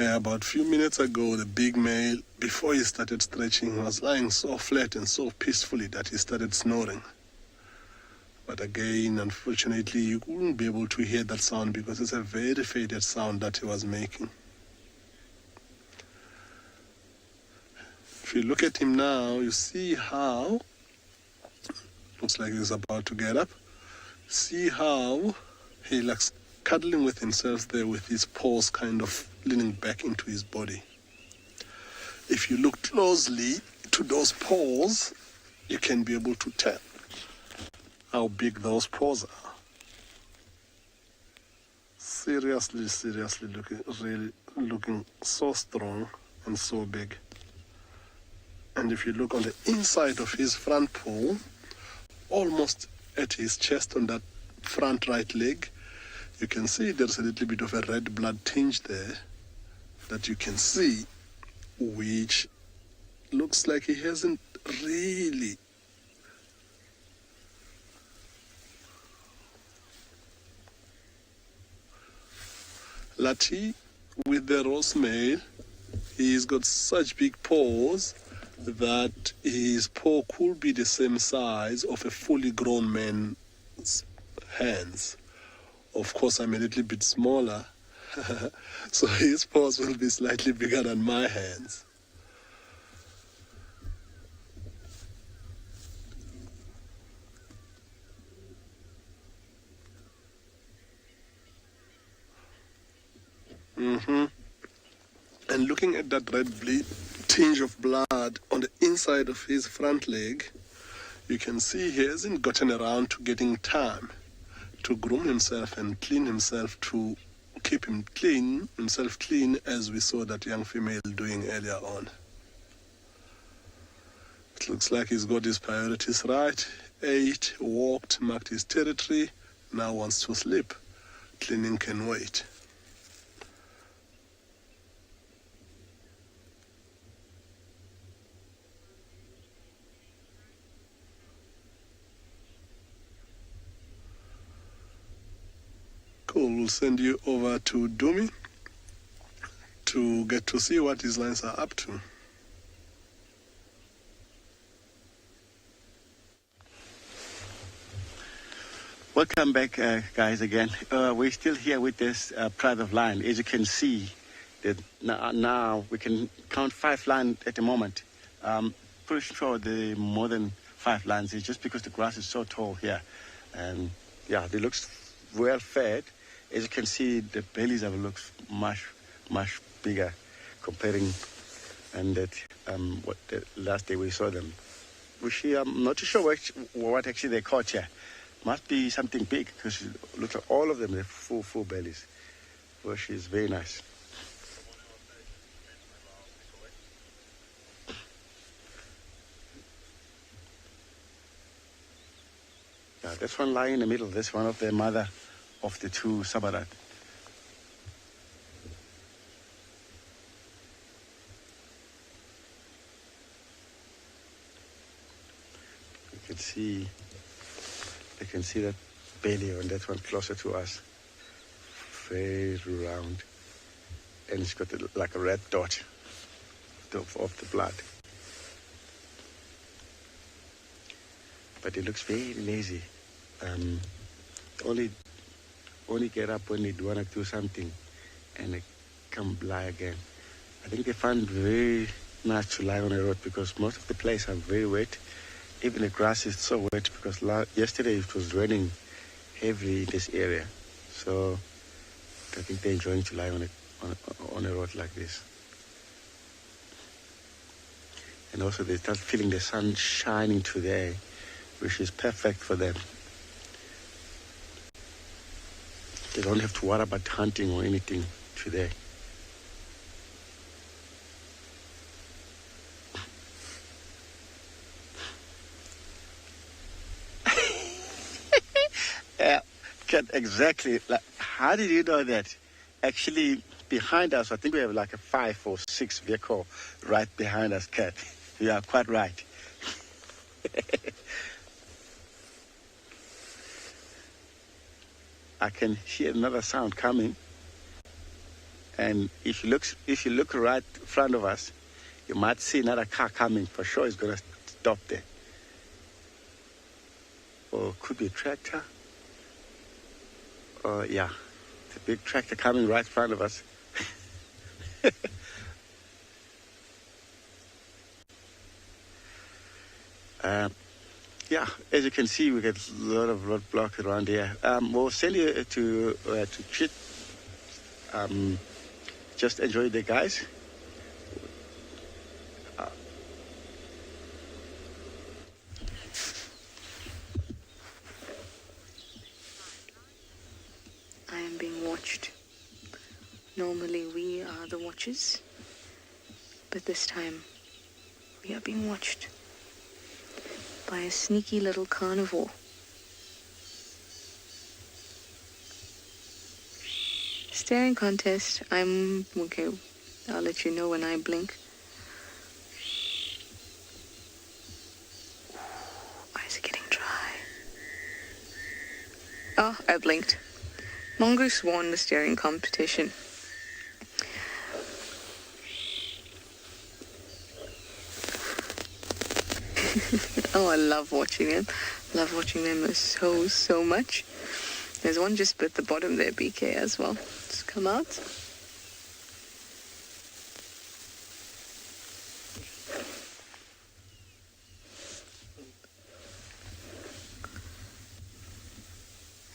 About a few minutes ago, the big male, before he started stretching, was lying so flat and so peacefully that he started snoring. But again, unfortunately, you wouldn't be able to hear that sound because it's a very faded sound that he was making. If you look at him now, you see how, looks like he's about to get up. See how he likes cuddling with himself there with his paws kind of leaning back into his body. If you look closely to those paws, you can be able to tell how big those paws are. Seriously looking so strong and so big. And if you look on the inside of his front paw, almost at his chest on that front right leg, you can see there's a little bit of a red blood tinge there that you can see, which looks like he hasn't really Lati with the rose male, he's got such big paws that his paw could be the same size of a fully grown man's hands. Of course, I'm a little bit smaller, so his paws will be slightly bigger than my hands. And looking at that red tinge of blood on the inside of his front leg, you can see he hasn't gotten around to getting time to groom himself and clean himself, to keep himself clean, as we saw that young female doing earlier on. It looks like he's got his priorities right. Ate, walked, marked his territory, now wants to sleep. Cleaning can wait. Cool, we'll send you over to Dumi to get to see what his lions are up to. Welcome back, guys, again. We're still here with this pride of lion. As you can see, that now we can count 5 lions at the moment. Pretty sure there are more than 5 lions. It's just because the grass is so tall here. And yeah, they look well fed. As you can see, the bellies have looks much bigger comparing and that what the last day we saw them. I'm not too sure what actually they caught here. Must be something big because look at all of them. They're full bellies. Well, she's very nice. Yeah, this one lying in the middle. This one of the mother of the two Sabarat. You can see that belly on that one closer to us. Very round. And it's got like a red dot of the blood. But it looks very lazy. Only get up when they want to do something and they come lie again. I think they find it very nice to lie on a road because most of the place are very wet. Even the grass is so wet because yesterday it was raining heavily in this area. So I think they're enjoying to lie on a road like this. And also they start feeling the sun shining today, which is perfect for them. They don't have to worry about hunting or anything today. Exactly. Like, how did you know that? Actually, behind us, I think we have like a 5 or 6 vehicle right behind us, Cat. You are quite right. I can hear another sound coming. And if you look right in front of us, you might see another car coming. For sure, it's going to stop there. Or it could be a tractor. Yeah, it's a big tractor coming right in front of us. Yeah, as you can see, we get a lot of roadblock around here. We'll send you to Chit. Just enjoy the guys. I am being watched. Normally we are the watchers, but this time we are being watched by a sneaky little carnivore. Staring contest. I'm okay. I'll let you know when I blink. Eyes are getting dry. Oh, I blinked. Mongoose won the staring competition. Oh, I love watching them. Love watching them so much. There's one just at the bottom there, BK, as well. Just come out.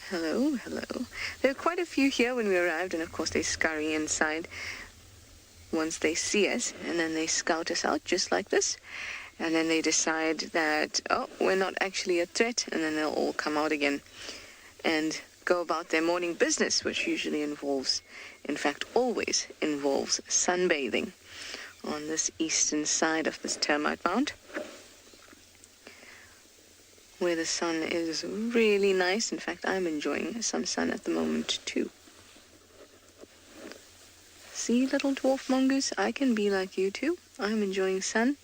Hello. There are quite a few here when we arrived, and of course they scurry inside once they see us, and then they scout us out just like this. And then they decide that, oh, we're not actually a threat, and then they'll all come out again and go about their morning business, which usually involves, in fact, always involves sunbathing on this eastern side of this termite mound, where the sun is really nice. In fact, I'm enjoying some sun at the moment, too. See, little dwarf mongoose, I can be like you, too. I'm enjoying sun.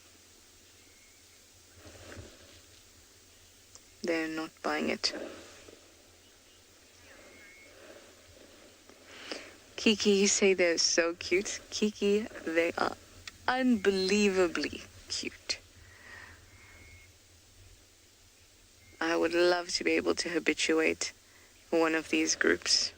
They're not buying it. Kiki, you say they're so cute. Kiki, they are unbelievably cute. I would love to be able to habituate one of these groups.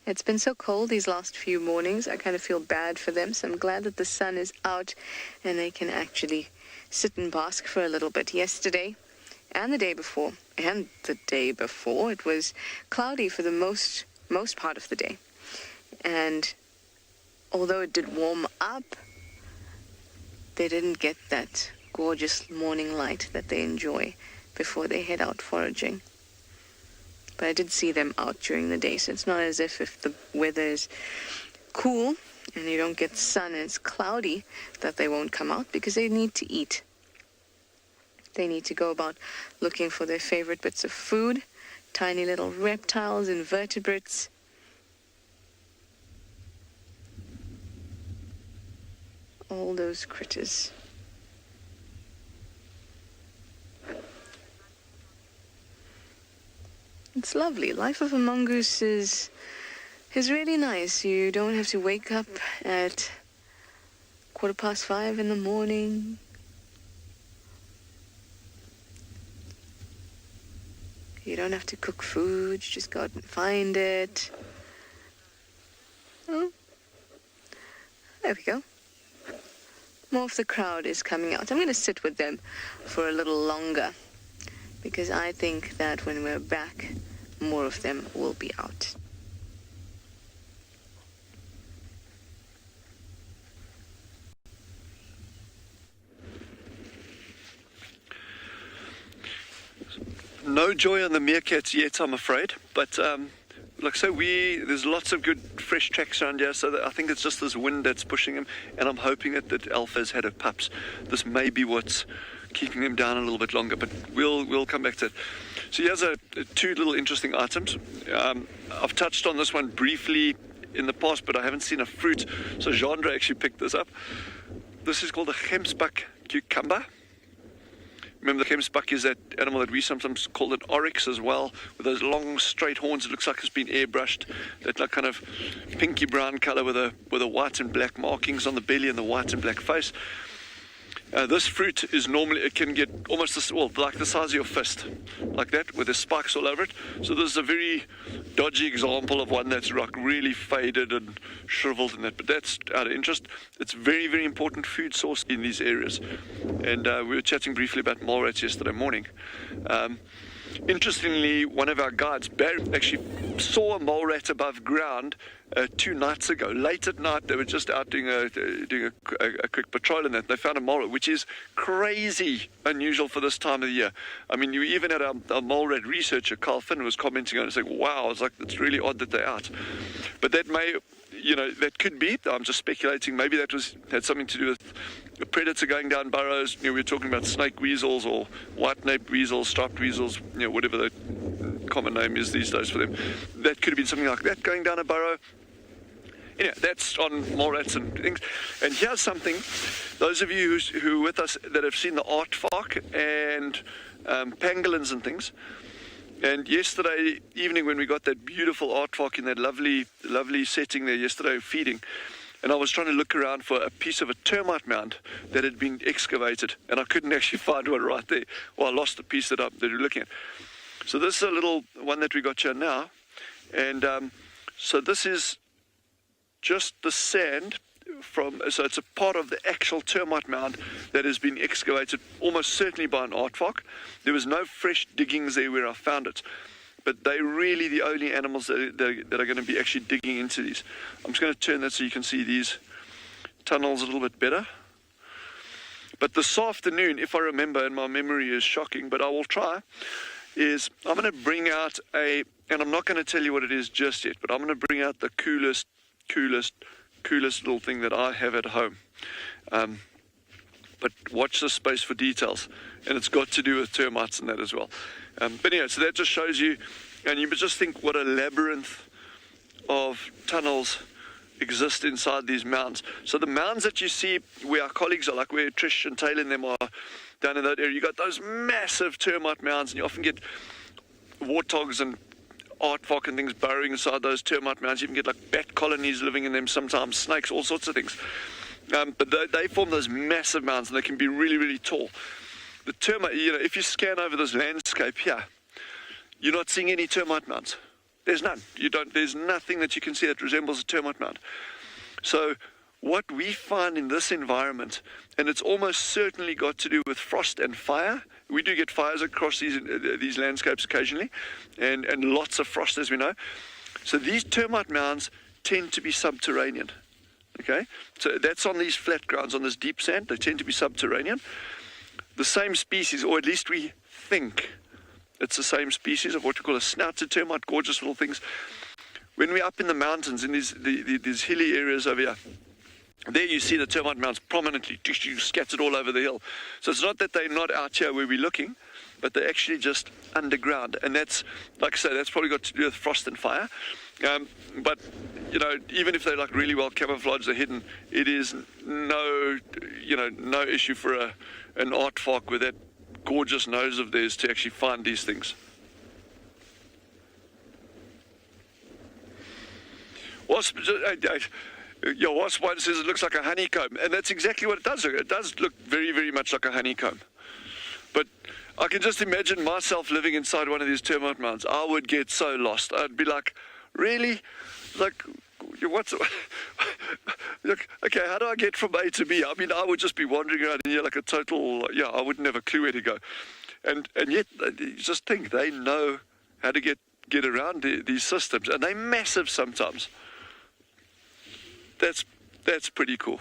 It's been so cold these last few mornings, I kind of feel bad for them, so I'm glad that the sun is out and they can actually sit and bask for a little bit. Yesterday and the day before, it was cloudy for the most part of the day. And although it did warm up, they didn't get that gorgeous morning light that they enjoy before they head out foraging. But I did see them out during the day, so it's not as if the weather is cool and you don't get sun and it's cloudy that they won't come out, because they need to eat. They need to go about looking for their favorite bits of food, tiny little reptiles, invertebrates. All those critters. It's lovely. Life of a mongoose is really nice. You don't have to wake up at 5:15 in the morning. You don't have to cook food. You just go out and find it. Oh, there we go. More of the crowd is coming out. I'm going to sit with them for a little longer, because I think that when we're back, more of them will be out. No joy on the meerkats yet, I'm afraid, but like I say, there's lots of good fresh tracks around here, so I think it's just this wind that's pushing them, and I'm hoping that Alpha's had her pups. This may be what's keeping them down a little bit longer, but we'll come back to it. So here's two little interesting items. I've touched on this one briefly in the past, but I haven't seen a fruit, so Jandra actually picked this up. This is called a gemsbok cucumber. Remember, the gemsbok is that animal that we sometimes call an oryx as well, with those long straight horns. It looks like it's been airbrushed. That like kind of pinky brown color with a white and black markings on the belly and the white and black face. This fruit is normally, it can get almost like the size of your fist, like that, with the spikes all over it. So this is a very dodgy example of one that's like really faded and shriveled and that, but that's out of interest. It's very, very important food source in these areas. And we were chatting briefly about mole rats yesterday morning. Interestingly, one of our guides, Barry, actually saw a mole rat above ground 2 nights ago. Late at night, they were just out doing a quick patrol in that. They found a mole rat, which is crazy unusual for this time of the year. I mean, you even had a mole rat researcher, Carl Finn, was commenting on it, saying, wow, it's really odd that they're out. But that may, that could be, I'm just speculating, maybe that had something to do with a predator going down burrows. We were talking about snake weasels or white-naped weasels, striped weasels, whatever the common name is these days for them. That could have been something like that going down a burrow. Anyway, that's on mole rats and things. And here's something, those of you who are with us that have seen the aardvark and pangolins and things. And yesterday evening, when we got that beautiful aardvark in that lovely setting there yesterday feeding, and I was trying to look around for a piece of a termite mound that had been excavated, and I couldn't actually find one right there. Well, I lost the piece that we were looking at. So this is a little one that we got here now, and so this is just the sand so it's a part of the actual termite mound that has been excavated almost certainly by an aardvark. There was no fresh diggings there where I found it, but they're really the only animals that are going to be actually digging into these. I'm just going to turn that so you can see these tunnels a little bit better. But this afternoon, if I remember, and my memory is shocking, but I will try, is I'm going to bring out and I'm not going to tell you what it is just yet, but I'm going to bring out the coolest little thing that I have at home. But watch this space for details, and it's got to do with termites and that as well. But anyway, so that just shows you, and you just think what a labyrinth of tunnels exist inside these mounds. So the mounds that you see where our colleagues are, like where Trish and Taylor and them are down in that area, you got those massive termite mounds, and you often get warthogs and aardvark and things burrowing inside those termite mounds. You even get like bat colonies living in them sometimes, snakes, all sorts of things. But they form those massive mounds, and they can be really, really tall. The termite, if you scan over this landscape here, you're not seeing any termite mounds. There's none. There's nothing that you can see that resembles a termite mound. So what we find in this environment, and it's almost certainly got to do with frost and fire. We do get fires across these landscapes occasionally, and lots of frost, as we know. So these termite mounds tend to be subterranean. Okay, so that's on these flat grounds, on this deep sand. They tend to be subterranean. The same species, or at least we think it's the same species of what we call a snouted termite, gorgeous little things. When we're up in the mountains, in these hilly areas over here, there you see the termite mounds prominently scattered all over the hill. So it's not that they're not out here where we're looking, but they're actually just underground. And that's, like I say, that's probably got to do with frost and fire. But, you know, even if they're like really well camouflaged, they're hidden, it is no issue for an aardvark with that gorgeous nose of theirs to actually find these things. Wasp one says it looks like a honeycomb, and that's exactly what it does look. It does look very, very much like a honeycomb. But I can just imagine myself living inside one of these termite mounds. I would get so lost. I'd be like, really? Like, what's... Look, okay, how do I get from A to B? I mean, I would just be wandering around here like a total... Yeah, I wouldn't have a clue where to go. And yet, you just think they know how to get around these systems. And they're massive sometimes. That's pretty cool.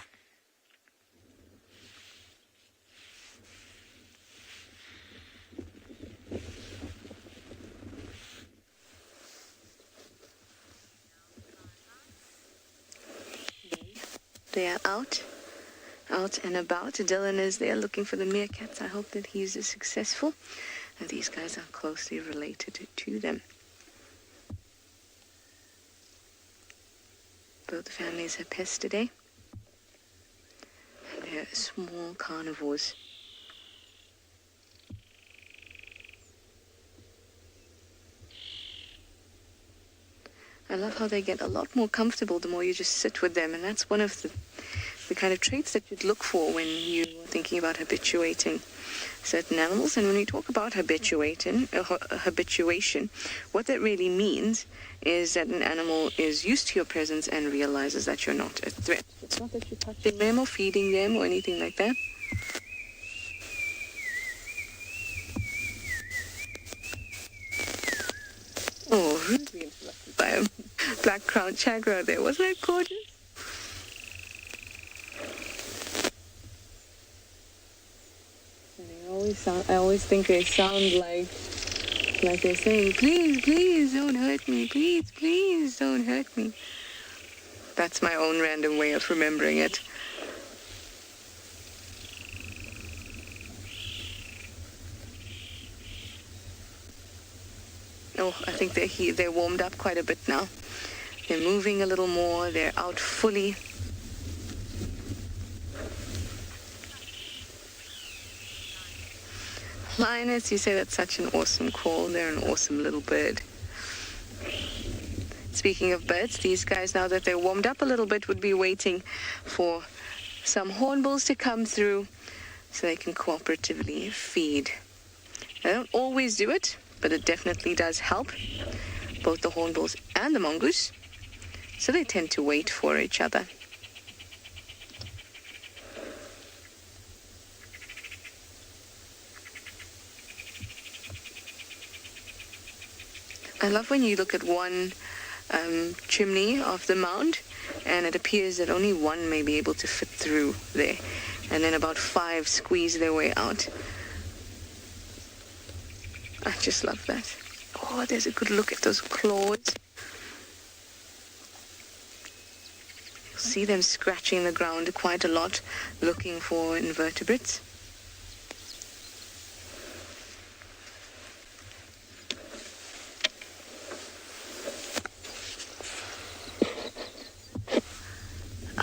They are out and about. Dylan is there looking for the meerkats. I hope that he's successful. And these guys are closely related to them. Both families have pests today. And they're small carnivores. I love how they get a lot more comfortable the more you just sit with them, and that's one of the kind of traits that you'd look for when you're thinking about habituating certain animals. And when we talk about habituation, what that really means is that an animal is used to your presence and realizes that you're not a threat. It's not that you're touching them or feeding them or anything like that. Oh, really interrupted by a black-crowned chagrin there. Wasn't that gorgeous? And I always think they sound like they're saying, please, please don't hurt me. Please, please don't hurt me. That's my own random way of remembering it. Oh, I think they're warmed up quite a bit now. They're moving a little more. They're out fully. Lioness, you say that's such an awesome call. They're an awesome little bird. Speaking of birds, these guys, now that they're warmed up a little bit, would be waiting for some hornbills to come through so they can cooperatively feed. They don't always do it, but it definitely does help, both the hornbills and the mongoose. So they tend to wait for each other. I love when you look at one chimney of the mound, and it appears that only one may be able to fit through there, and then about 5 squeeze their way out. I just love that. Oh, there's a good look at those claws. You'll see them scratching the ground quite a lot, looking for invertebrates.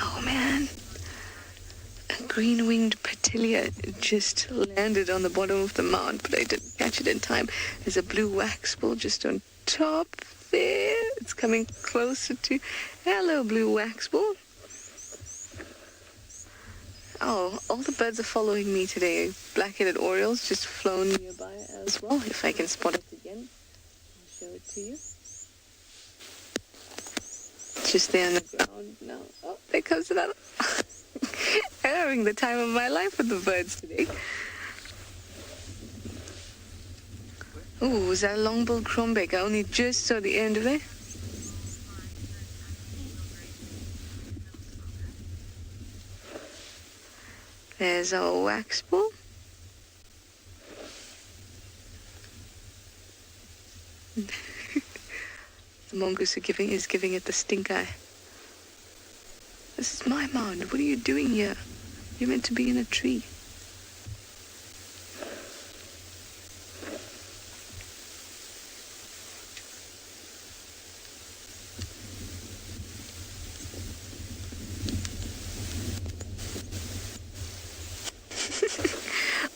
Oh man, a green-winged petilia just landed on the bottom of the mound, but I didn't catch it in time. There's a blue waxbull just on top there. It's coming closer to... Hello, blue waxbull. Oh, all the birds are following me today. Black-headed orioles just flown nearby as well. If I can spot it again, I'll show it to you. Just there on the ground now. Oh, there comes another. I'm having the time of my life with the birds today. Ooh, was that a long-billed crombeck? I only just saw the end of it. There's our wax ball. The mongoose is giving it the stink eye. This is my mound. What are you doing here? You're meant to be in a tree.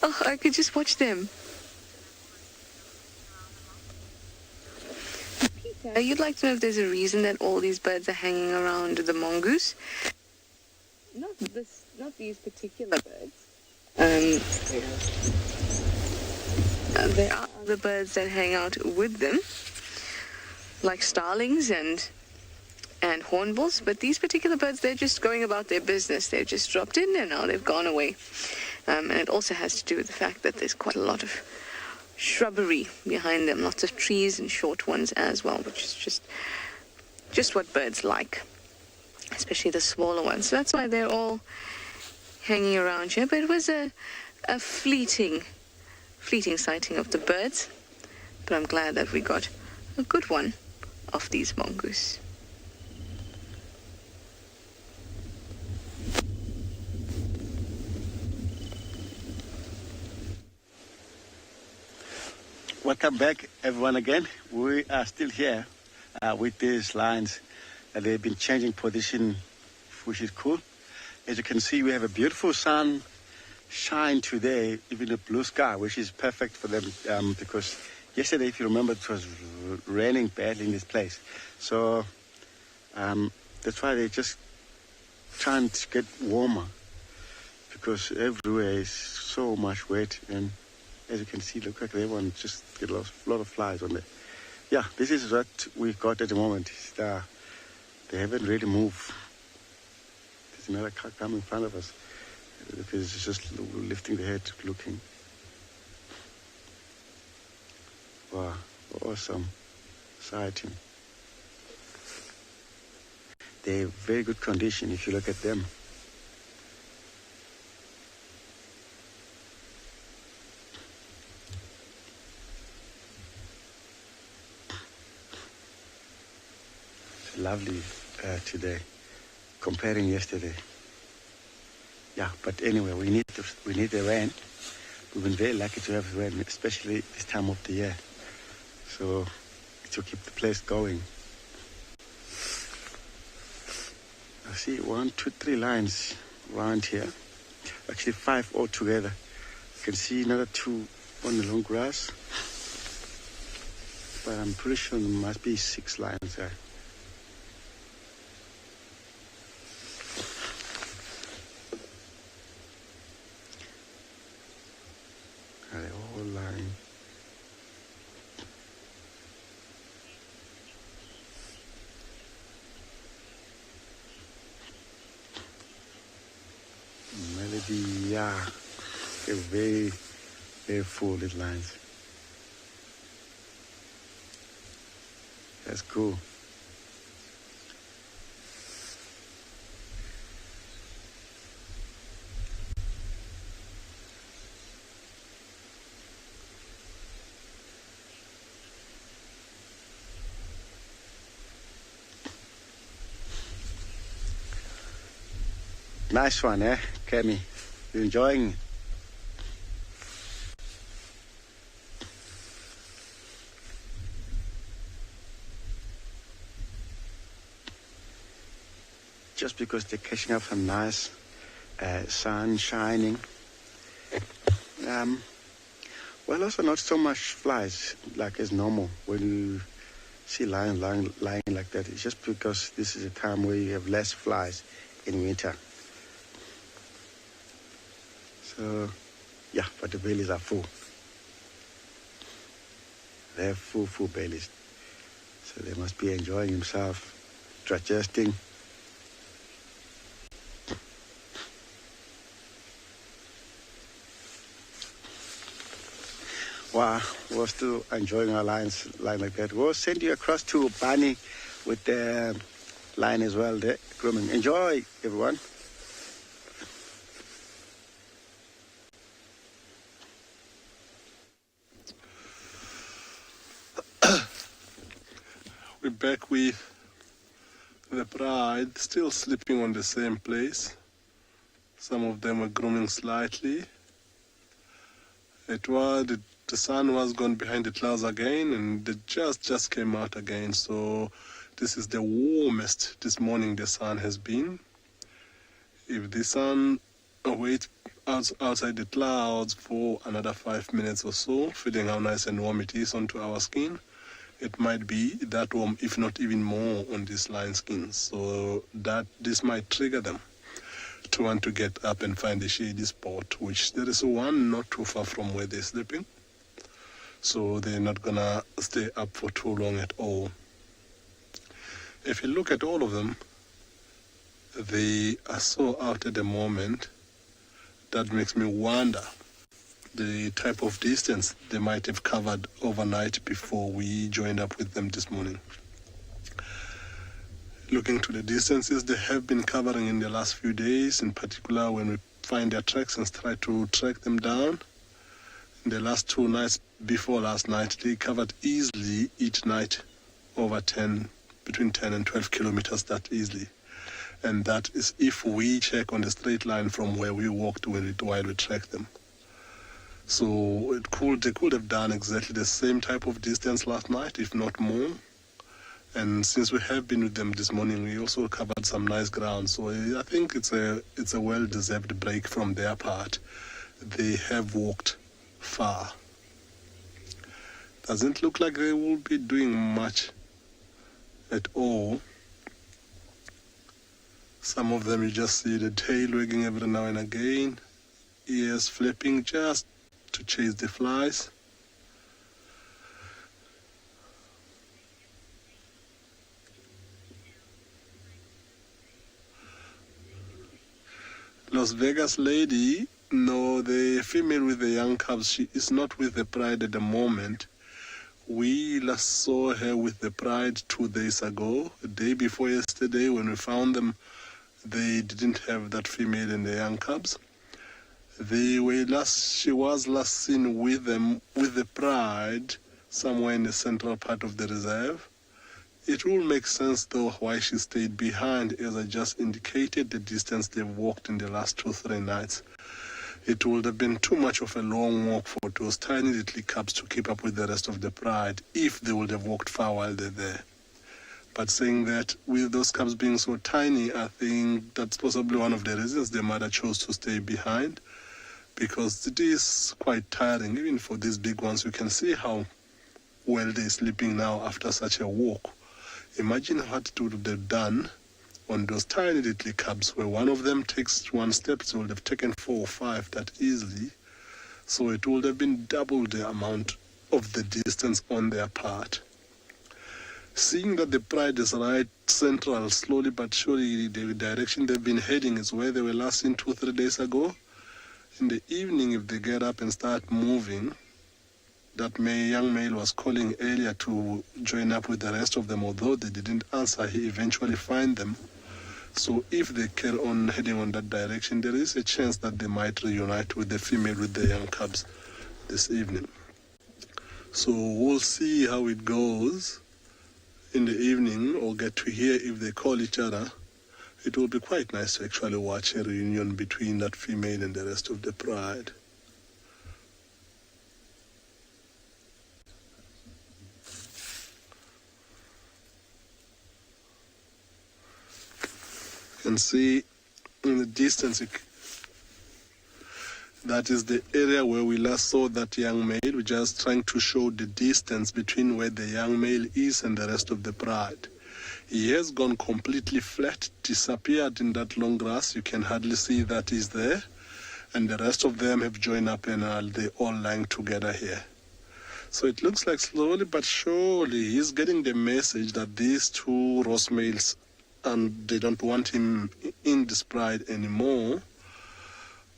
Oh, I could just watch them. Peter, you'd like to know if there's a reason that all these birds are hanging around the mongoose? Not these particular birds. There are other birds that hang out with them, like starlings and hornbills, but these particular birds, they're just going about their business. They've just dropped in and now they've gone away. And it also has to do with the fact that there's quite a lot of shrubbery behind them, lots of trees and short ones as well, which is just what birds like, especially the smaller ones. So that's why they're all hanging around here. But it was a fleeting sighting of the birds. But I'm glad that we got a good one of these mongoose. Welcome back, everyone, again. We are still here with these lines. They've been changing position, which is cool. As you can see, we have a beautiful sun shine today, even a blue sky, which is perfect for them because yesterday, if you remember, it was raining badly in this place. So that's why they're just trying to get warmer because everywhere is so much wet. And as you can see, look like they want to just get a lot of flies on there. Yeah, this is what we've got at the moment. They haven't really moved. There's another car coming in front of us. It's just lifting the head, looking. Wow, awesome sighting. They're in very good condition if you look at them. Lovely today, comparing yesterday. Yeah, but anyway, we need the rain. We've been very lucky to have rain, especially this time of the year. So to keep the place going. I see 1, 2, 3 lines around here. Actually 5 altogether. You can see another 2 on the long grass. But I'm pretty sure there must be 6 lines there. Yeah, they're very, very full, these lines. That's cool. Nice one, eh, Kemi? You enjoying it? Just because they're catching up some nice sun shining. Well, also not so much flies like as normal when you see lions lying like that. It's just because this is a time where you have less flies in winter. So, yeah, but the bellies are full. They have full bellies. So they must be enjoying themselves, digesting. Wow, we're still enjoying our line like that. We'll send you across to Bani with the line as well there, grooming. Enjoy, everyone. back with the pride, still sleeping on the same place. Some of them were grooming slightly. The sun was gone behind the clouds again, and it just came out again. So this is the warmest this morning the sun has been. If the sun waits outside the clouds for another 5 minutes or so, feeling how nice and warm it is onto our skin, it might be that warm, if not even more, on these lion skins. So this might trigger them to want to get up and find a shady spot, which there is one not too far from where they're sleeping. So they're not gonna stay up for too long at all. If you look at all of them, they are so out at the moment that makes me wonder the type of distance they might have covered overnight before we joined up with them this morning. Looking to the distances they have been covering in the last few days, in particular when we find their tracks and try to track them down. In the last 2 nights before last night, they covered easily each night over between 10 and 12 kilometers that easily. And that is if we check on the straight line from where we walked while we tracked them. So they could have done exactly the same type of distance last night, if not more. And since we have been with them this morning, we also covered some nice ground. So I think it's a well-deserved break from their part. They have walked far. Doesn't look like they will be doing much at all. Some of them you just see the tail wagging every now and again, ears flipping just to chase the flies. Las Vegas lady, no, the female with the young cubs, she is not with the pride at the moment. We last saw her with the pride 2 days ago. The day before yesterday when we found them, they didn't have that female and the young cubs. She was last seen with them, with the pride, somewhere in the central part of the reserve. It will make sense though why she stayed behind, as I just indicated the distance they've walked in the last 2-3 nights. It would have been too much of a long walk for those tiny little cubs to keep up with the rest of the pride if they would have walked far while they're there. But saying that, with those cubs being so tiny, I think that's possibly one of the reasons the mother chose to stay behind, because it is quite tiring. Even for these big ones, you can see how well they're sleeping now after such a walk. Imagine what it would have done on those tiny little cubs, where one of them takes one step, it would have taken 4 or 5 that easily. So it would have been double the amount of the distance on their part. Seeing that the pride is right central, slowly but surely the direction they've been heading is where they were last seen 2-3 days ago. In the evening, if they get up and start moving, that young male was calling earlier to join up with the rest of them, although they didn't answer, he eventually find them. So if they carry on heading on that direction, there is a chance that they might reunite with the female with the young cubs this evening. So we'll see how it goes in the evening, or get to hear if they call each other. It will be quite nice to actually watch a reunion between that female and the rest of the pride. You can see in the distance, that is the area where we last saw that young male. We're just trying to show the distance between where the young male is and the rest of the pride. He has gone completely flat, disappeared in that long grass. You can hardly see that he's there. And the rest of them have joined up and they're all lying together here. So it looks like slowly but surely he's getting the message that these 2 Ross males, and they don't want him in this pride anymore.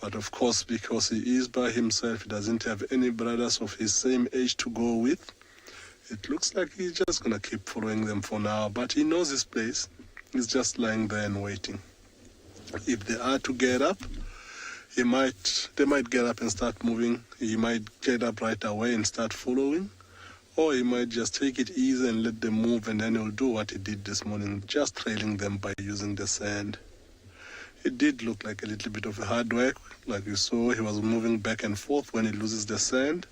But of course, because he is by himself, he doesn't have any brothers of his same age to go with. It looks like he's just going to keep following them for now. But he knows his place. He's just lying there and waiting. If they are to get up, they might get up and start moving. He might get up right away and start following. Or he might just take it easy and let them move, and then he'll do what he did this morning, just trailing them by using the sand. It did look like a little bit of hard work. Like you saw, he was moving back and forth when he loses the sand.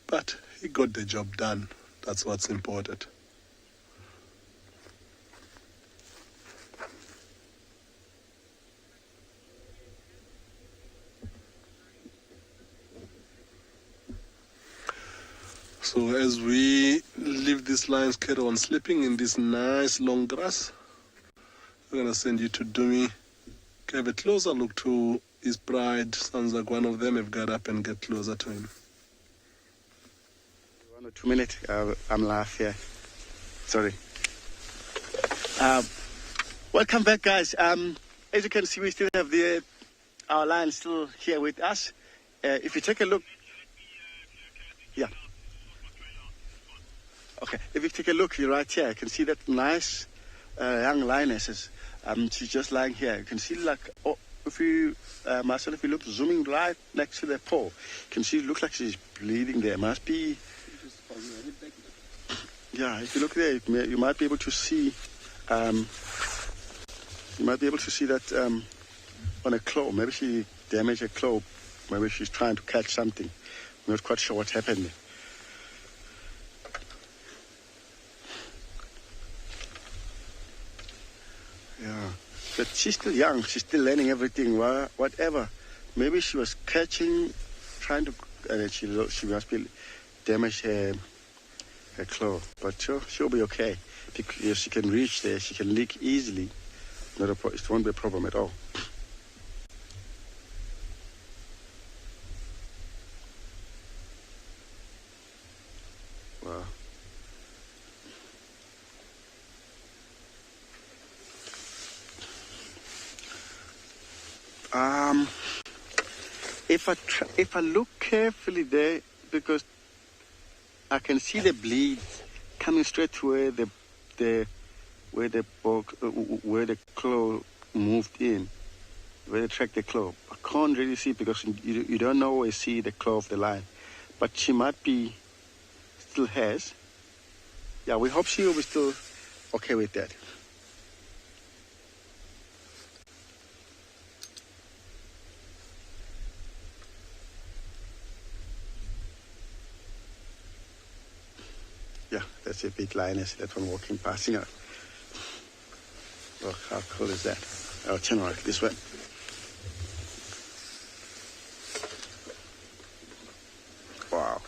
But he got the job done. That's what's important. So as we leave these lions carry on sleeping in this nice long grass, I'm going to send you to Dumi. Have a closer look to his bride. Sounds like one of them have got up and get closer to him. 1 or 2 minutes. I'm live here. Sorry. Welcome back, guys. As you can see, we still have our lion still here with us. If you take a look, yeah. Okay. If you take a look, you're right here. You can see that nice young lioness. She's just lying here. You can see if you, Marcel, if you look zooming right next to the paw, you can see it looks like she's bleeding there. Must be. Yeah, if you look there, you might be able to see. You might be able to see that on a claw. Maybe she damaged a claw. Maybe she's trying to catch something. I'm not quite sure what happened there. Yeah, but she's still young. She's still learning everything. Whatever. Maybe she was catching, trying to. She must be damaged her claw, but she'll be okay because she can reach there. She can lick easily. It won't be a problem at all. Wow. If I look carefully there, because I can see the bleed coming straight to where the claw moved in, where they tracked the claw. I can't really see because you don't always see the claw of the lion, but she might be still has. Yeah, we hope she will be still okay with that. Yeah, that's a big lioness, that one walking, passing her. Look, how cool is that? Oh, turn right, this way. Wow.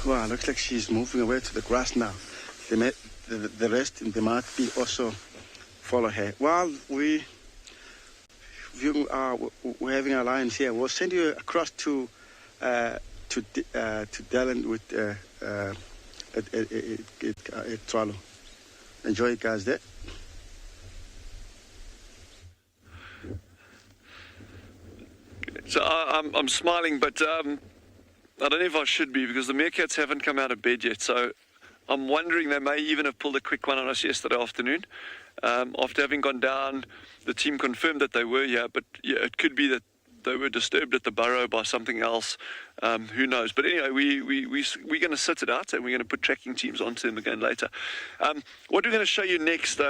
Wow, looks like she's moving away to the grass now. The rest, they might be also follow her. While we're having our lions here, we'll send you across to Dylan with Twalo. Enjoy it, guys. There. So I'm smiling, but I don't know if I should be because the meerkats haven't come out of bed yet. So I'm wondering they may even have pulled a quick one on us yesterday afternoon. After having gone down, the team confirmed that they were here, but yeah, it could be that they were disturbed at the burrow by something else. Who knows? But anyway, we're going to sit it out and we're going to put tracking teams onto them again later. What we're going to show you next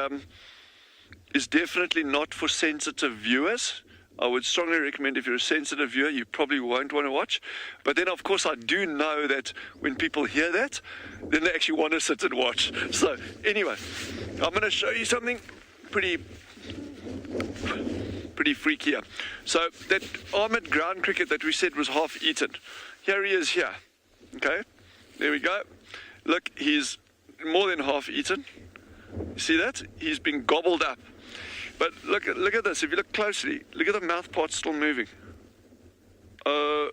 is definitely not for sensitive viewers. I would strongly recommend if you're a sensitive viewer, you probably won't want to watch. But then, of course, I do know that when people hear that, then they actually want to sit and watch. So anyway, I'm going to show you something pretty freaky here. So that armored ground cricket that we said was half eaten, here he is here. Okay, there we go. Look, he's more than half eaten. You see that? He's been gobbled up. But look at this. If you look closely, look at the mouth part still moving. Oh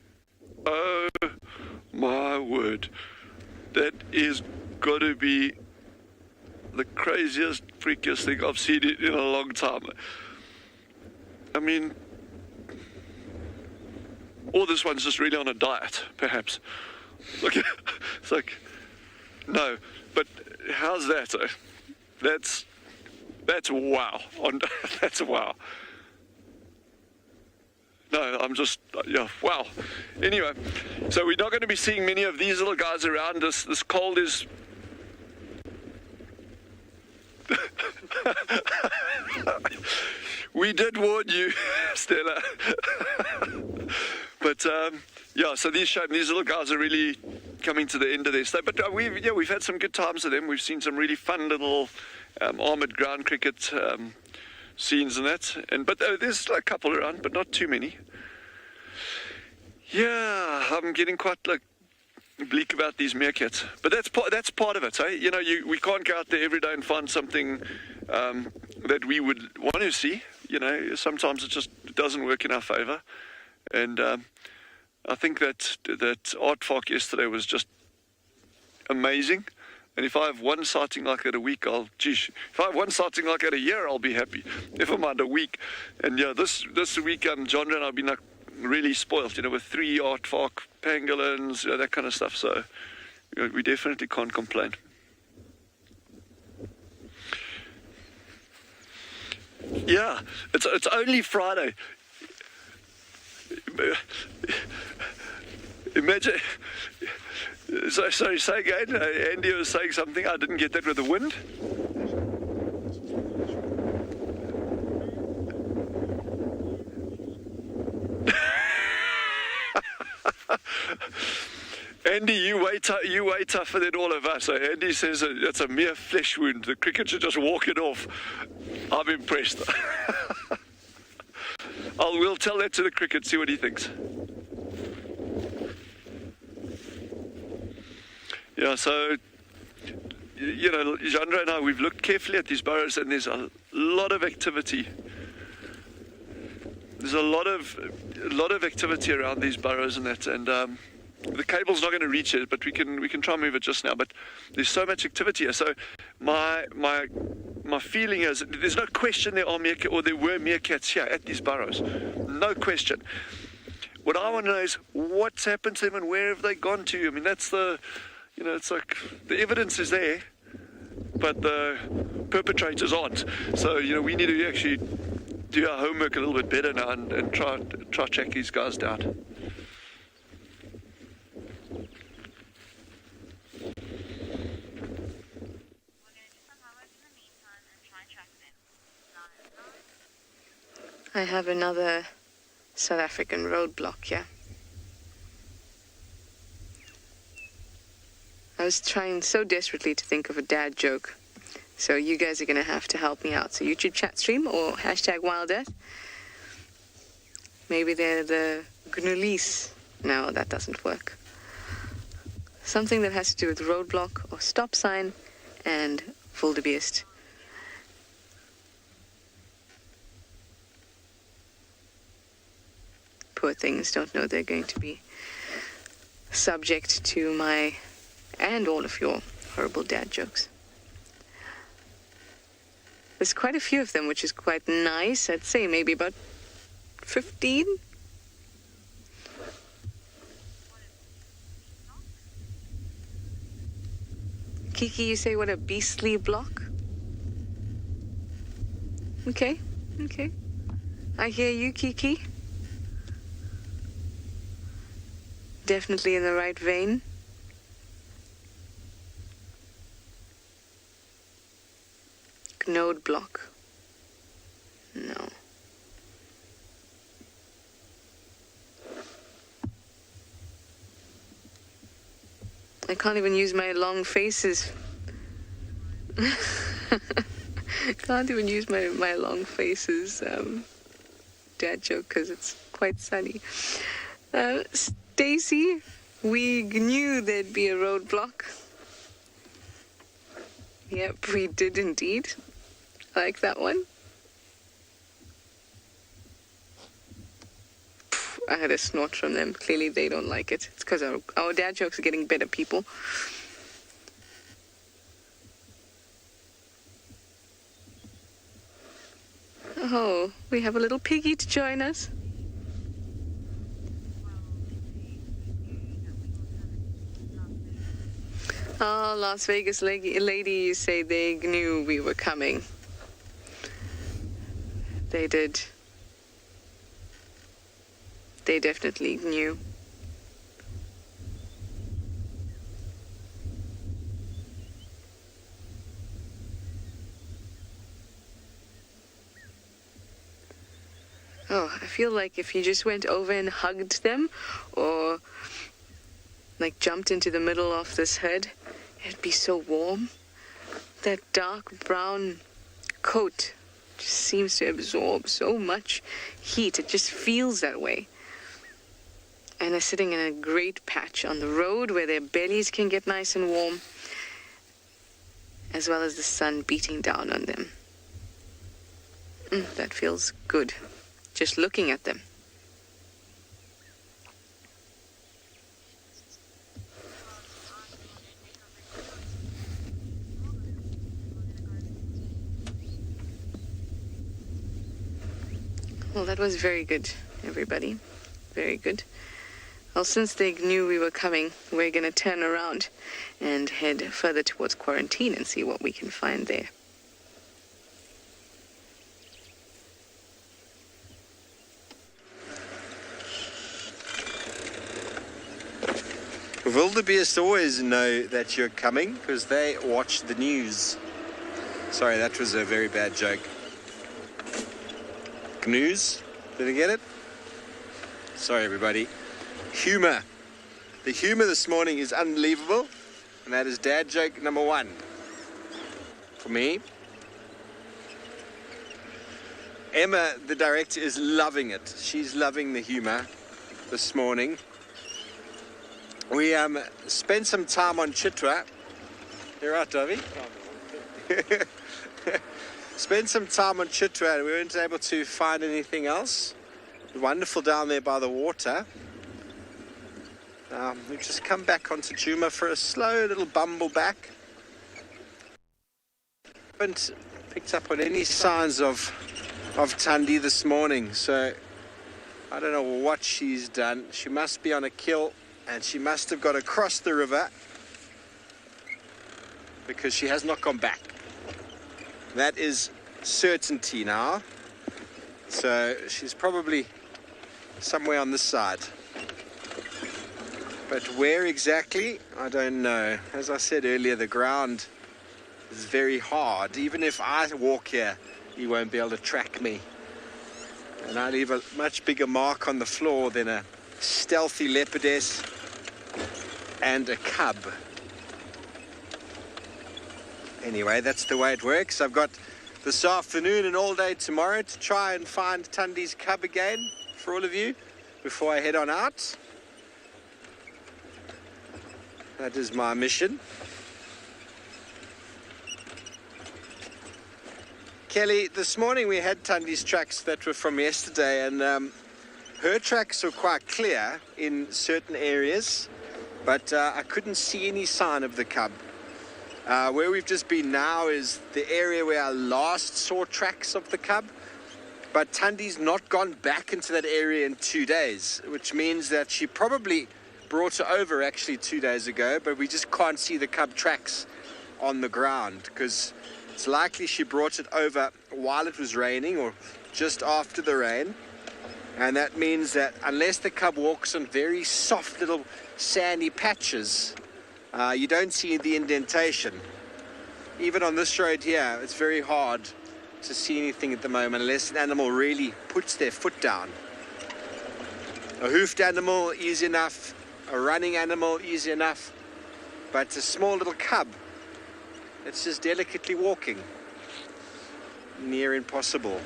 my word. That is got to be the craziest, freakiest thing I've seen in a long time. I mean, or this one's just really on a diet, perhaps. Look, it's like No, but how's that? That's wow. That's wow. No, I'm just, yeah, wow. Anyway, so we're not going to be seeing many of these little guys around. This cold is... We did warn you, Stella. But, yeah, so these little guys are really coming to the end of their stay. But we've had some good times with them. We've seen some really fun little armoured ground cricket scenes and that. But there's a couple around, but not too many. Yeah, I'm getting quite bleak about these meerkats. But that's part of it, eh? You know, we can't go out there every day and find something that we would want to see. You know, sometimes it just doesn't work in our favour. And I think that aardvark yesterday was just amazing. And if I have one sighting like that a week, if I have one sighting like that a year, I'll be happy. Never mind a week. And yeah, this weekend, John and I've been really spoilt, you know, with 3 aardvark, pangolins, you know, that kind of stuff. So you know, we definitely can't complain. Yeah, it's only Friday. Imagine. Sorry, say again. Andy was saying something. I didn't get that with the wind. Andy, you way tougher than all of us. Andy says it's a mere flesh wound. The cricket should just walk it off. I'm impressed. We'll tell that to the cricket, see what he thinks. Yeah, so, you know, Jandra and I, we've looked carefully at these burrows, and there's a lot of activity. There's a lot of activity around these burrows and that, and the cable's not going to reach it, but we can try and move it just now. But there's so much activity here. So my feeling is there's no question there were meerkats here at these burrows. No question. What I want to know is what's happened to them and where have they gone to? I mean, that's it's like the evidence is there, but the perpetrators aren't. So, you know, we need to actually do our homework a little bit better now and try track these guys down. I have another South African roadblock here. I was trying so desperately to think of a dad joke. So you guys are going to have to help me out. So YouTube chat stream or hashtag WildEarth. Maybe they're the gnulies. No, that doesn't work. Something that has to do with roadblock or stop sign and wildebeest. Poor things don't know they're going to be subject to my and all of your horrible dad jokes. There's quite a few of them, which is quite nice. I'd say maybe about 15. Kiki, you say what a beastly block? Okay. I hear you, Kiki. Definitely in the right vein. Node block. No. I can't even use my long faces. Can't even use my long faces dad joke because it's quite sunny. Stacy, we knew there'd be a roadblock. Yep, we did indeed. I like that one. I had a snort from them. Clearly they don't like it. It's because our dad jokes are getting better, people. Oh, we have a little piggy to join us. Oh, Las Vegas ladies say they knew we were coming. They did. They definitely knew. Oh, I feel like if you just went over and hugged them or like jumped into the middle of this herd, it'd be so warm. That dark brown coat just seems to absorb so much heat. It just feels that way. And they're sitting in a great patch on the road where their bellies can get nice and warm, as well as the sun beating down on them. That feels good, just looking at them. Well, that was very good, everybody. Very good. Well, since they knew we were coming, we're going to turn around and head further towards quarantine and see what we can find there. Wildebeest always know that you're coming because they watch the news. Sorry, that was a very bad joke. Gnus? Did I get it? Sorry, everybody. Humor. The humor this morning is unbelievable, and that is dad joke number 1 for me. Emma, the director, is loving it. She's loving the humor this morning. We spent some time on Chitwa. You're right, Davi? Spent some time on Chitwa and we weren't able to find anything else. Wonderful down there by the water. We've just come back onto Djuma for a slow little bumble back. Haven't picked up on any signs of Thandi this morning, so I don't know what she's done. She must be on a kill and she must have got across the river because she has not gone back. That is certainty now. So she's probably somewhere on this side. But where exactly, I don't know. As I said earlier, the ground is very hard. Even if I walk here, you won't be able to track me. And I leave a much bigger mark on the floor than a stealthy leopardess and a cub. Anyway, that's the way it works. I've got this afternoon and all day tomorrow to try and find Thandi's cub again for all of you before I head on out. That is my mission. Kelly, this morning we had Thandi's tracks that were from yesterday, and her tracks were quite clear in certain areas, but I couldn't see any sign of the cub. Where we've just been now is the area where I last saw tracks of the cub, but Thandi's not gone back into that area in 2 days, which means that she probably brought her over actually 2 days ago, but we just can't see the cub tracks on the ground because it's likely she brought it over while it was raining or just after the rain. And that means that unless the cub walks on very soft little sandy patches, you don't see the indentation. Even on this road here, it's very hard to see anything at the moment unless an animal really puts their foot down. A hoofed animal, easy enough. A running animal, easy enough. But a small little cub, it's just delicately walking. Near impossible.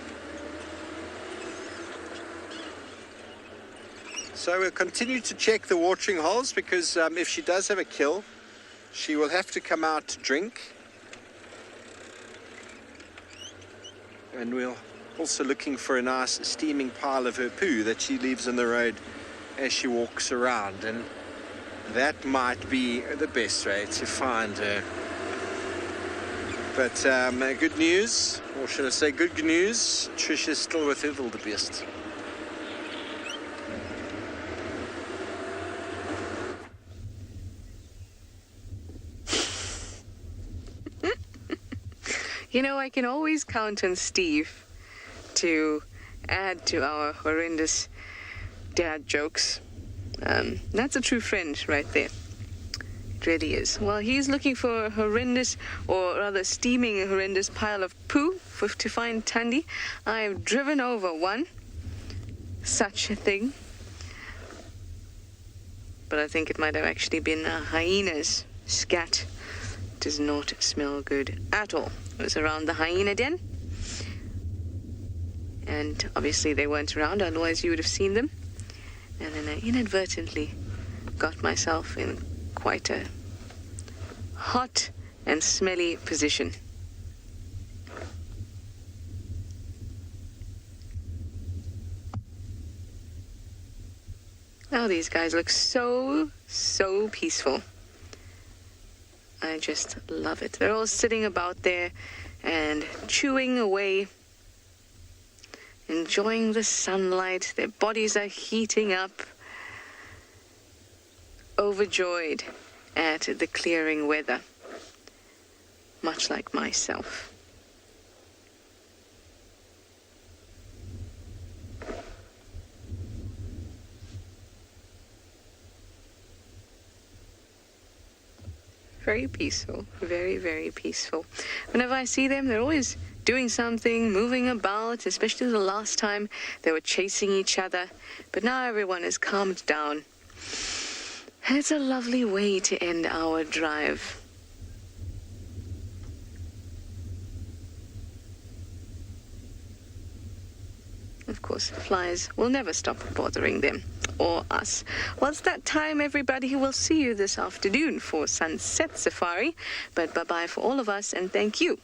So we'll continue to check the watering holes because if she does have a kill, she will have to come out to drink. And we're also looking for a nice steaming pile of her poo that she leaves on the road as she walks around. And that might be the best way to find her. But good news, or should I say good news, Trish is still with her wildebeest. You know, I can always count on Steve to add to our horrendous dad jokes. That's a true friend right there. It really is. Well, he's looking for a horrendous, or rather steaming a horrendous pile of poo to find Thandi. I've driven over one. Such a thing. But I think it might have actually been a hyena's scat. It does not smell good at all. It was around the hyena den. And obviously they weren't around, otherwise you would have seen them. And then I inadvertently got myself in quite a hot and smelly position. Now these guys look so peaceful. I just love it. They're all sitting about there and chewing away, enjoying the sunlight. Their bodies are heating up, overjoyed at the clearing weather, much like myself. Very peaceful, very peaceful. Whenever I see them, they're always doing something, moving about, especially the last time they were chasing each other. But now everyone has calmed down. And it's a lovely way to end our drive. Of course, flies will never stop bothering them, or us. Well, it's that time, everybody. We'll see you this afternoon for Sunset Safari. But bye-bye for all of us, and thank you